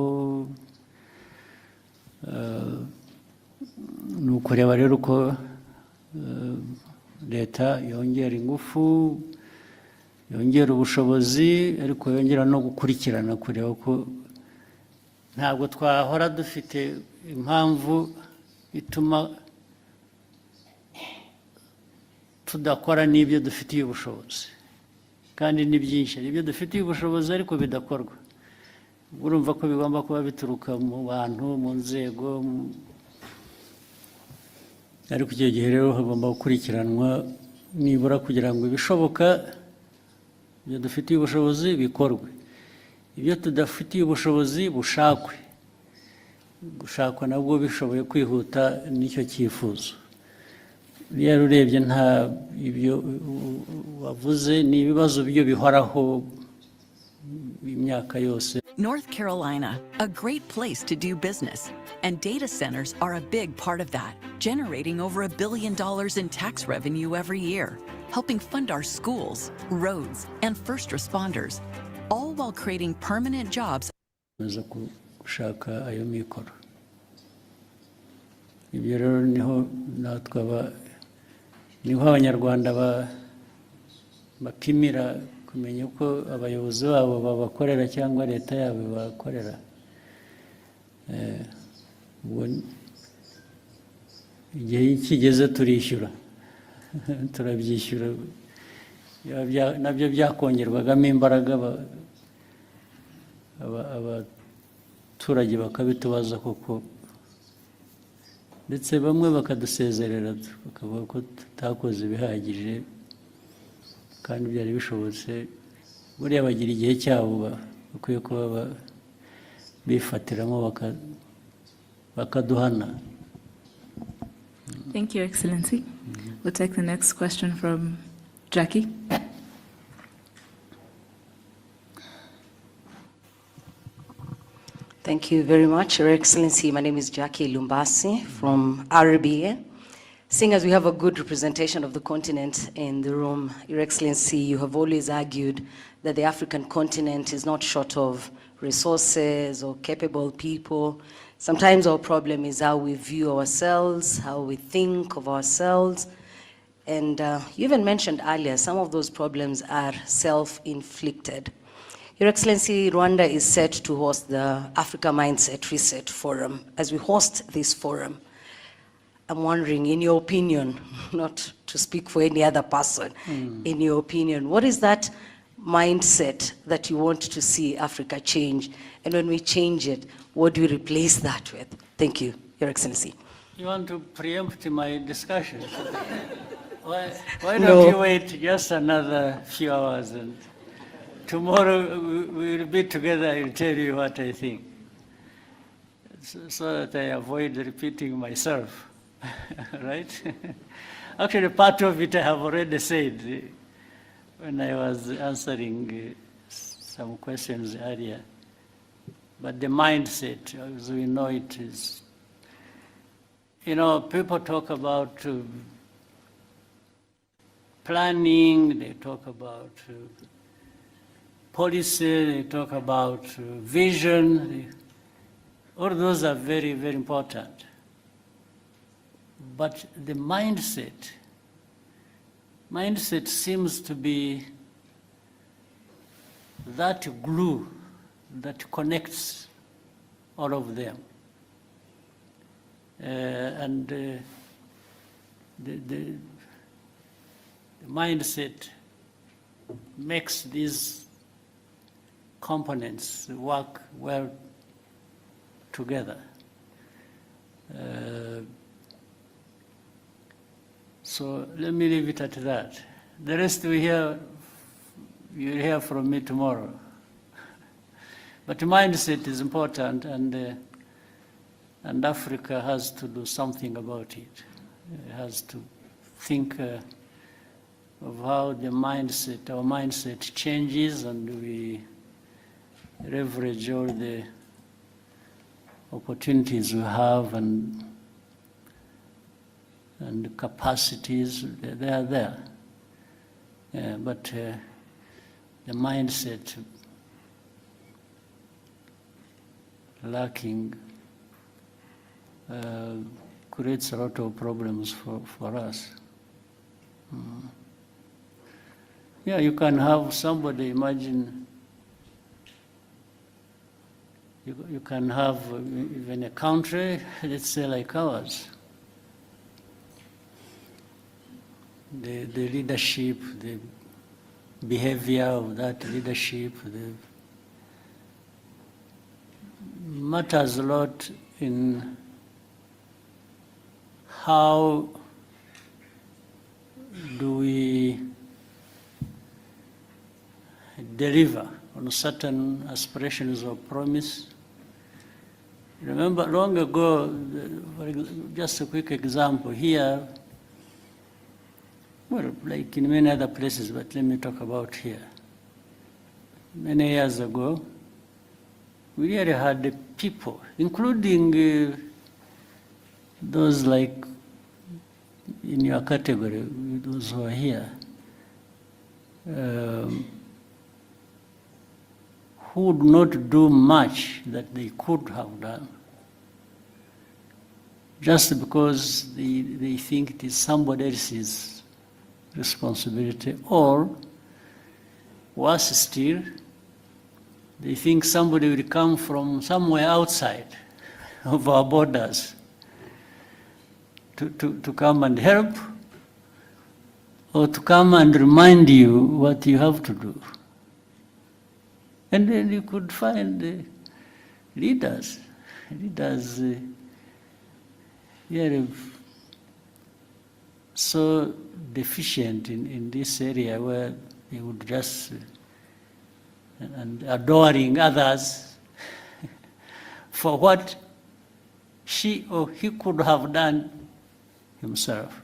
ni ukureba rero uko leta yongera ingufu yongera ubushobozi ariko yongera no gukurikirana kureba ko ntabwo twahora dufite impamvu ituma tudakora n'ibyo dufitiye ubushobozi kandi ni byinshi ibyo dufitiye ubushobozi ariko bidakorwa urumva ko bigomba kuba bituruka mu bantu mu nzego ariko icyo gihe rero hagomba gukurikiranwa nibura kugira ngo ibishoboka ibyo dufitiye ubushobozi bikorwe ibyo tudafitiye ubushobozi gushakwa nabwo bishoboye kwihuta n'icyo cyifuzo rero urebye nta ibyo wavuze ni ibibazo byo bihoraho imyaka yose. North Carolina, a great place to do business, and data centers are a big part of that, generating over $1 billion in tax revenue every year, helping fund our schools, roads, and first responders, all while creating permanent jobs. Gushaka ayo mikoro ibyo rero niho natwe niho abanyarwanda bapimira kumenya uko abayobozi babo babakorera cyangwa leta yabo bakorera igihe kigeze turishyura turabyishyura nabyo byakongerwagamo imbaraga abaturage bakabitubaza koko ndetse bamwe bakadusezerera bakavuga ko tutakoze ibihagije kandi byari bishobotse. Buriya bagira igihe cyabo bakwiye kuba bifatiramo bakaduhana. Thank you, Excellency. We'll take the next question from Jackie. Thank you very much, Your Excellency. My name is Jackie Lumbasi from RBA. Seeing as we have a good representation of the continent in the room, Your Excellency, you have always argued that the African continent is not short of resources or capable people. Sometimes our problem is how we view ourselves, how we think of ourselves. And you even mentioned earlier, some of those problems are self-inflicted. Your Excellency, Rwanda is set to host the Africa Mindset Reset Forum. As we host this forum, I'm wondering, in your opinion, not to speak for any other person, in your opinion, what is that mindset that you want to see Africa change? And when we change it, what do we replace that with? Thank you, Your Excellency. You want to preempt my discussion? Why don't you wait just another few hours, and tomorrow we'll be together. I'll tell you what I think, so that I avoid repeating myself. Right? Actually, part of it I have already said when I was answering some questions earlier. But the mindset, as we know it, is, people talk about planning, they talk about policy, they talk about vision. All those are very, very important. But the mindset seems to be that glue that connects all of them. The mindset makes these components work well together. So let me leave it at that. The rest you'll hear from me tomorrow. But mindset is important, and Africa has to do something about it. It has to think of how our mindset changes, and we leverage all the opportunities we have and capacities. They are there. But the mindset lacking creates a lot of problems for us. Yeah, you can have somebody, imagine, you can have even a country, let's say like ours. The leadership, the behavior of that leadership, matters a lot in how do we deliver on certain aspirations or promise. Remember, long ago, just a quick example here, well, like in many other places, but let me talk about here. Many years ago, we really had the people, including those like in your category, those who are here, who would not do much that they could have done, just because they think it is somebody else's responsibility, or worse still, they think somebody will come from somewhere outside of our borders to come and help, or to come and remind you what you have to do. And then you could find leaders really so deficient in this area where they would just and adoring others for what she or he could have done himself.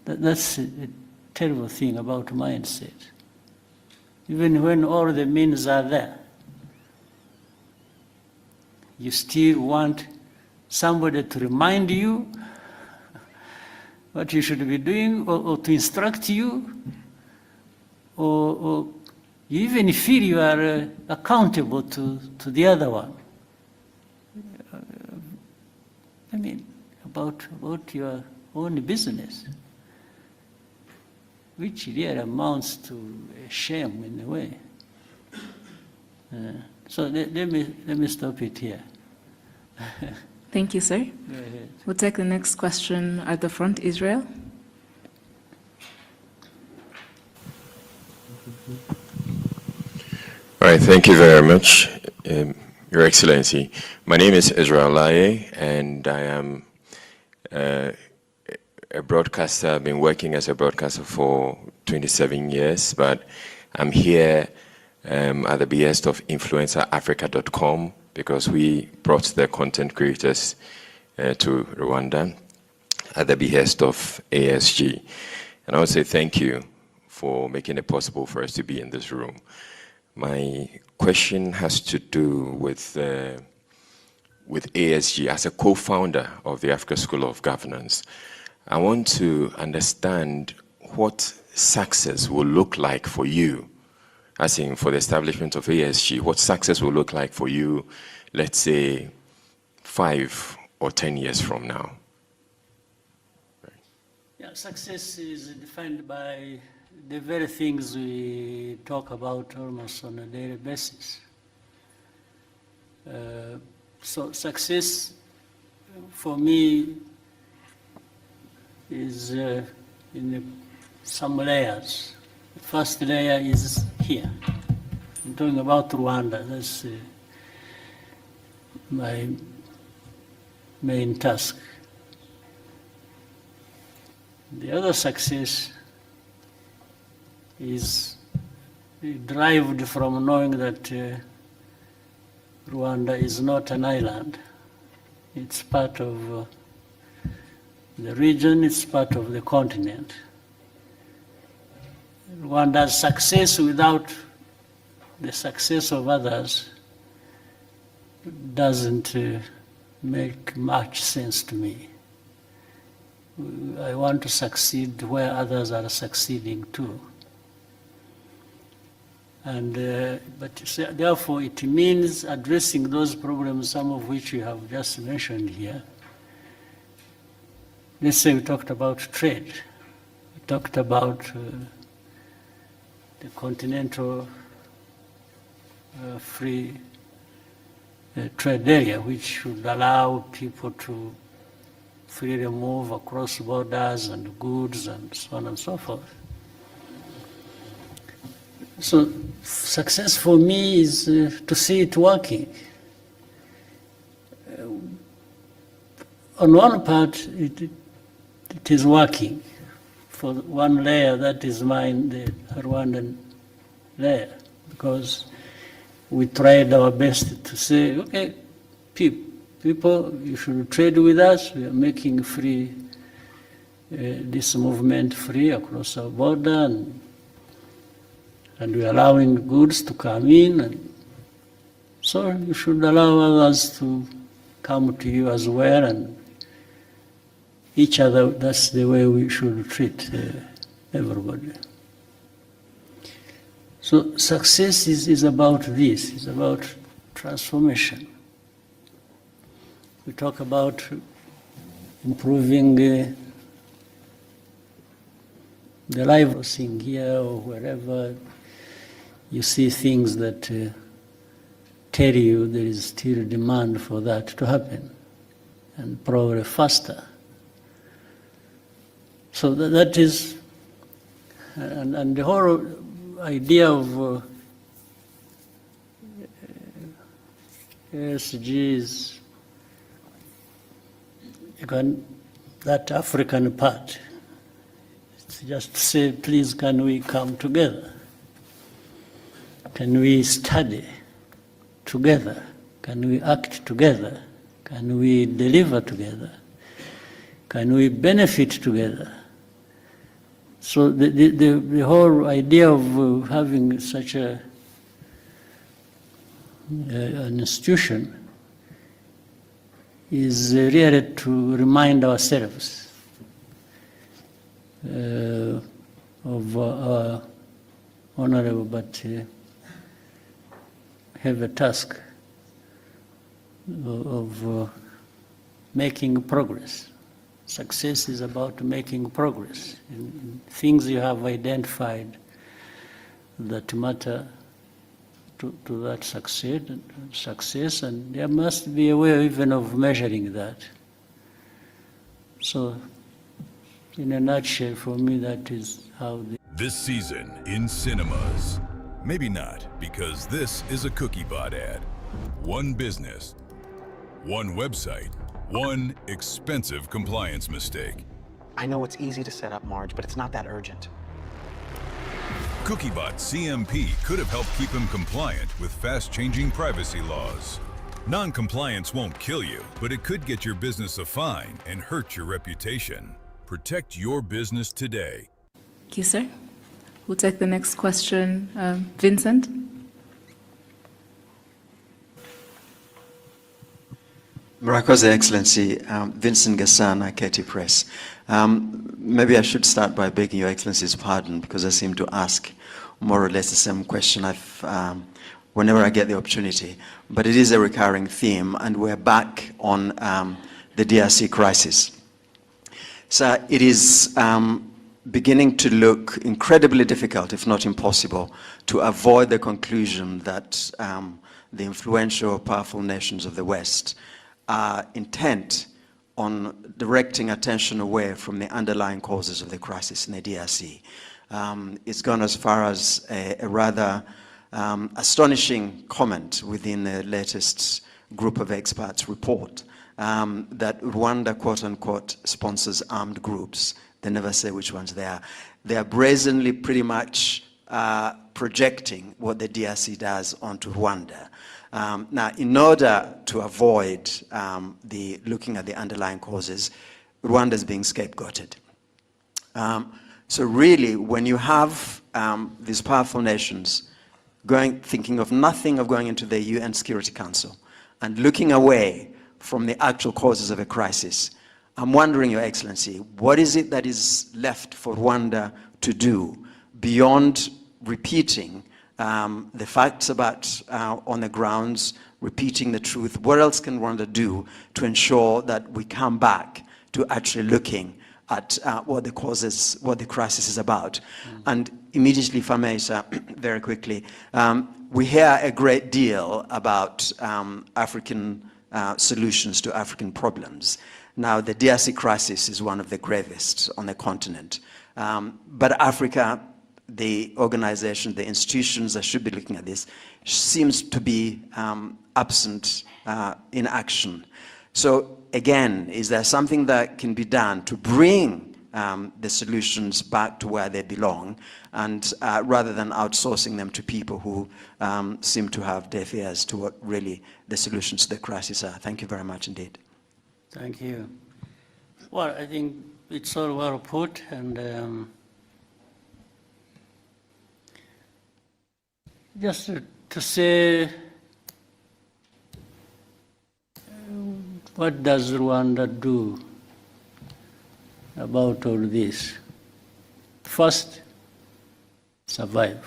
That's a terrible thing about mindset. Even when all the means are there, you still want somebody to remind you what you should be doing, or to instruct you, or you even feel you are accountable to the other one. I mean, about your own business, which really amounts to a shame in a way. So let me stop it here. Thank you, sir. Go ahead. We'll take the next question at the front, Israel. All right, thank you very much, Your Excellency. My name is Israel Laye, and I am a broadcaster. I've been working as a broadcaster for 27 years, but I'm here at the behest of InfluencerAfrica.com because we brought the content creators to Rwanda at the behest of ASG. And I would say thank you for making it possible for us to be in this room. My question has to do with ASG as a co-founder of the Africa School of Governance. I want to understand what success will look like for you, as in for the establishment of ASG, what success will look like for you, let's say 5 or 10 years from now. Yeah, success is defined by the very things we talk about almost on a daily basis. So success for me is in some layers. The first layer is here. I'm talking about Rwanda. That's my main task. The other success is derived from knowing that Rwanda is not an island. It's part of the region, it's part of the continent. Rwanda's success without the success of others doesn't make much sense to me. I want to succeed where others are succeeding too. And, but therefore it means addressing those problems, some of which you have just mentioned here. Let's say we talked about trade. We talked about the continental free trade area, which should allow people to freely move across borders and goods and so on and so forth. So success for me is to see it working. On one part, it is working. For one layer, that is mine, the Rwandan layer, because we tried our best to say, okay, people, you should trade with us. We are making free, this movement free across our border, and we are allowing goods to come in. And so you should allow others to come to you as well, and each other. That's the way we should treat everybody. So success is about this, it's about transformation. We talk about improving the life of thing here or wherever you see things that tell you there is still demand for that to happen, and probably faster. So that is, and the whole idea of ESG is that African part, it's just to say, please, can we come together? Can we study together? Can we act together? Can we deliver together? Can we benefit together? So the whole idea of having such an institution is really to remind ourselves of our honorable but heavy task of making progress. Success is about making progress in things you have identified that matter to that success, and there must be a way even of measuring that. So, in a nutshell, for me, that is how This season in cinemas. Maybe not, because this is a CookieBot ad. One business, one website, one expensive compliance mistake. I know it's easy to set up, Marge, but it's not that urgent. CookieBot CMP could have helped keep him compliant with fast-changing privacy laws. Non-compliance won't kill you, but it could get your business a fine and hurt your reputation. Protect your business today. Thank you, sir. We'll take the next question. Vincent? Murakoze, Excellency. Vincent Gasana, Katie Press. Maybe I should start by begging Your Excellency's pardon because I seem to ask more or less the same question whenever I get the opportunity. But it is a recurring theme, and we're back on the DRC crisis. So it is beginning to look incredibly difficult, if not impossible, to avoid the conclusion that the influential, powerful nations of the West are intent on directing attention away from the underlying causes of the crisis in the DRC. It's gone as far as a rather astonishing comment within the latest group of experts report that Rwanda, quote unquote, sponsors armed groups. They never say which ones they are. They are brazenly pretty much projecting what the DRC does onto Rwanda. Now, in order to avoid looking at the underlying causes, Rwanda is being scapegoated. So really, when you have these powerful nations thinking of nothing of going into the UN Security Council and looking away from the actual causes of a crisis, I'm wondering, Your Excellency, what is it that is left for Rwanda to do beyond repeating the facts about on the grounds, repeating the truth? What else can Rwanda do to ensure that we come back to actually looking at what the causes, what the crisis is about? And immediately, if I may, sir, very quickly, we hear a great deal about African solutions to African problems. Now, the DRC crisis is one of the gravest on the continent. But Africa, the organization, the institutions that should be looking at this, seems to be absent in action. So again, is there something that can be done to bring the solutions back to where they belong, and rather than outsourcing them to people who seem to have deaf ears to what really the solutions to the crisis are? Thank you very much indeed. Thank you. Well, I think it's all well put, and just to say, what does Rwanda do about all this? First, survive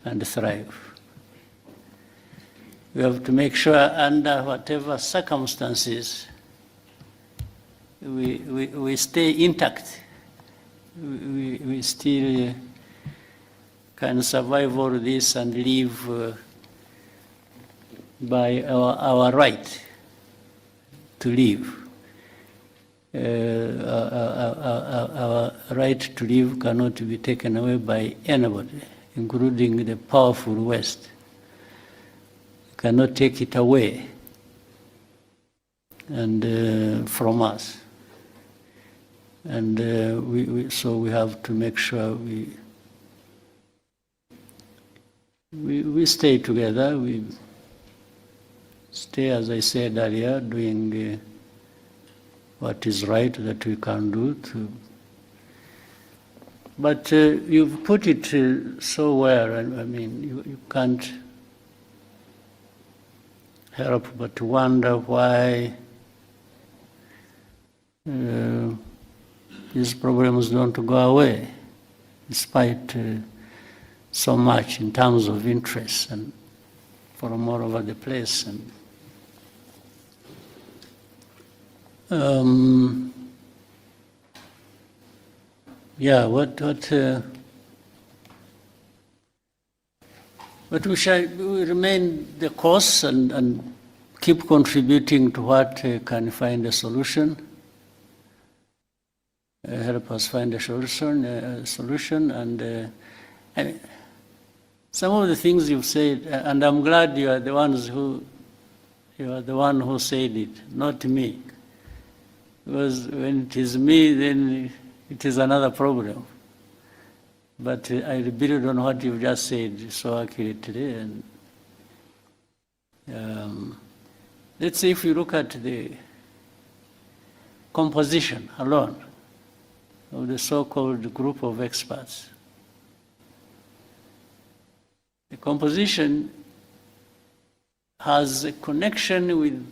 and thrive. We have to make sure under whatever circumstances we stay intact. We still can survive all this and live by our right to live. Our right to live cannot be taken away by anybody, including the powerful West. Cannot take it away. and from us. And so we have to make sure we stay together. We stay, as I said earlier, doing what is right that we can do. But you've put it so well. I mean, you can't help but wonder why these problems don't go away, despite so much in terms of interest and from all over the place. And yeah, but we shall remain the course and keep contributing to what can find a solution. Help us find a solution, and some of the things you've said, and I'm glad you are the one who said it, not me. Because when it is me, then it is another problem. But I build on what you've just said so accurately. And let's say if you look at the composition alone of the so-called group of experts, the composition has a connection with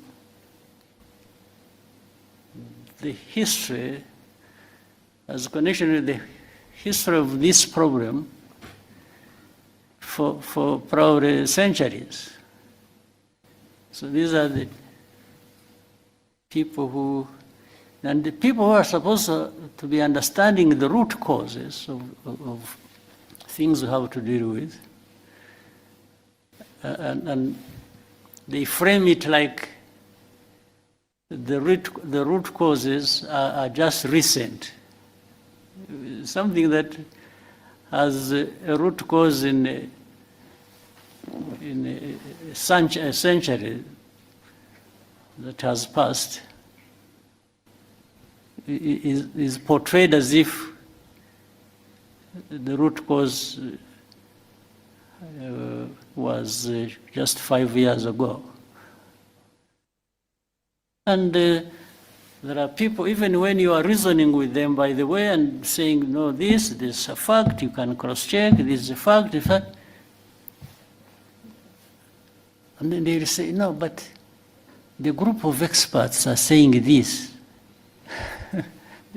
the history, has a connection with the history of this problem for probably centuries. So these are the people who are supposed to be understanding the root causes of things we have to deal with. And they frame it like the root causes are just recent. Something that has a root cause in a century that has passed is portrayed as if the root cause was just 5 years ago. And there are people, even when you are reasoning with them, by the way, and saying, no, this is a fact, you can cross-check, this is a fact, and then they will say, no, but the group of experts are saying this.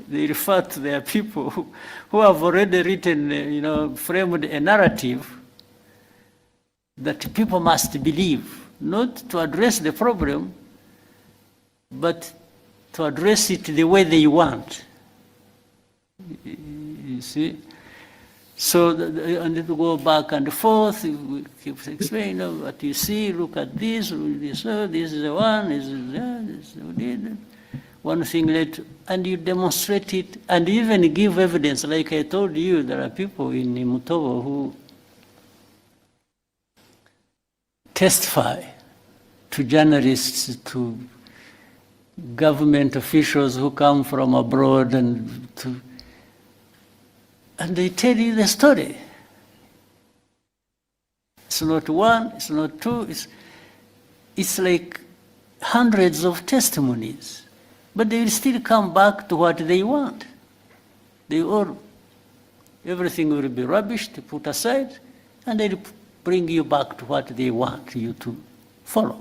They refer to their people who have already written, framed a narrative that people must believe, not to address the problem, but to address it the way they want. You see? So, and to go back and forth, we keep explaining, what you see, look at this is the one, this is the one thing later, and you demonstrate it, and even give evidence. Like I told you, there are people in Mutobo who testify to journalists, to government officials who come from abroad, and they tell you the story. It's not one, it's not two, it's like hundreds of testimonies. But they will still come back to what they want. Everything will be rubbish, put aside, and they'll bring you back to what they want you to follow.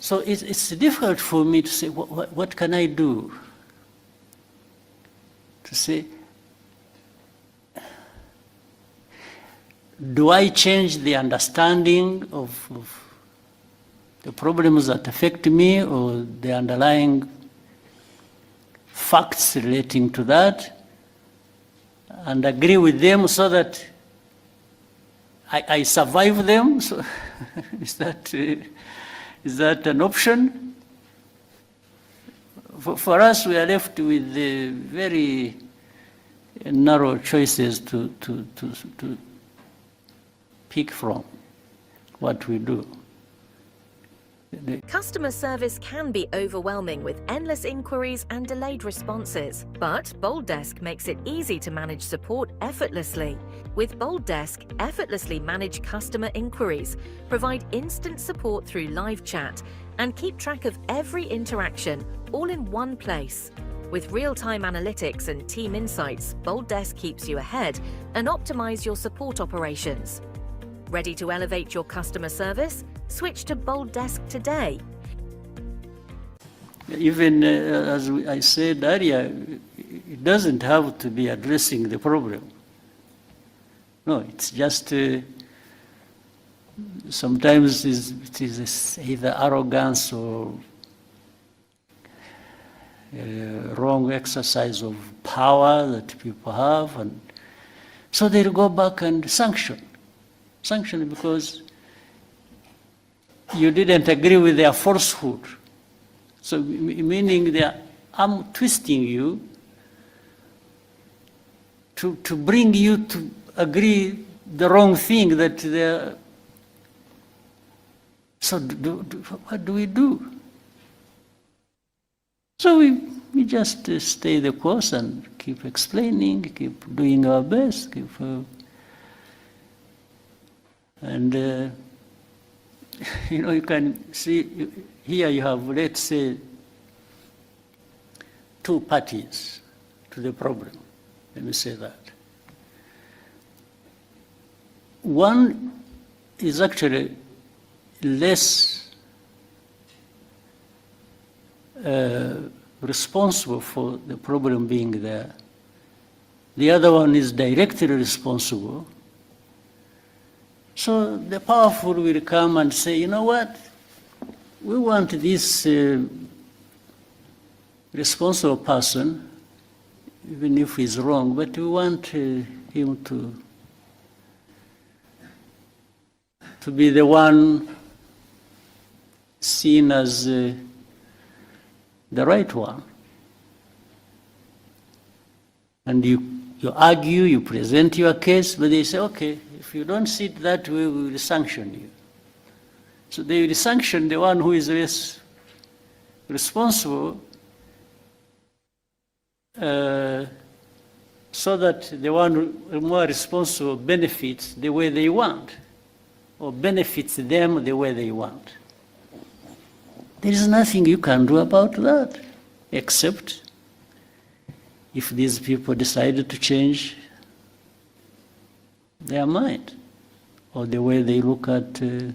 So it's difficult for me to say, what can I do? To say, do I change the understanding of the problems that affect me, or the underlying facts relating to that, and agree with them so that I survive them? So is that an option? For us, we are left with very narrow choices to pick from what we do. Customer service can be overwhelming with endless inquiries and delayed responses, but Bold Desk makes it easy to manage support effortlessly. With Bold Desk, effortlessly manage customer inquiries, provide instant support through live chat, and keep track of every interaction all in one place. With real-time analytics and team insights, Bold Desk keeps you ahead and optimize your support operations. Ready to elevate your customer service? Switch to Bold Desk today. Even as I said earlier, it doesn't have to be addressing the problem. No, it's just sometimes it is either arrogance or wrong exercise of power that people have, and so they'll go back and sanction because you didn't agree with their falsehood. So meaning I'm twisting you to bring you to agree the wrong thing that they're. So what do we do? So we just stay the course and keep explaining, keep doing our best, and you can see here you have, let's say, two parties to the problem. Let me say that. One is actually less responsible for the problem being there. The other one is directly responsible. So the powerful will come and say, you know what, we want this responsible person, even if he's wrong, but we want him to be the one seen as the right one. And you argue, you present your case, but they say, okay, if you don't see it that way, we will sanction you. So they will sanction the one who is less responsible, so that the one who is more responsible benefits the way they want, or benefits them the way they want. There is nothing you can do about that, except if these people decided to change their mind or the way they look at the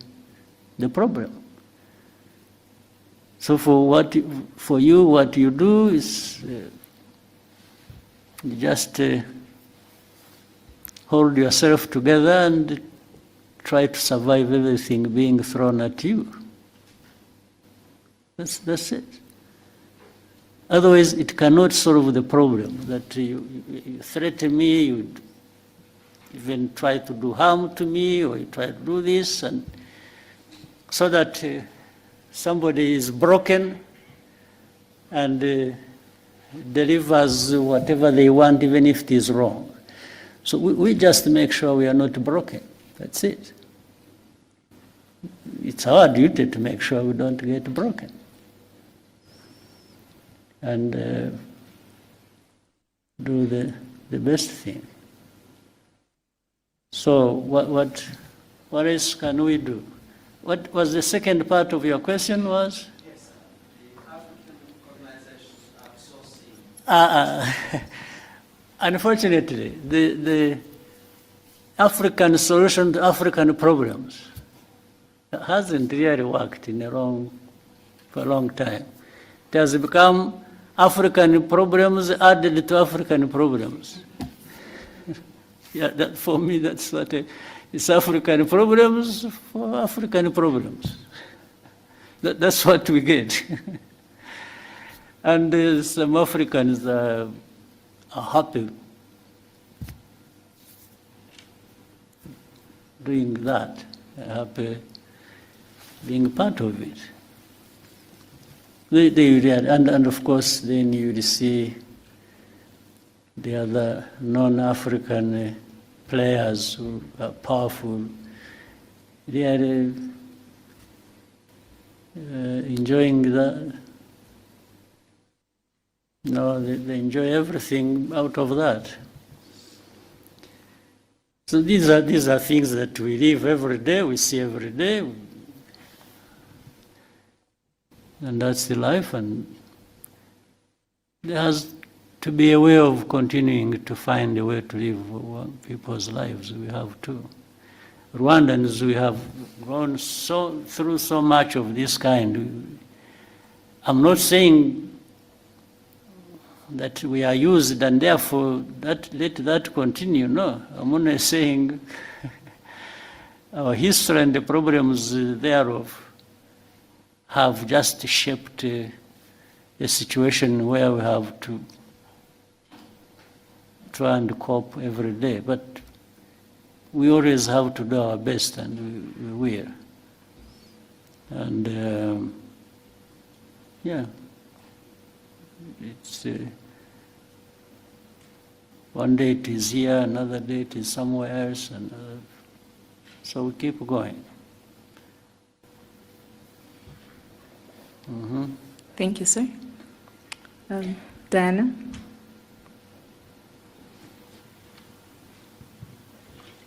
problem. So for you, what you do is you just hold yourself together and try to survive everything being thrown at you. That's it. Otherwise, it cannot solve the problem. That you threaten me, you even try to do harm to me, or you try to do this, and so that somebody is broken and delivers whatever they want, even if it is wrong. So we just make sure we are not broken. That's it. It's our duty to make sure we don't get broken. And do the best thing. So what else can we do? What was the second part of your question was? Yes, the African organizations outsourcing. Unfortunately, the African solution to African problems hasn't really worked for a long time. It has become African problems added to African problems. Yeah, for me, that's what it's African problems for African problems. That's what we get. And some Africans are happy doing that, happy being part of it. And of course, then you will see the other non-African players who are powerful. They are enjoying the, they enjoy everything out of that. So these are things that we live every day, we see every day, and that's the life. And there has to be a way of continuing to find a way to live people's lives. We have to. Rwandans, we have gone through so much of this kind. I'm not saying that we are used and therefore let that continue. No, I'm only saying our history and the problems thereof have just shaped a situation where we have to try and cope every day. But we always have to do our best, and we will. And yeah, it's one day it is here, another day it is somewhere else, and so we keep going. Thank you, sir. Diana?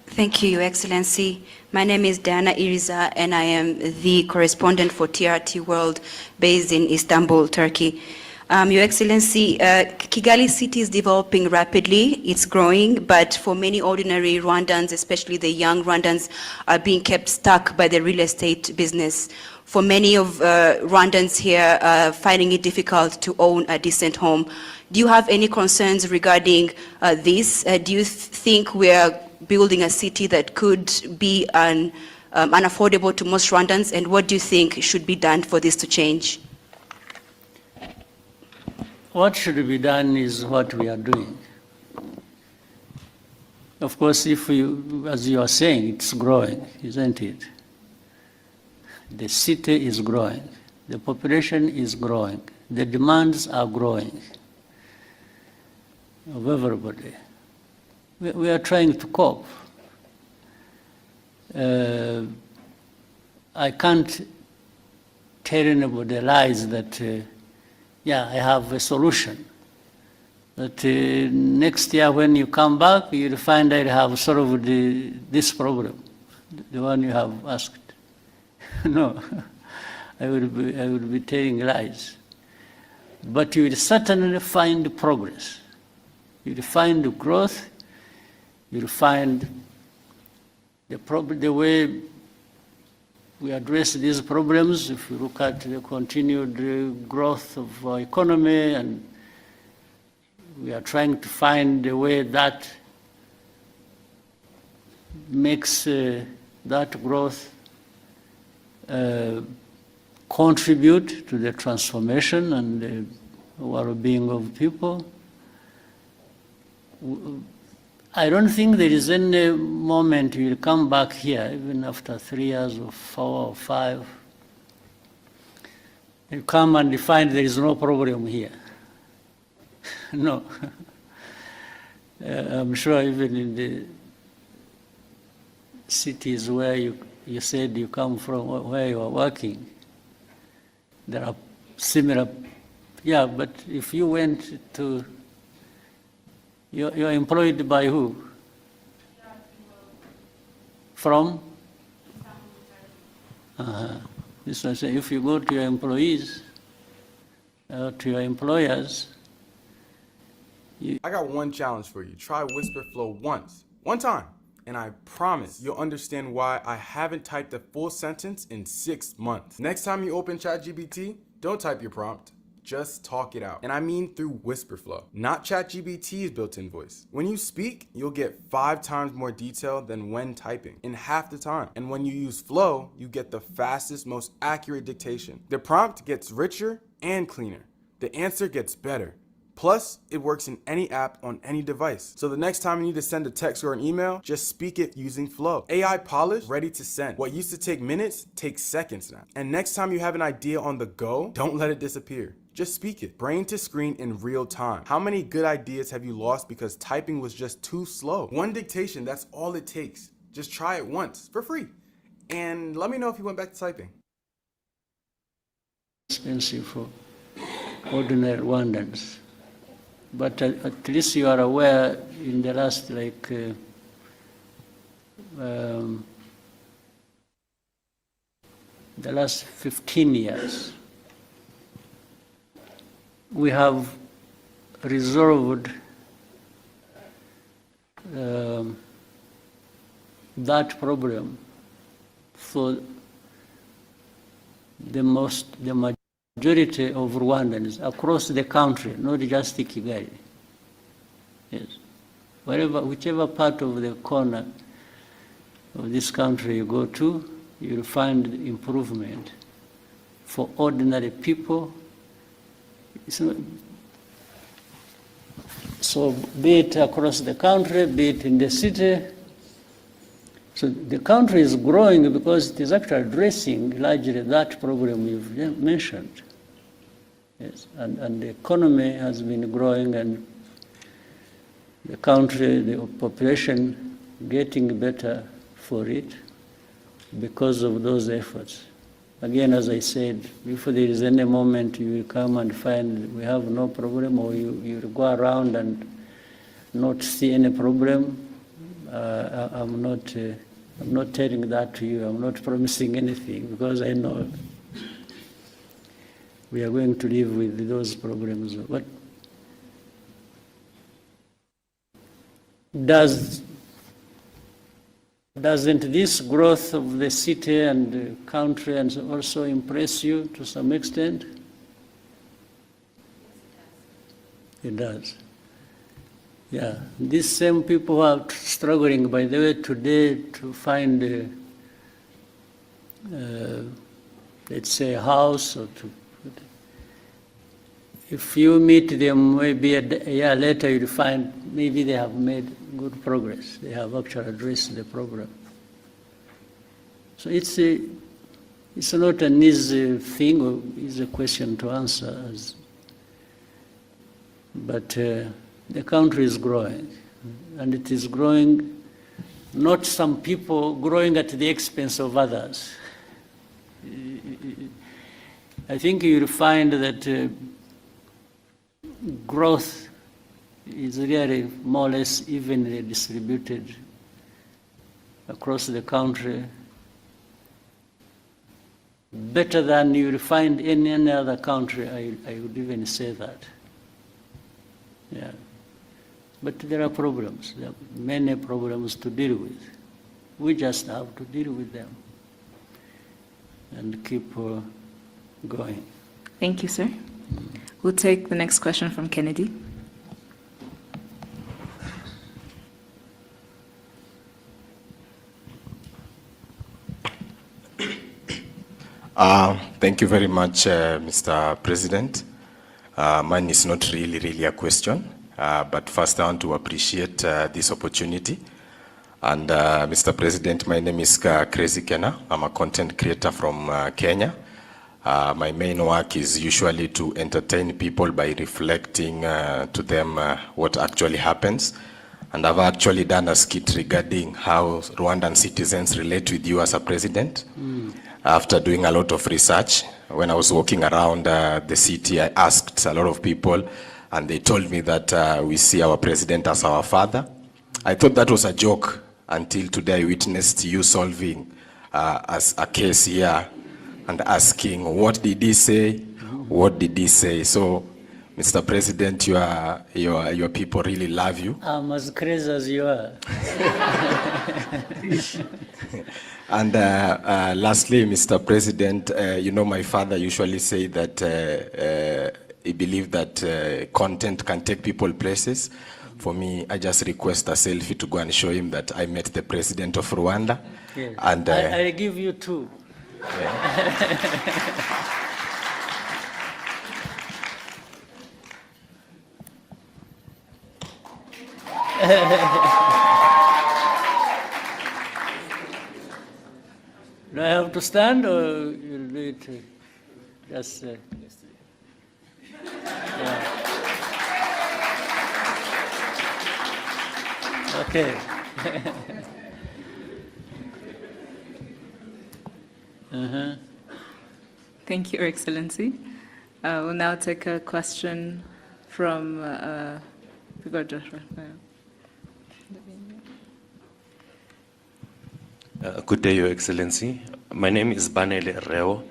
Thank you, Your Excellency. My name is Diana Iriza, and I am the correspondent for TRT World based in Istanbul, Turkey. Your Excellency, Kigali city is developing rapidly, it's growing, but for many ordinary Rwandans, especially the young Rwandans, are being kept stuck by the real estate business. For many of Rwandans here, finding it difficult to own a decent home. Do you have any concerns regarding this? Do you think we are building a city that could be unaffordable to most Rwandans, and what do you think should be done for this to change? What should be done is what we are doing. Of course, if you, as you are saying, it's growing, isn't it? The city is growing, the population is growing, the demands are growing of everybody. We are trying to cope. I can't tell anybody lies that, yeah, I have a solution. That next year when you come back, you'll find I have solved this problem, the one you have asked. No, I would be telling lies. But you will certainly find progress. You will find growth. You will find the way we address these problems. If you look at the continued growth of our economy, and we are trying to find a way that makes that growth contribute to the transformation and the well-being of people. I don't think there is any moment you will come back here, even after 3 years or 4 or 5. You come and you find there is no problem here. No. I'm sure even in the cities where you said you come from, where you are working, there are similar, yeah, but if you went to, you're employed by who? From? This one says, if you go to your employees, to your employers, I got one challenge for you. Try WhisperFlow once. One time. And I promise you'll understand why I haven't typed a full sentence in 6 months. Next time you open ChatGPT, don't type your prompt. Just talk it out. And I mean through WhisperFlow, not ChatGPT's built-in voice. When you speak, you'll get 5 times more detail than when typing in half the time. And when you use Flow, you get the fastest, most accurate dictation. The prompt gets richer and cleaner. The answer gets better. Plus, it works in any app on any device. So the next time you need to send a text or an email, just speak it using Flow. AI polished, ready to send. What used to take minutes takes seconds now. And next time you have an idea on the go, don't let it disappear. Just speak it. Brain to screen in real time. How many good ideas have you lost because typing was just too slow? One dictation, that's all it takes. Just try it once for free. And let me know if you went back to typing. expensive for ordinary Rwandans. But at least you are aware in the last the last 15 years, we have resolved that problem for the majority of Rwandans across the country, not just Ikiganiro. Yes. Whichever part of the corner of this country you go to, you'll find improvement for ordinary people. So be it across the country, be it in the city. So the country is growing because it is actually addressing largely that problem you've mentioned. Yes, and the economy has been growing, and the country, the population getting better for it because of those efforts. Again, as I said, if there is any moment you will come and find we have no problem, or you will go around and not see any problem, I'm not telling that to you. I'm not promising anything, because I know we are going to live with those problems. But doesn't this growth of the city and the country and also impress you to some extent? It does. Yeah, these same people are struggling, by the way, today to find, let's say, a house, or to. If you meet them maybe a year later, you'll find maybe they have made good progress. They have actually addressed the problem. So it's not an easy thing or easy question to answer, but the country is growing, and it is growing, not some people growing at the expense of others. I think you'll find that growth is really more or less evenly distributed across the country, better than you will find in any other country. I would even say that. Yeah. But there are problems. There are many problems to deal with. We just have to deal with them and keep going. Thank you, sir. We'll take the next question from Kennedy. Thank you very much, Mr. President. Mine is not really a question, but first I want to appreciate this opportunity. And Mr. President, my name is Crazy Kenna. I'm a content creator from Kenya. My main work is usually to entertain people by reflecting to them what actually happens. And I've actually done a skit regarding how Rwandan citizens relate with you as a president. After doing a lot of research, when I was walking around the city, I asked a lot of people, and they told me that we see our president as our father. I thought that was a joke until today I witnessed you solving as a case here and asking, what did he say? What did he say? So, Mr. President, your people really love you. I'm as crazy as you are. And lastly, Mr. President, you know, my father usually say that he believed that content can take people places. For me, I just request a selfie to go and show him that I met the president of Rwanda. Yes. And I'll give you two. Do I have to stand, or you'll do it just? Yeah. Okay. Thank you, Your Excellency. We'll now take a question from Good day, Your Excellency. My name is Banele Reo.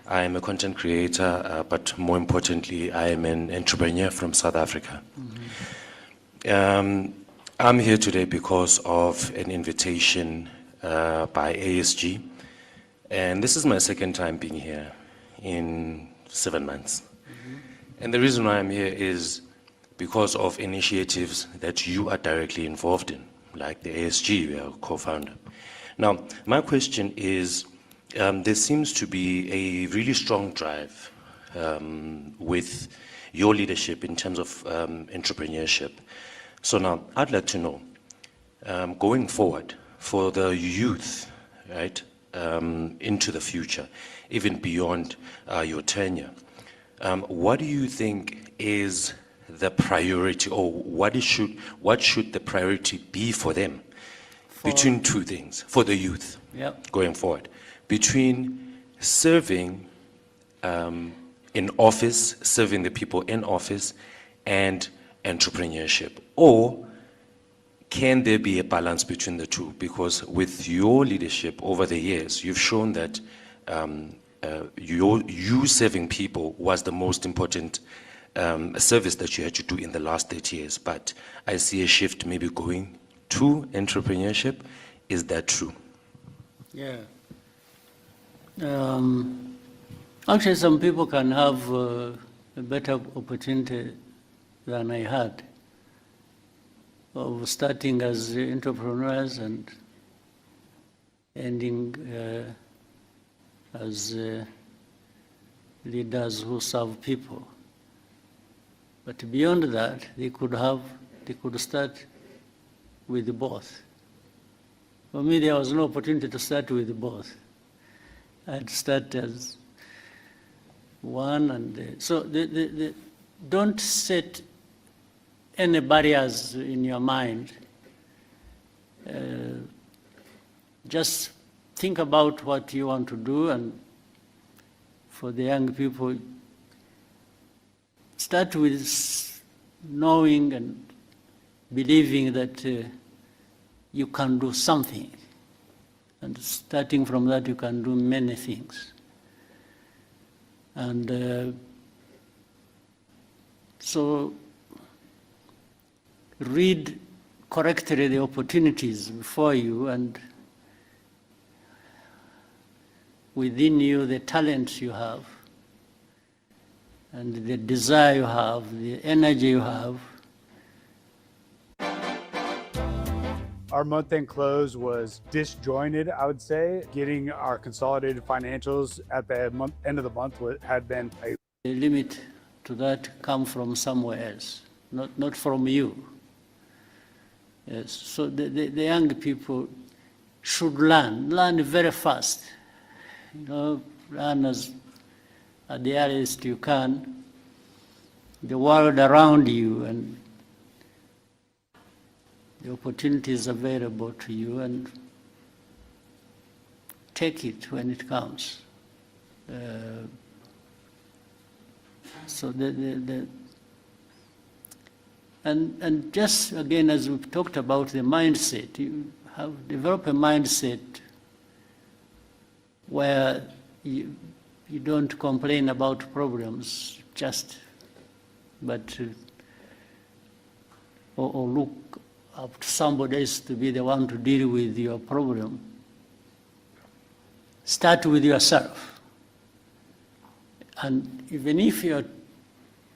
I am a content creator, but more importantly, I am an entrepreneur from South Africa. I'm here today because of an invitation by ASG, and this is my second time being here in 7 months. And the reason why I'm here is because of initiatives that you are directly involved in, like the ASG, we are co-founder. Now, my question is, there seems to be a really strong drive with your leadership in terms of entrepreneurship. So now, I'd like to know, going forward, for the youth, right, into the future, even beyond your tenure, what do you think is the priority, or what should the priority be for them? Between two things, for the youth, going forward, between serving in office, serving the people in office, and entrepreneurship? Or can there be a balance between the two? Because with your leadership over the years, you've shown that you serving people was the most important service that you had to do in the last 30 years. But I see a shift maybe going to entrepreneurship. Is that true? Yeah. Actually, some people can have a better opportunity than I had of starting as entrepreneurs and ending as leaders who serve people. But beyond that, they could start with both. For me, there was no opportunity to start with both. I'd start as one, and so don't set any barriers in your mind. Just think about what you want to do, and for the young people, start with knowing and believing that you can do something. And starting from that, you can do many things. And so read correctly the opportunities before you, and within you the talents you have, and the desire you have, the energy you have. Our month-end close was disjointed, I would say. Getting our consolidated financials at the end of the month had been a... The limit to that come from somewhere else, not from you. Yes. So the young people should learn very fast. Learn at the earliest you can, the world around you and the opportunities available to you, and take it when it comes. So and just again, as we've talked about the mindset, you have developed a mindset where you don't complain about problems, but or look up to somebody else to be the one to deal with your problem. Start with yourself. And even if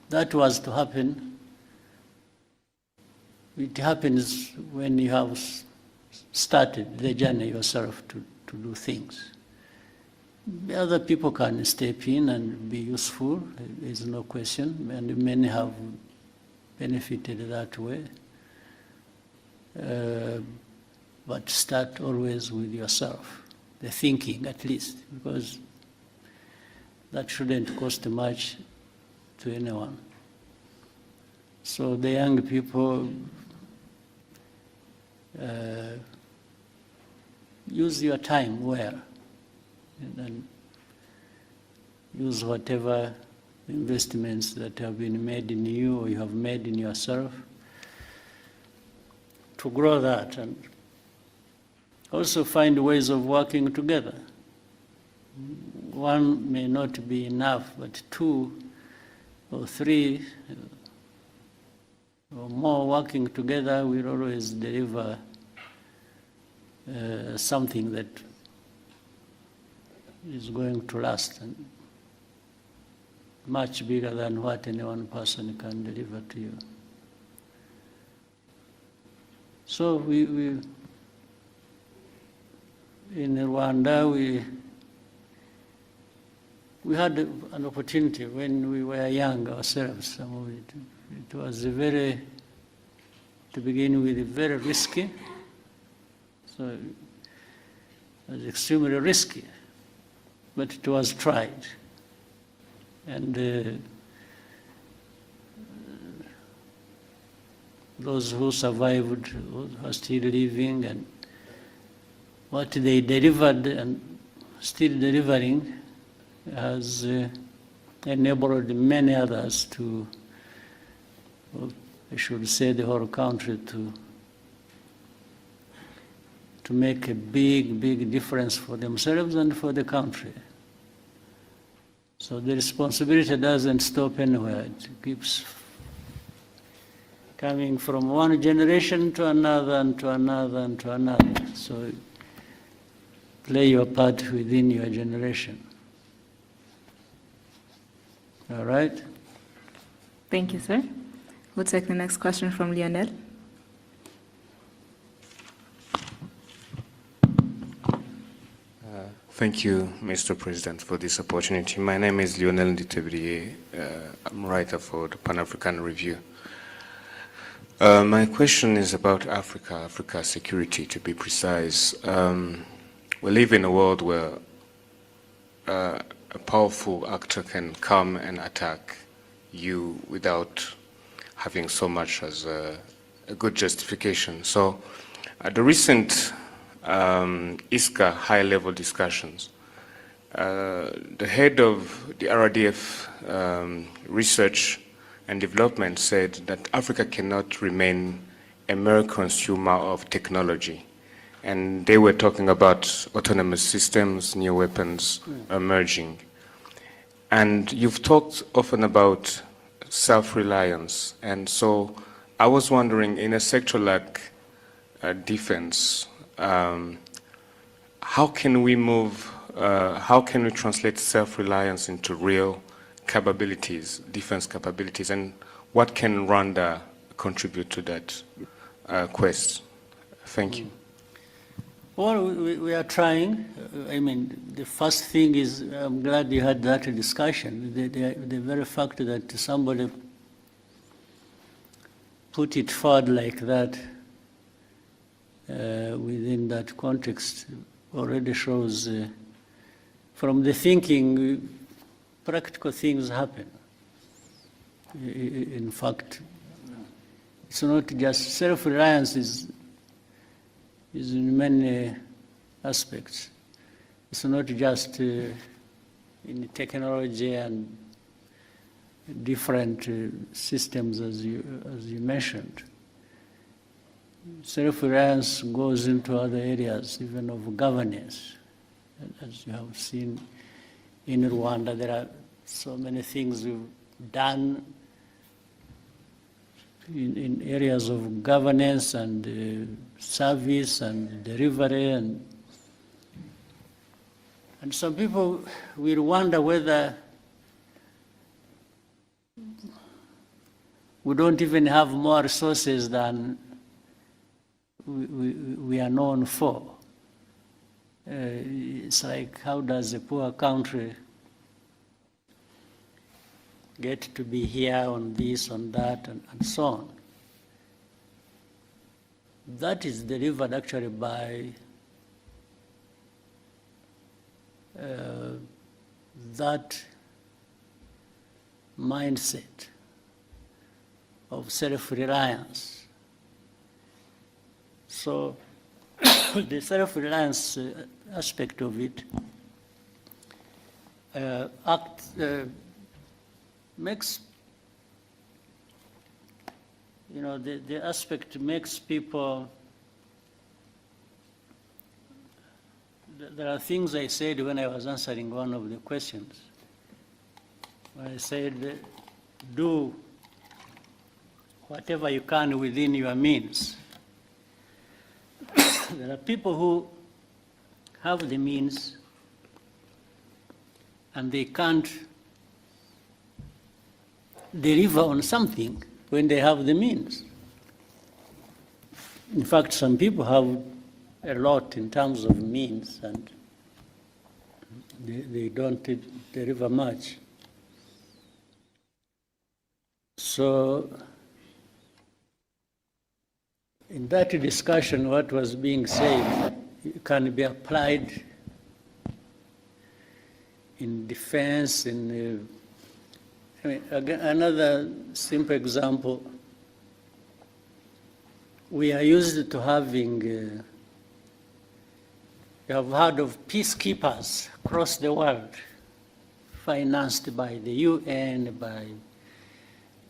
that was to happen, it happens when you have started the journey yourself to do things. The other people can step in and be useful, there's no question, and many have benefited that way. But start always with yourself, the thinking at least, because that shouldn't cost much to anyone. So the young people, use your time well, and use whatever investments that have been made in you or you have made in yourself to grow that, and also find ways of working together. One may not be enough, but two or three or more working together will always deliver something that is going to last and much bigger than what any one person can deliver to you. So we in Rwanda, we had an opportunity when we were young ourselves. Some of it was very, to begin with, very risky. So it was extremely risky, but it was tried. And those who survived, who are still living, and what they delivered and still delivering has enabled many others to, well, I should say the whole country, to make a big, big difference for themselves and for the country. So the responsibility doesn't stop anywhere. It keeps coming from one generation to another and to another and to another. So play your part within your generation. All right? Thank you, sir. We'll take the next question from Lionel. Thank you, Mr. President, for this opportunity. My name is Lionel Nditebriye. I'm a writer for the Pan-African Review. My question is about Africa's security, to be precise. We live in a world where a powerful actor can come and attack you without having so much as a good justification. So at the recent ISCA high-level discussions, the head of the RDF research and development said that Africa cannot remain a mere consumer of technology. And they were talking about autonomous systems, new weapons emerging. And you've talked often about self-reliance. And so I was wondering, in a sector like defense, how can we translate self-reliance into real capabilities, defense capabilities, and what can Rwanda contribute to that quest? Thank you. Well, we are trying. I mean, the first thing is, I'm glad you had that discussion. The very fact that somebody put it forward like that within that context already shows from the thinking, practical things happen. In fact, it's not just self-reliance is in many aspects. It's not just in technology and different systems as you mentioned. Self-reliance goes into other areas, even of governance. As you have seen in Rwanda, there are so many things we've done in areas of governance and service and delivery, and some people will wonder whether we don't even have more resources than we are known for. It's like, how does a poor country get to be here on this, on that, and so on? That is delivered actually by that mindset of self-reliance. So the self-reliance aspect of it makes, you know, the aspect makes people, there are things I said when I was answering one of the questions. I said, do whatever you can within your means. There are people who have the means and they can't deliver on something when they have the means. In fact, some people have a lot in terms of means and they don't deliver much. So, in that discussion, what was being said can be applied in defense, in I mean, again, another simple example, we are used to having, you have heard of peacekeepers across the world, financed by the UN, by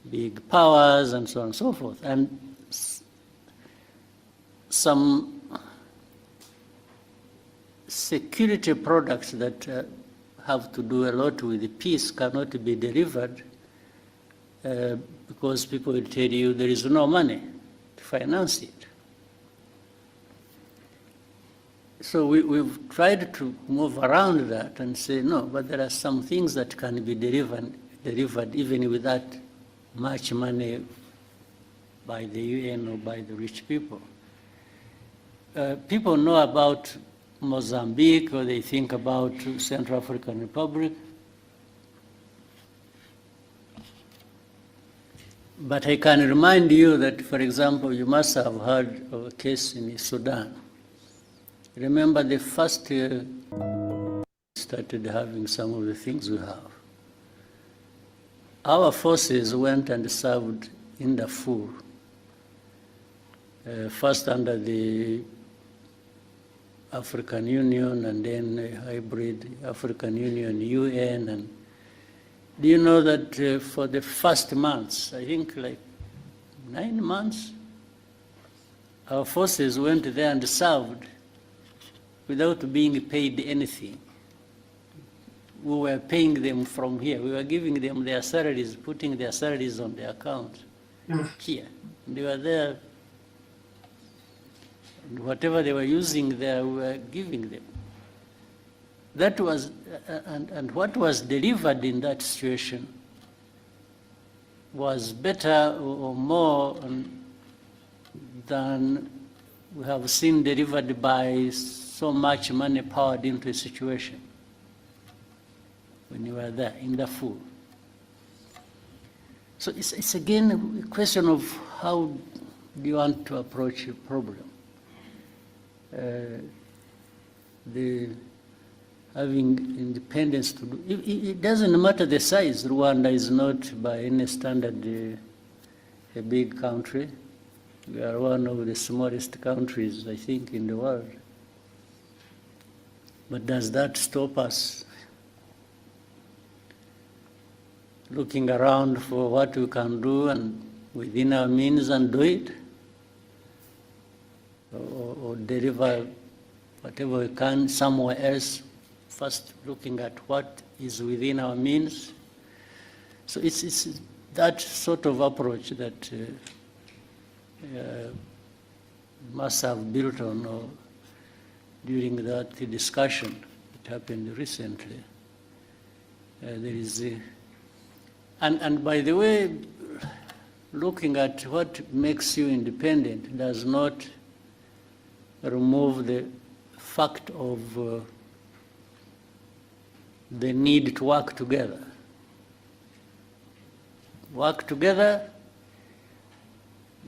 big powers, and so on and so forth. And some security products that have to do a lot with the peace cannot be delivered because people will tell you there is no money to finance it. So we've tried to move around that and say, no, but there are some things that can be delivered even without much money by the UN or by the rich people. People know about Mozambique, or they think about Central African Republic. But I can remind you that, for example, you must have heard of a case in Sudan. Remember the first year started having some of the things we have. Our forces went and served in Darfur, first under the African Union and then a hybrid African Union, UN. And do you know that for the first months, I think like 9 months, our forces went there and served without being paid anything. We were paying them from here. We were giving them their salaries, putting their salaries on their account here. And they were there. And whatever they were using there, we were giving them. That was, and what was delivered in that situation was better or more than we have seen delivered by so much money poured into a situation when you were there in Darfur. So it's again a question of how do you want to approach a problem. Having independence to do, it doesn't matter the size. Rwanda is not by any standard a big country. We are one of the smallest countries, I think, in the world. But does that stop us looking around for what we can do and within our means and do it? Or deliver whatever we can somewhere else, first looking at what is within our means. So it's that sort of approach that must have built on during that discussion that happened recently. There is and by the way, looking at what makes you independent does not remove the fact of the need to work together. Work together,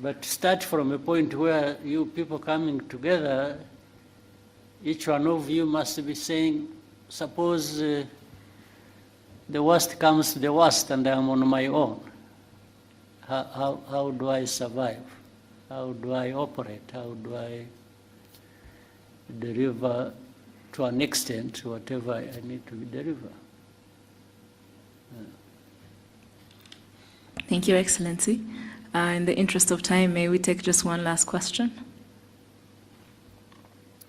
but start from a point where you people coming together, each one of you must be saying, suppose the worst comes to the worst and I'm on my own. How do I survive? How do I operate? How do I deliver to an extent whatever I need to deliver? Thank you, Excellency. In the interest of time, may we take just one last question?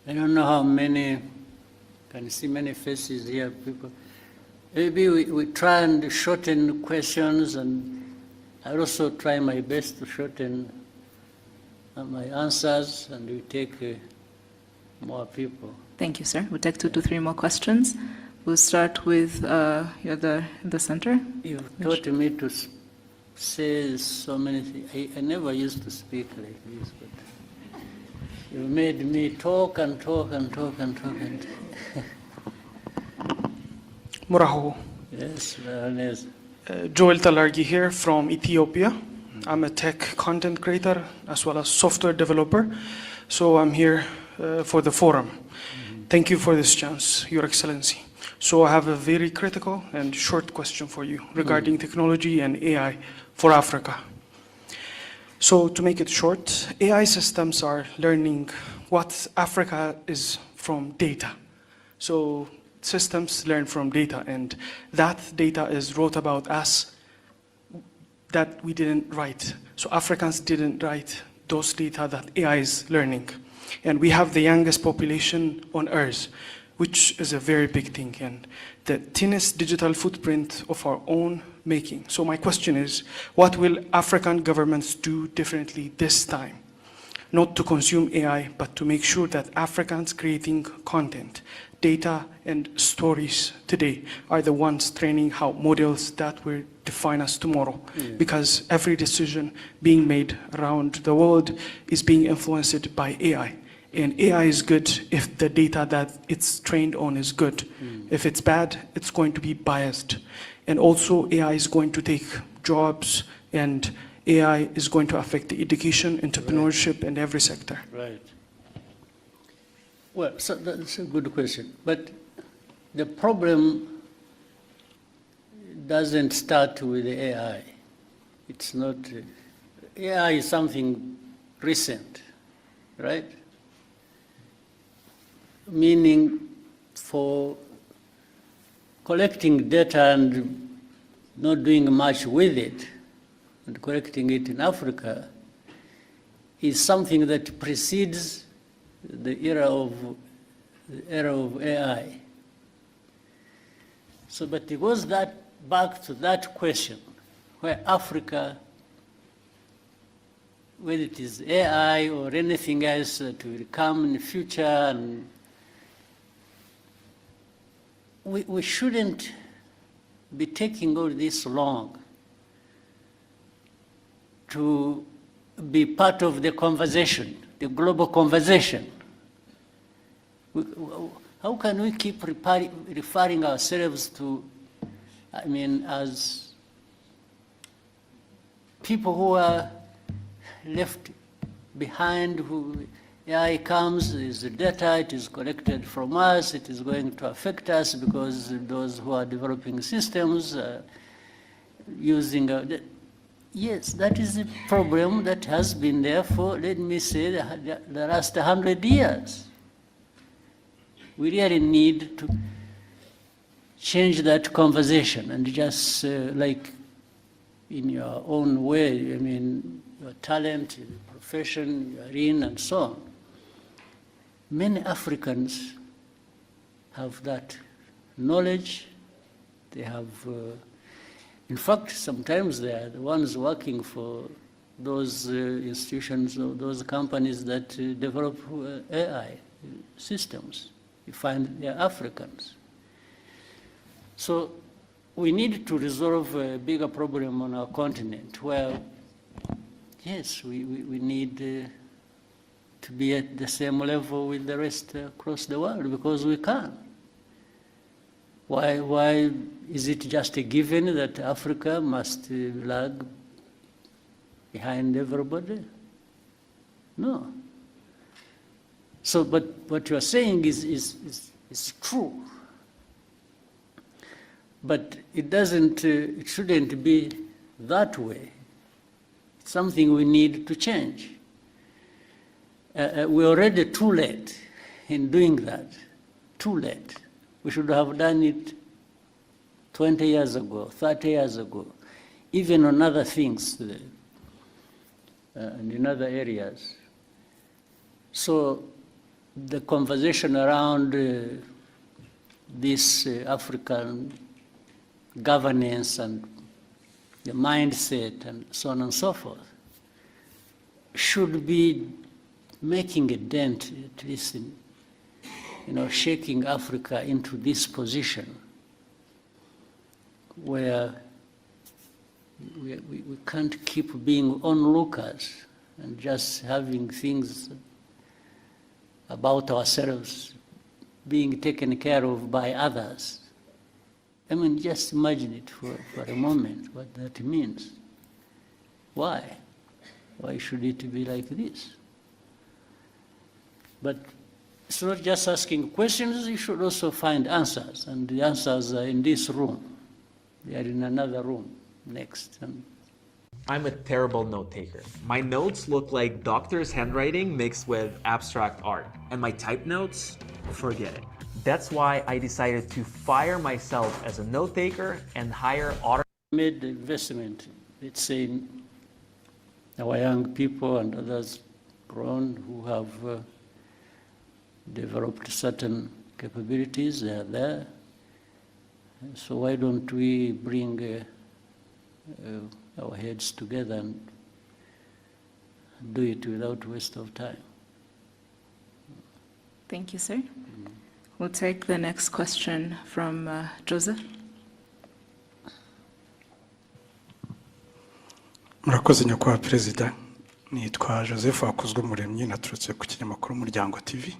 I don't know how many, can see many faces here, people. Maybe we try and shorten questions, and I also try my best to shorten my answers, and we take more people. Thank you, sir. We'll take 2 to 3 more questions. We'll start with you're in the center. You've taught me to say so many things. I never used to speak like this, but you made me talk and talk and talk and talk. And Muraho. yes, Baroness. Joel Talargi here from Ethiopia. I'm a tech content creator as well as software developer. So I'm here for the forum. Thank you for this chance, Your Excellency. So I have a very critical and short question for you regarding technology and AI for Africa. So to make it short, AI systems are learning what Africa is from data. So systems learn from data, and that data is wrote about us that we didn't write. So Africans didn't write those data that AI is learning. And we have the youngest population on Earth, which is a very big thing, and the thinnest digital footprint of our own making. So my question is, what will African governments do differently this time? Not to consume AI, but to make sure that Africans creating content, data, and stories today are the ones training how models that will define us tomorrow. Because every decision being made around the world is being influenced by AI. And AI is good if the data that it's trained on is good. If it's bad, it's going to be biased. And also AI is going to take jobs, and AI is going to affect the education, entrepreneurship, and every sector. Right. Well, so that's a good question. But the problem doesn't start with the AI. It's not, AI is something recent, right? Meaning for collecting data and not doing much with it, and collecting it in Africa, is something that precedes the era of AI. So, but it goes back to that question, where Africa, whether it is AI or anything else that will come in the future, and we shouldn't be taking all this long to be part of the conversation, the global conversation. How can we keep referring ourselves to, I mean, as people who are left behind, who AI comes, is the data, it is collected from us, it is going to affect us because those who are developing systems using yes, that is a problem that has been there for, let me say, the last 100 years. We really need to change that conversation and just like in your own way, I mean, your talent, your profession you are in, and so on. Many Africans have that knowledge. They have, in fact, sometimes they are the ones working for those institutions or those companies that develop AI systems. You find they are Africans. So we need to resolve a bigger problem on our continent where, yes, we need to be at the same level with the rest across the world, because we can. Why is it just a given that Africa must lag behind everybody? No. So, but what you are saying is true. But it doesn't, it shouldn't be that way. It's something we need to change. We're already too late in doing that, too late. We should have done it 20 years ago, 30 years ago. even on other things and in other areas. So the conversation around this African governance and the mindset and so on and so forth should be making a dent, at least in, shaking Africa into this position where we can't keep being onlookers and just having things about ourselves being taken care of by others. I mean, just imagine it for a moment, what that means. Why? Why should it be like this? But it's not just asking questions, you should also find answers. And the answers are in this room. They are in another room next. I'm a terrible note taker. My notes look like doctor's handwriting mixed with abstract art. And my type notes, forget it. That's why I decided to fire myself as a note taker and hire made the investment, let's say, our young people and others grown who have developed certain capabilities, they are there. So why don't we bring our heads together and do it without waste of time? Thank you, sir. We'll take the next question from Joseph. Murakoze nyakubahwa Perezida, nitwa Joseph wakozwe umuremyi, naturutse ku kinyamakuru Umuryango TV.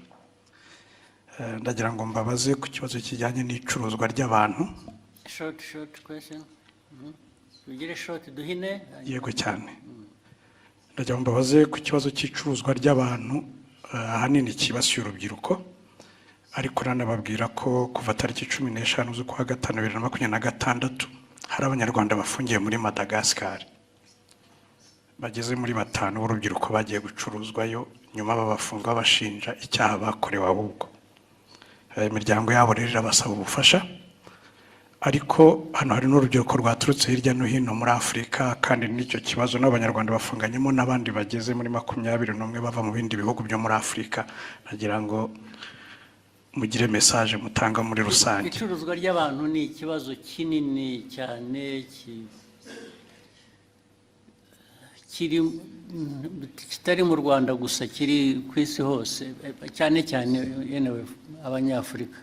Ndagira ngo mbabaze ku kibazo kijyanye n'icuruzwa ry'abantu. Short question. Ugire short duhine. Yego cyane. Ndagira ngo mbabaze ku kibazo cy'icuruzwa ry'abantu ahanini kibasiye urubyiruko. Ariko nanababwira ko kuva tariki 15 z'ukwa gatanu 2026 hari abanyarwanda bafungiye muri Madagascar. Bageze muri 5 b'urubyiruko bagiye gucuruzwayo, nyuma babafunga bashinja icyaha bakorewe ahubwo. Imiryango yabo rero basaba ubufasha. Ariko hano hari n'urubyiruko rwaturutse hirya no hino muri Afrika, kandi n'icyo kibazo n'abanyarwanda bafunganyemo n'abandi bageze muri 21 bava mu bindi bihugu byo muri Afrika. Nagira ngo mugire message mutanga muri rusange. Icuruzwa ry'abantu ni ikibazo kinini cyane kitari mu Rwanda gusa, kiri ku isi hose, cyane cyane yenewe abanyafrika.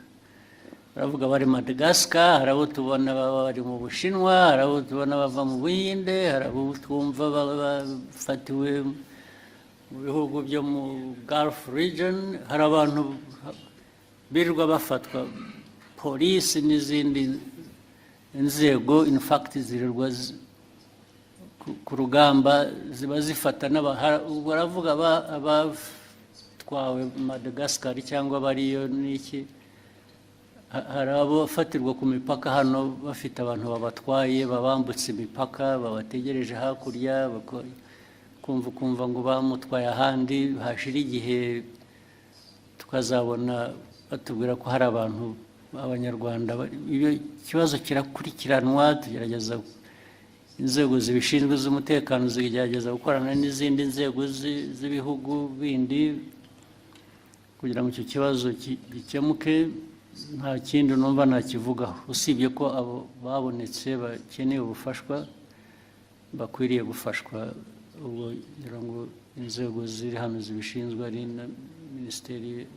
Baravuga bari Madagascar, hari abo tubona bari mu Bushinwa, hari abo tubona bava mu Buhinde, hari abo twumva bafatiwe mu bihugu byo mu Gulf region, hari abantu birirwa bafatwa, polisi n'izindi inzego in fact zirirwa ku rugamba ziba zifata baravuga abatwawe Madagascar cyangwa bariyo n'iki. Hari abo bafatirwa ku mipaka hano bafite abantu babatwaye, babambutse imipaka, babategereje hakurya, kumva ngo bamutwaye ahandi, hashira igihe tukazabona batubwira ko hari abantu b'abanyarwanda. Iyo kibazo kirakurikiranwa, tugerageza inzego zibishinzwe z'umutekano zigerageza gukorana n'izindi nzego z'ibihugu bindi kugira ngo icyo kibazo gikemuke. Nta kindi numva nakivugaho usibye ko abo babonetse bakeneye ubufashwa bakwiriye gufashwa. Ubwo ngira ngo inzego ziri hano zibishinzwe ari na Minisitiri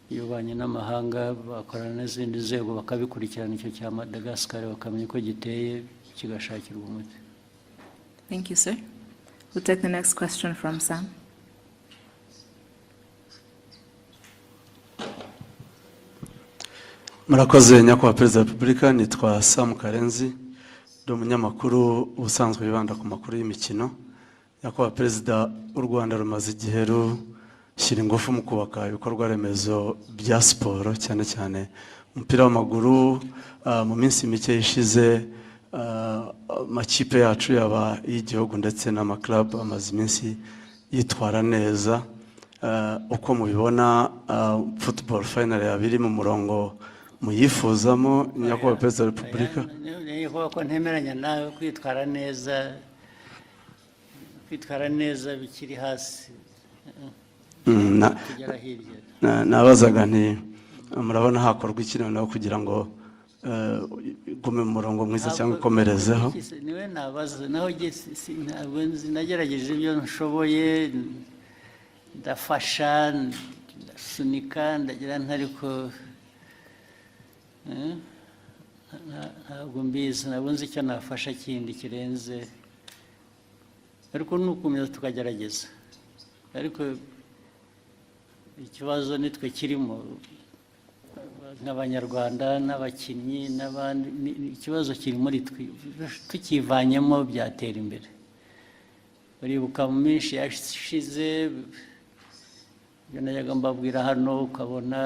y'Ububanyi n'Amahanga bakorana n'izindi nzego bakabikurikirana icyo cya Madagascar bakamenya ko giteye kigashakirwa umuti. Thank you, sir. We'll take the next question from Sam. Murakoze nyakubahwa Perezida wa Repubulika, nitwa Sam Karenzi, ndi umunyamakuru ubusanzwe wibanda ku makuru y'imikino. Nyakubahwa Perezida, u Rwanda rumaze igihe rushyira ingufu mu kubaka ibikorwa remezo bya siporo, cyane cyane umupira w'amaguru. Mu minsi mike ishize amakipe yacu yaba y'igihugu ndetse n'amaklub amaze iminsi yitwara neza. Uko mubibona football final yabiri mu murongo muyifuzamo nyakubahwa perezida wa repubulika. Ni ko ntemeranya nawe kwitwara neza bikiri hasi tugera hirya. Nabazaga nti murabona hakorwa iki noneho kugira ngo gume mu murongo mwiza cyangwa ikomerezeho? Niwe nabaza naho ntabwo nagerageje ibyo nshoboye, ndafasha ndasunika ndagira ntariko ntabwo mbizi, ntabwo nzi icyo nafasha kindi kirenze, ariko nukomeza tukagerageza. Ariko ikibazo nitwe kirimo nk'abanyarwanda n'abakinnyi n'abandi, ikibazo kiri muri twe, tukivanyemo byatera imbere. Uribuka mu minsi yashize ibyo najyaga mbabwira hano, ukabona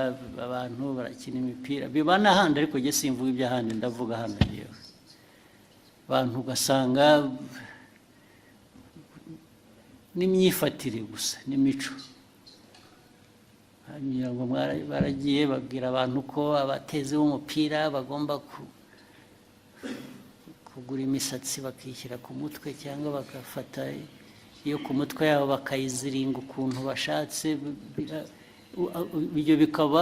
abantu barakina imipira biba n'ahandi, ariko njye simvuga iby'ahandi, ndavuga hano yewe. Abantu ugasanga n'imyifatire gusa n'imico, ngo baragiye babwira abantu ko abatezi b'umupira bagomba kugura imisatsi bakishyira ku mutwe, cyangwa bagafata iyo ku mutwe yabo bakayiziringa ukuntu bashatse. Ibyo bikaba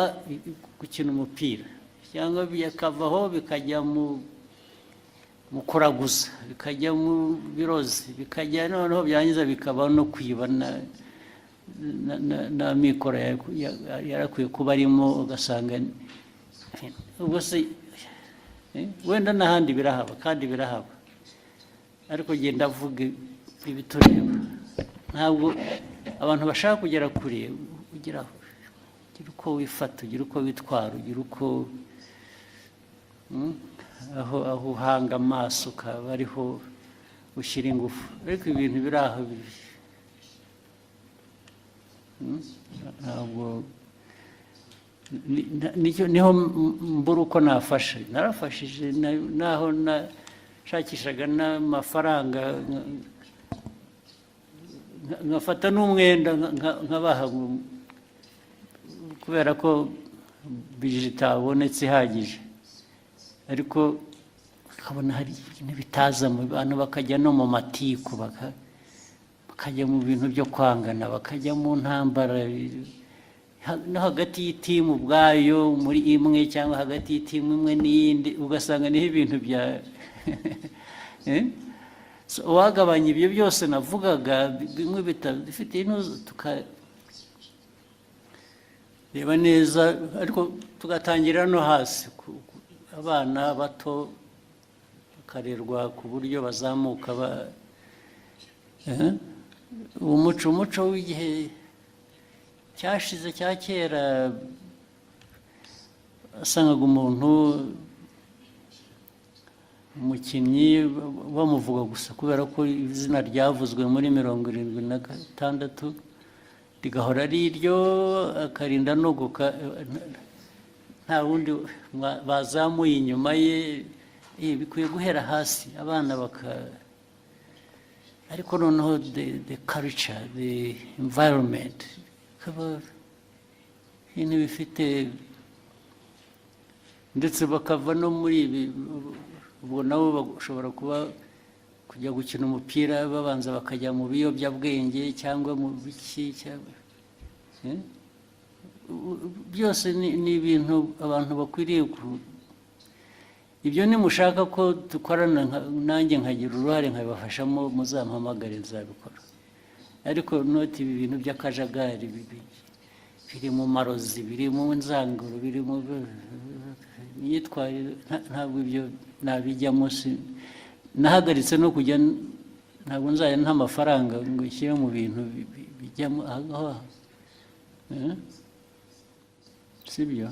gukina umupira, cyangwa bikavaho bikajya mu kuraguza, bikajya mu birozi, bikajya noneho byangiza bikaba no kwiba na mikoro yarakwiye kuba arimo, ugasanga ubwo se wenda n'ahandi birahaba kandi birahaba, ariko genda avuga ibitureba. Ntabwo abantu bashaka kugera kure, ugira uko wifata, ugira uko witwara, ugira uko aho uhanga amaso ukaba ariho ushyira ingufu, ariko ibintu biri aho ntabwo niho mbura uko nafasha. Narafashije naho nashakishaga n'amafaranga, nkafata n'umwenda nkabaha, kubera ko bije itabonetse ihagije, ariko ukabona hari ibintu bitaza mu bantu, bakajya no mu matiku, bakajya mu bintu byo kwangana, bakajya mu ntambara no hagati y'itimu ubwayo muri imwe, cyangwa hagati y'itimu imwe n'iyindi, ugasanga niho ibintu bya uwagabanya ibyo byose navugaga, bimwe bifite intuzo, tukareba neza, ariko tugatangira no hasi, abana bato bakarerwa ku buryo bazamuka umuco w'igihe cyashize cya kera, wasangaga umuntu umukinnyi bamuvuga gusa kubera ko izina ryavuzwe muri 76 rigahora ari iryo, akarinda no nta wundi bazamuye inyuma ye. Bikwiye guhera hasi, abana ariko noneho the culture, the environment, ikaba ibintu bifite, ndetse bakava no muri ibi. Ubwo nabo bashobora kujya gukina umupira babanza bakajya mu biyobyabwenge cyangwa mu biki, byose ni ibintu abantu bakwiriye ibyo nimushaka ko dukorana nanjye nkagira uruhare nkabibafashamo, muzampamagare nzabikora. Ariko noti ibi bintu by'akajagari biri mu marozi, biri mu nzanguro, biri mu myitwarire, ntabwo ibyo nabijyamo. Nahagaritse no kujya, ntabwo nzajya nta mafaranga ngo ishyire mu bintu bijyamo aho, sibyo?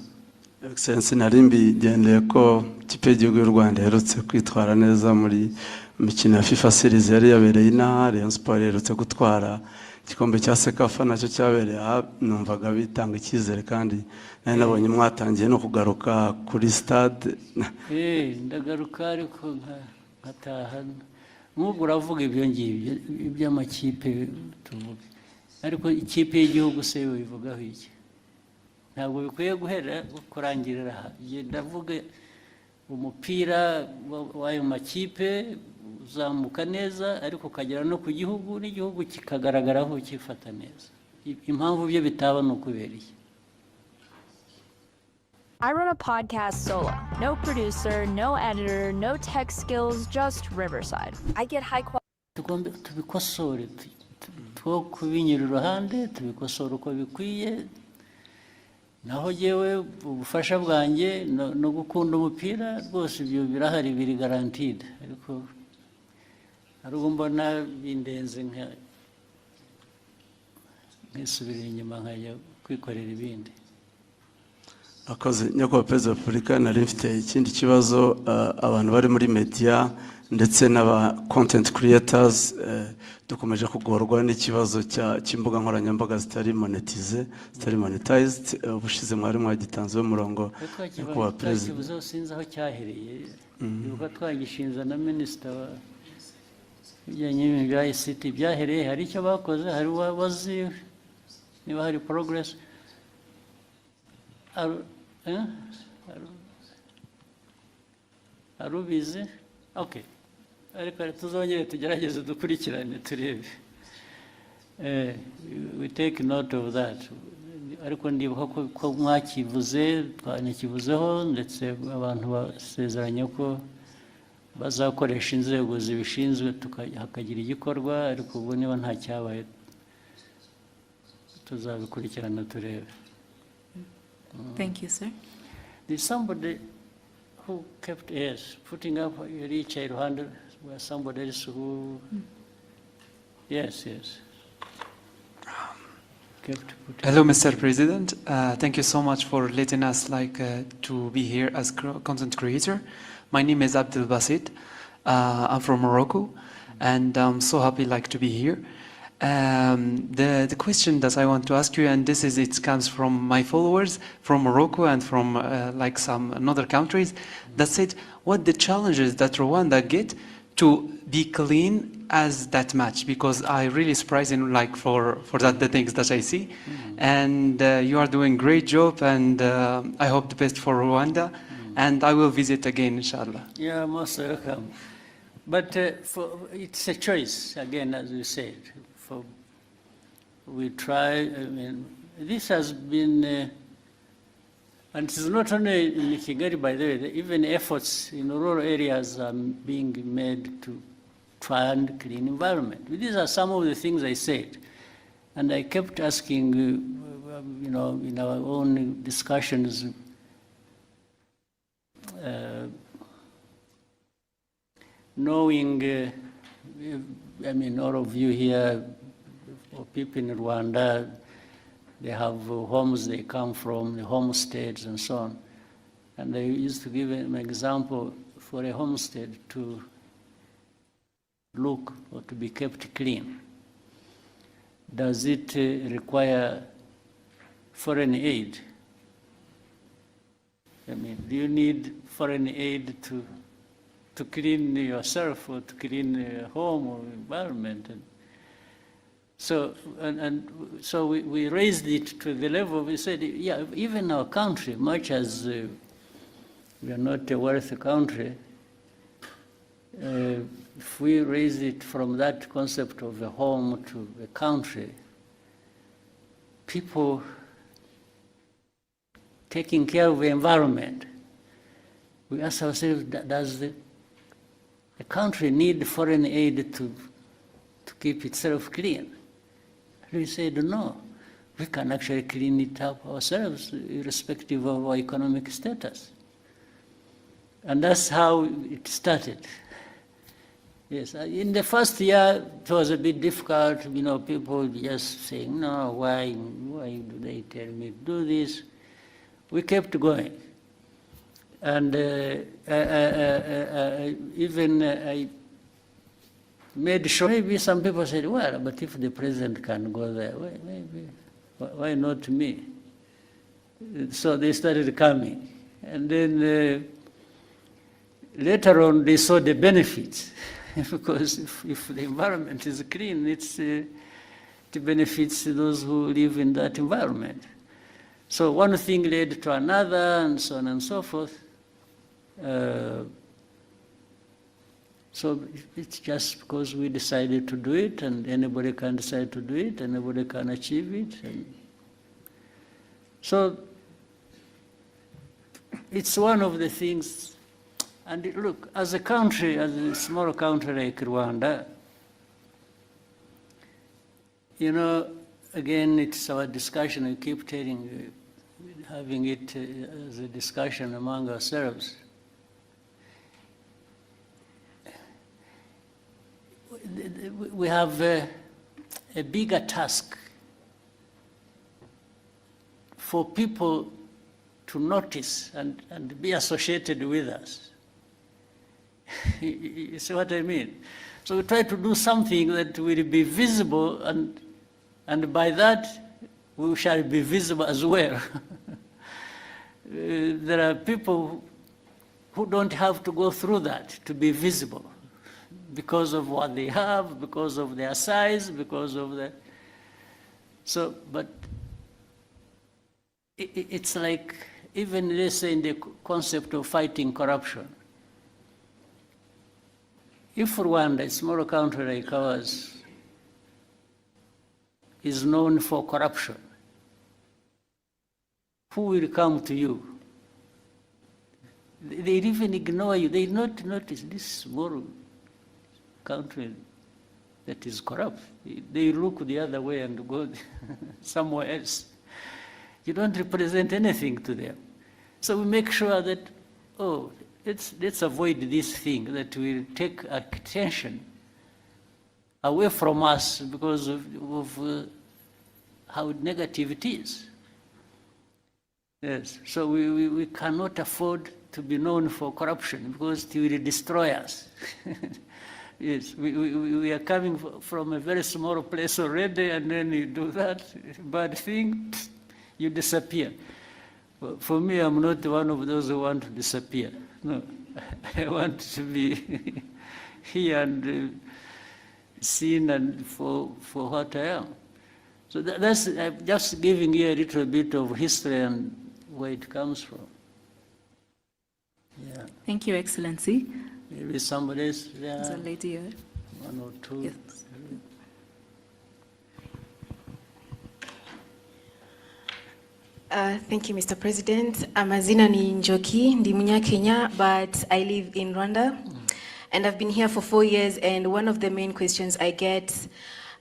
Excellency, nari mbigendeye ko ikipe y'igihugu y'u Rwanda iherutse kwitwara neza muri imikino ya FIFA Series yari yabereye inaha. Rayon Sport iherutse gutwara igikombe cya Sekafa, nacyo cyabereye aha. Numvaga bitanga icyizere, kandi nari nabonye mwatangiye no kugaruka kuri stade. Ndagaruka ariko nkataha. Nk'ubu uravuga ibyo ngibyo iby'amakipe tuvuga, ariko ikipe y'igihugu se wivugaho iki? ntabwo bikwiye guhera kurangirira aha. Ndavuga umupira w'ayo makipe uzamuka neza ariko ukagera no ku gihugu n'igihugu kikagaragaraho kifata neza. Impamvu byo bitaba ni ukubera iki? I run a podcast solo. No producer, no editor, no tech skills, just Riverside. I get high quality. Tugomba tubikosore, two kubinyura iruhande, tubikosora uko bikwiye. Naho jewe ubufasha bwanjye no gukunda umupira rwose ibyo birahari, biri guaranteed, ariko ariko mbona bindenze nk'isubira inyuma nkajya kwikorera ibindi. Akoze nyakubahwa Perezida wa Repubulika, nari mfite ikindi kibazo. Abantu bari muri media ndetse n'aba content creators dukomeje kugorwa n'ikibazo cy'imbuga nkoranyambaga zitari monetized. Ubushize mwari mwagitanzeho umurongo nyakubahwa Perezida. Ikibazo sinzi aho cyahereye, yuko twagishinza na Minisitiri bijyanye n'ibintu bya ICT byahereye. Hari icyo bakoze, hari wazi niba hari progress. Arubizi? Okay. Ariko tuzongere tugerageze dukurikirane turebe. We take note of that. Ariko ndibuka ko mwakivuze, twanakivuzeho, ndetse abantu basezeranye ko bazakoresha inzego zibishinzwe hakagira igikorwa, ariko ubu niba nta cyabaye tuzabikurikirana turebe. Thank you, sir. There's somebody who kept putting up each iruhande where somebody else who yes. Hello, Mr. President. Thank you so much for letting us to be here as content creator. My name is Abdel Basit. I'm from Morocco, and I'm so happy to be here. The question that I want to ask you, and it comes from my followers from Morocco and from some other countries, that said, what the challenges that Rwanda get to be clean as that match, because I really surprising for that the things that I see, and you are doing great job, and I hope the best for Rwanda, and I will visit again, inshallah. Yeah, most welcome. But it's a choice again, as you said. We try. I mean, this has been, and it's not only in Ikiganiro, by the way. Even efforts in rural areas are being made to find clean environment. These are some of the things I said, and I kept asking, in our own discussions, knowing. All of you here, or people in Rwanda, they have homes they come from, the homesteads and so on. And I used to give an example for a homestead to look or to be kept clean. Does it require foreign aid? Do you need foreign aid to clean yourself or to clean your home or environment? So we raised it to the level, we said, yeah, even our country, much as we are not a wealthy country, if we raise it from that concept of a home to a country, people taking care of the environment, we ask ourselves, does the country need foreign aid to keep itself clean? We said, no, we can actually clean it up ourselves, irrespective of our economic status. And that's how it started. Yes, in the first year, it was a bit difficult, people just saying, no, why do they tell me to do this? We kept going. And I made sure, maybe some people said, well, but if the president can go there, maybe, why not me? So they started coming. And then later on, they saw the benefits. Because if the environment is clean, it benefits those who live in that environment. So one thing led to another, and so on and so forth. So it's just because we decided to do it, and anybody can decide to do it, anybody can achieve it. And so it's one of the things. And look, as a country, as a small country like Rwanda, you know, again, it's our discussion. We keep having it as a discussion among ourselves. We have a bigger task for people to notice and be associated with us. You see what I mean? So we try to do something that will be visible, and by that we shall be visible as well. There are people who don't have to go through that to be visible, because of what they have, because of their size, because of the... So, but it's like, even let's say in the concept of fighting corruption. If Rwanda, a small country like ours, is known for corruption, who will come to you? They even ignore you. They not notice this small country that is corrupt. They look the other way and go somewhere else. You don't represent anything to them. So we make sure that, oh, let's avoid this thing that will take attention away from us because of how negative it is. Yes, so we cannot afford to be known for corruption because it will destroy us. Yes, we are coming from a very small place already, and then you do that bad thing, you disappear. For me, I'm not one of those who want to disappear. No, I want to be here and seen and for what I am. So that's I'm just giving you a little bit of history and where it comes from. Yeah. Thank you, Excellency. Maybe somebody else there. There's a lady here. One or two. Yes. Thank you, Mr. President. Amazina ni Njoki, ndi Kenya, but I live in Rwanda. And I've been here for 4 years, and one of the main questions I get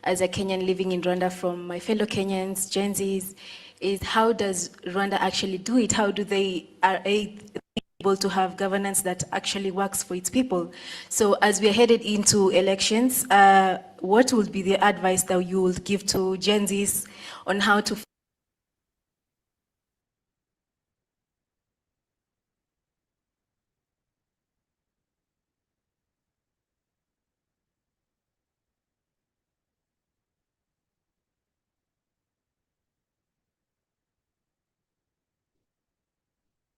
as a Kenyan living in Rwanda from my fellow Kenyans, Gen Zs, is how does Rwanda actually do it? How do they are able to have governance that actually works for its people? So as we are headed into elections, what would be the advice that you would give to Gen Zs on how to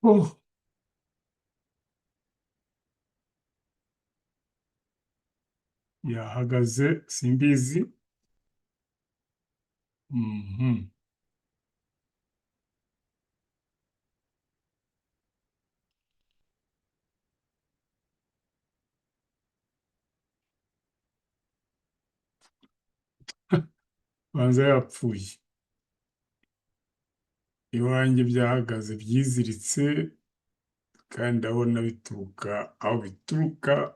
Oh. Yahagaze simbizi. Banza yapfuye. Iwanjye byahagaze byiziritse, kandi ndabona bituruka aho bituruka.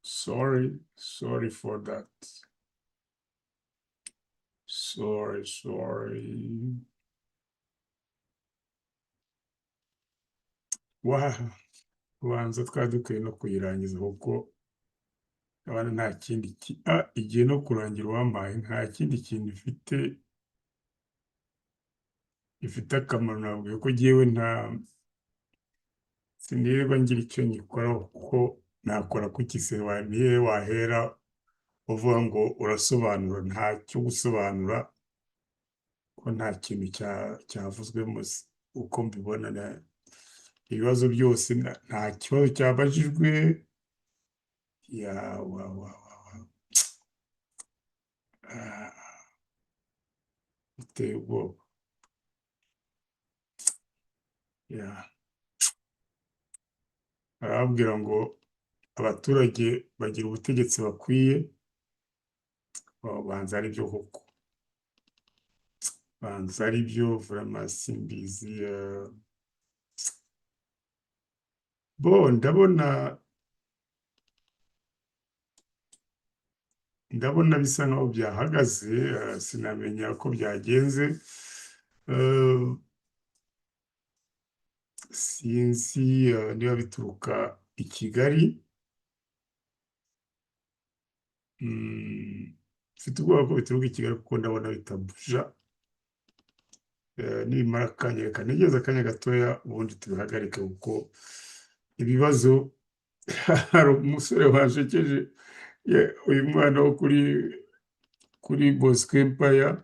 Sorry for that. Sorry. Ubanza twari dukwiye no kuyirangiza kuko abana nta kindi igiye no kurangira uwampaye, nta kindi kintu ifite akamaro. Nabwiye ko jyewe sinirwa ngira icyo nyikoraho, kuko nakora kuki se nihe wahera uvuga ngo urasobanura? Nta cyo gusobanura, ko nta kintu cyavuzwemo uko mbibona. ibibazo byose nta kibazo cyabajijwe ya biteye ubwoba arababwira ngo abaturage bagira ubutegetsi bakwiye banza ari byo koko banza ari byo vraiment simbizi bo ndabona bisa nkaho byahagaze sinamenya ko byagenze sinzi niba bituruka i Kigali mfite ubwoba ko bituruka i Kigali kuko ndabona bitabuja nibimara akanya reka ntegereze akanya gatoya ubundi tubihagarike kuko ibibazo hari umusore washekeje uyu mwana wo kuri Bosco Empire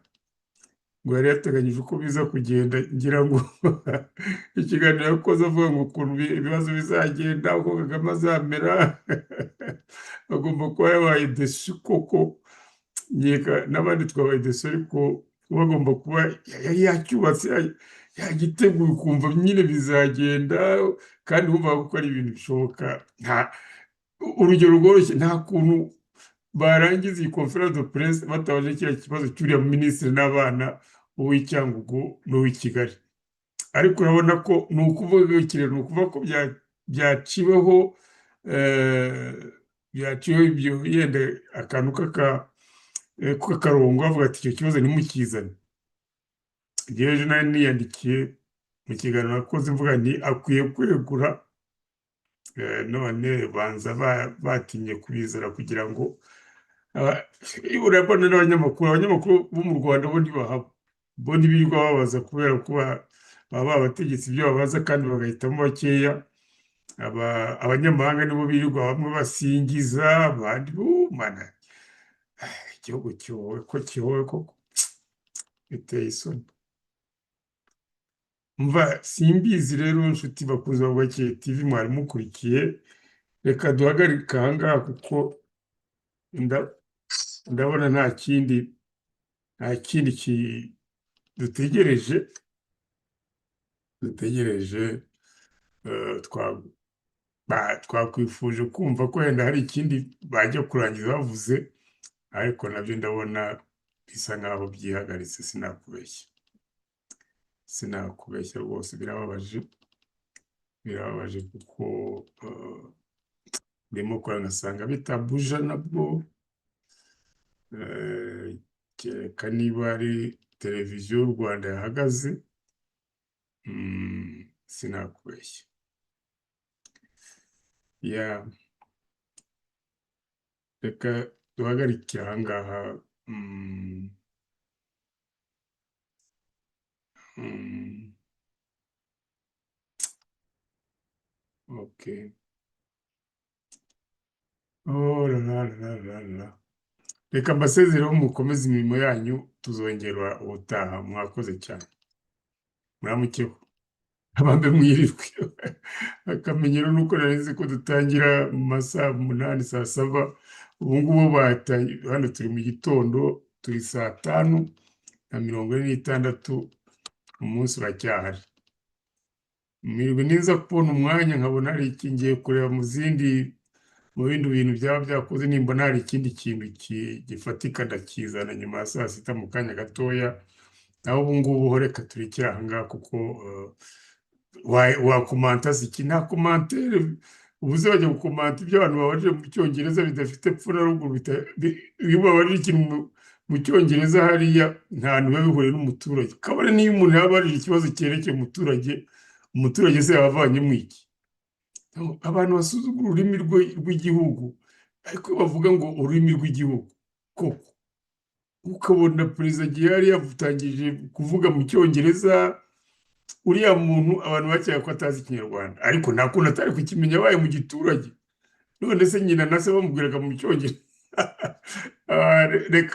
ngo yari yateganyije uko biza kugenda ngira ngo ikiganiro yakoze avuga ngo ukuntu ibibazo bizagenda uko Kagame azamera agomba kuba yabaye desu koko nkeka n'abandi twabaye desu ariko bagomba kuba yari yacyubatse yagiteguye ukumva nyine bizagenda kandi wumva ko ari ibintu bishoboka urugero rworoshye nta kuntu barangiza iyi conference de presse batabaje kiriya kibazo cy'uriya minisitiri n'abana uw'Icyangugu n'uw'Ikigali ariko urabona ko ni ukuvuga ko byaciweho ibyo yenda akantu k'akarongo bavuga ati icyo kibazo ntimukizane igihe ejo nari niyandikiye mu kiganiro nakoze mvuga nti akwiye kwegura none banza batinye kubizana kugira ngo urabona abanyamakuru bo mu Rwanda bo ntibahaba bo ntibirirwa babaza kubera ko baba abategetsi ibyo babaza kandi bagahitamo bakeya abanyamahanga nibo birirwa bamwe basingiza abandi mana igihugu kihowe koko biteye isoni mva simbizi rero nshuti bakuze ba Bwakeye TV mwari mukurikiye reka duhagarike aha ngaha kuko ndabona nta kindi dutegereje twakwifuje kumva ko wenda hari ikindi bajya kurangiza bavuze ariko nabyo ndabona bisa nkaho byihagaritse sinakubeshya rwose birababaje kuko ndimo kora ngasanga bitabuja nabwo kereka niba ari televiziyo y'u Rwanda yahagaze sinakubeshya reka duhagarike aha ngaha okay oh la reka mbasezereho mukomeze imirimo yanyu tuzongera ubutaha mwakoze cyane muramukeho abambe mwirirwe akamenyero nuko narizi ko dutangira mu masaha 8 saa 7 ubu ngubu batangiye hano turi mu gitondo turi saa 5:46 umunsi uracyahari mwirwe niza kubona umwanya nkabona hari ikingiye kureba mu bindi bintu byaba byakoze nimbona hari ikindi kintu gifatika ndakizana nyuma ya saa 6 mu kanya gatoya naho ubu ngubu reka turekere aha ngaha kuko wakomanta iki nta komantere ubuze bajya gukomanta ibyo abantu babajije mu cyongereza bidafite epfo na ruguru iyo babajije ikintu mu cyongereza hariya nta biba bihuriye n'umuturage kabone niyo umuntu yabajije ikibazo cyerekeye umuturage se yabavanyemo iki abantu basuzugura ururimi rw'igihugu ariko bavuga ngo ururimi rw'igihugu koko ukabona perezida gihari yavutangije kuvuga mu cyongereza uriya muntu abantu bakeka ko atazi ikinyarwanda ariko nta kuntu atari kukimenya abaye mu giturage none se nyina na se bamubwiraga mu cyongereza reka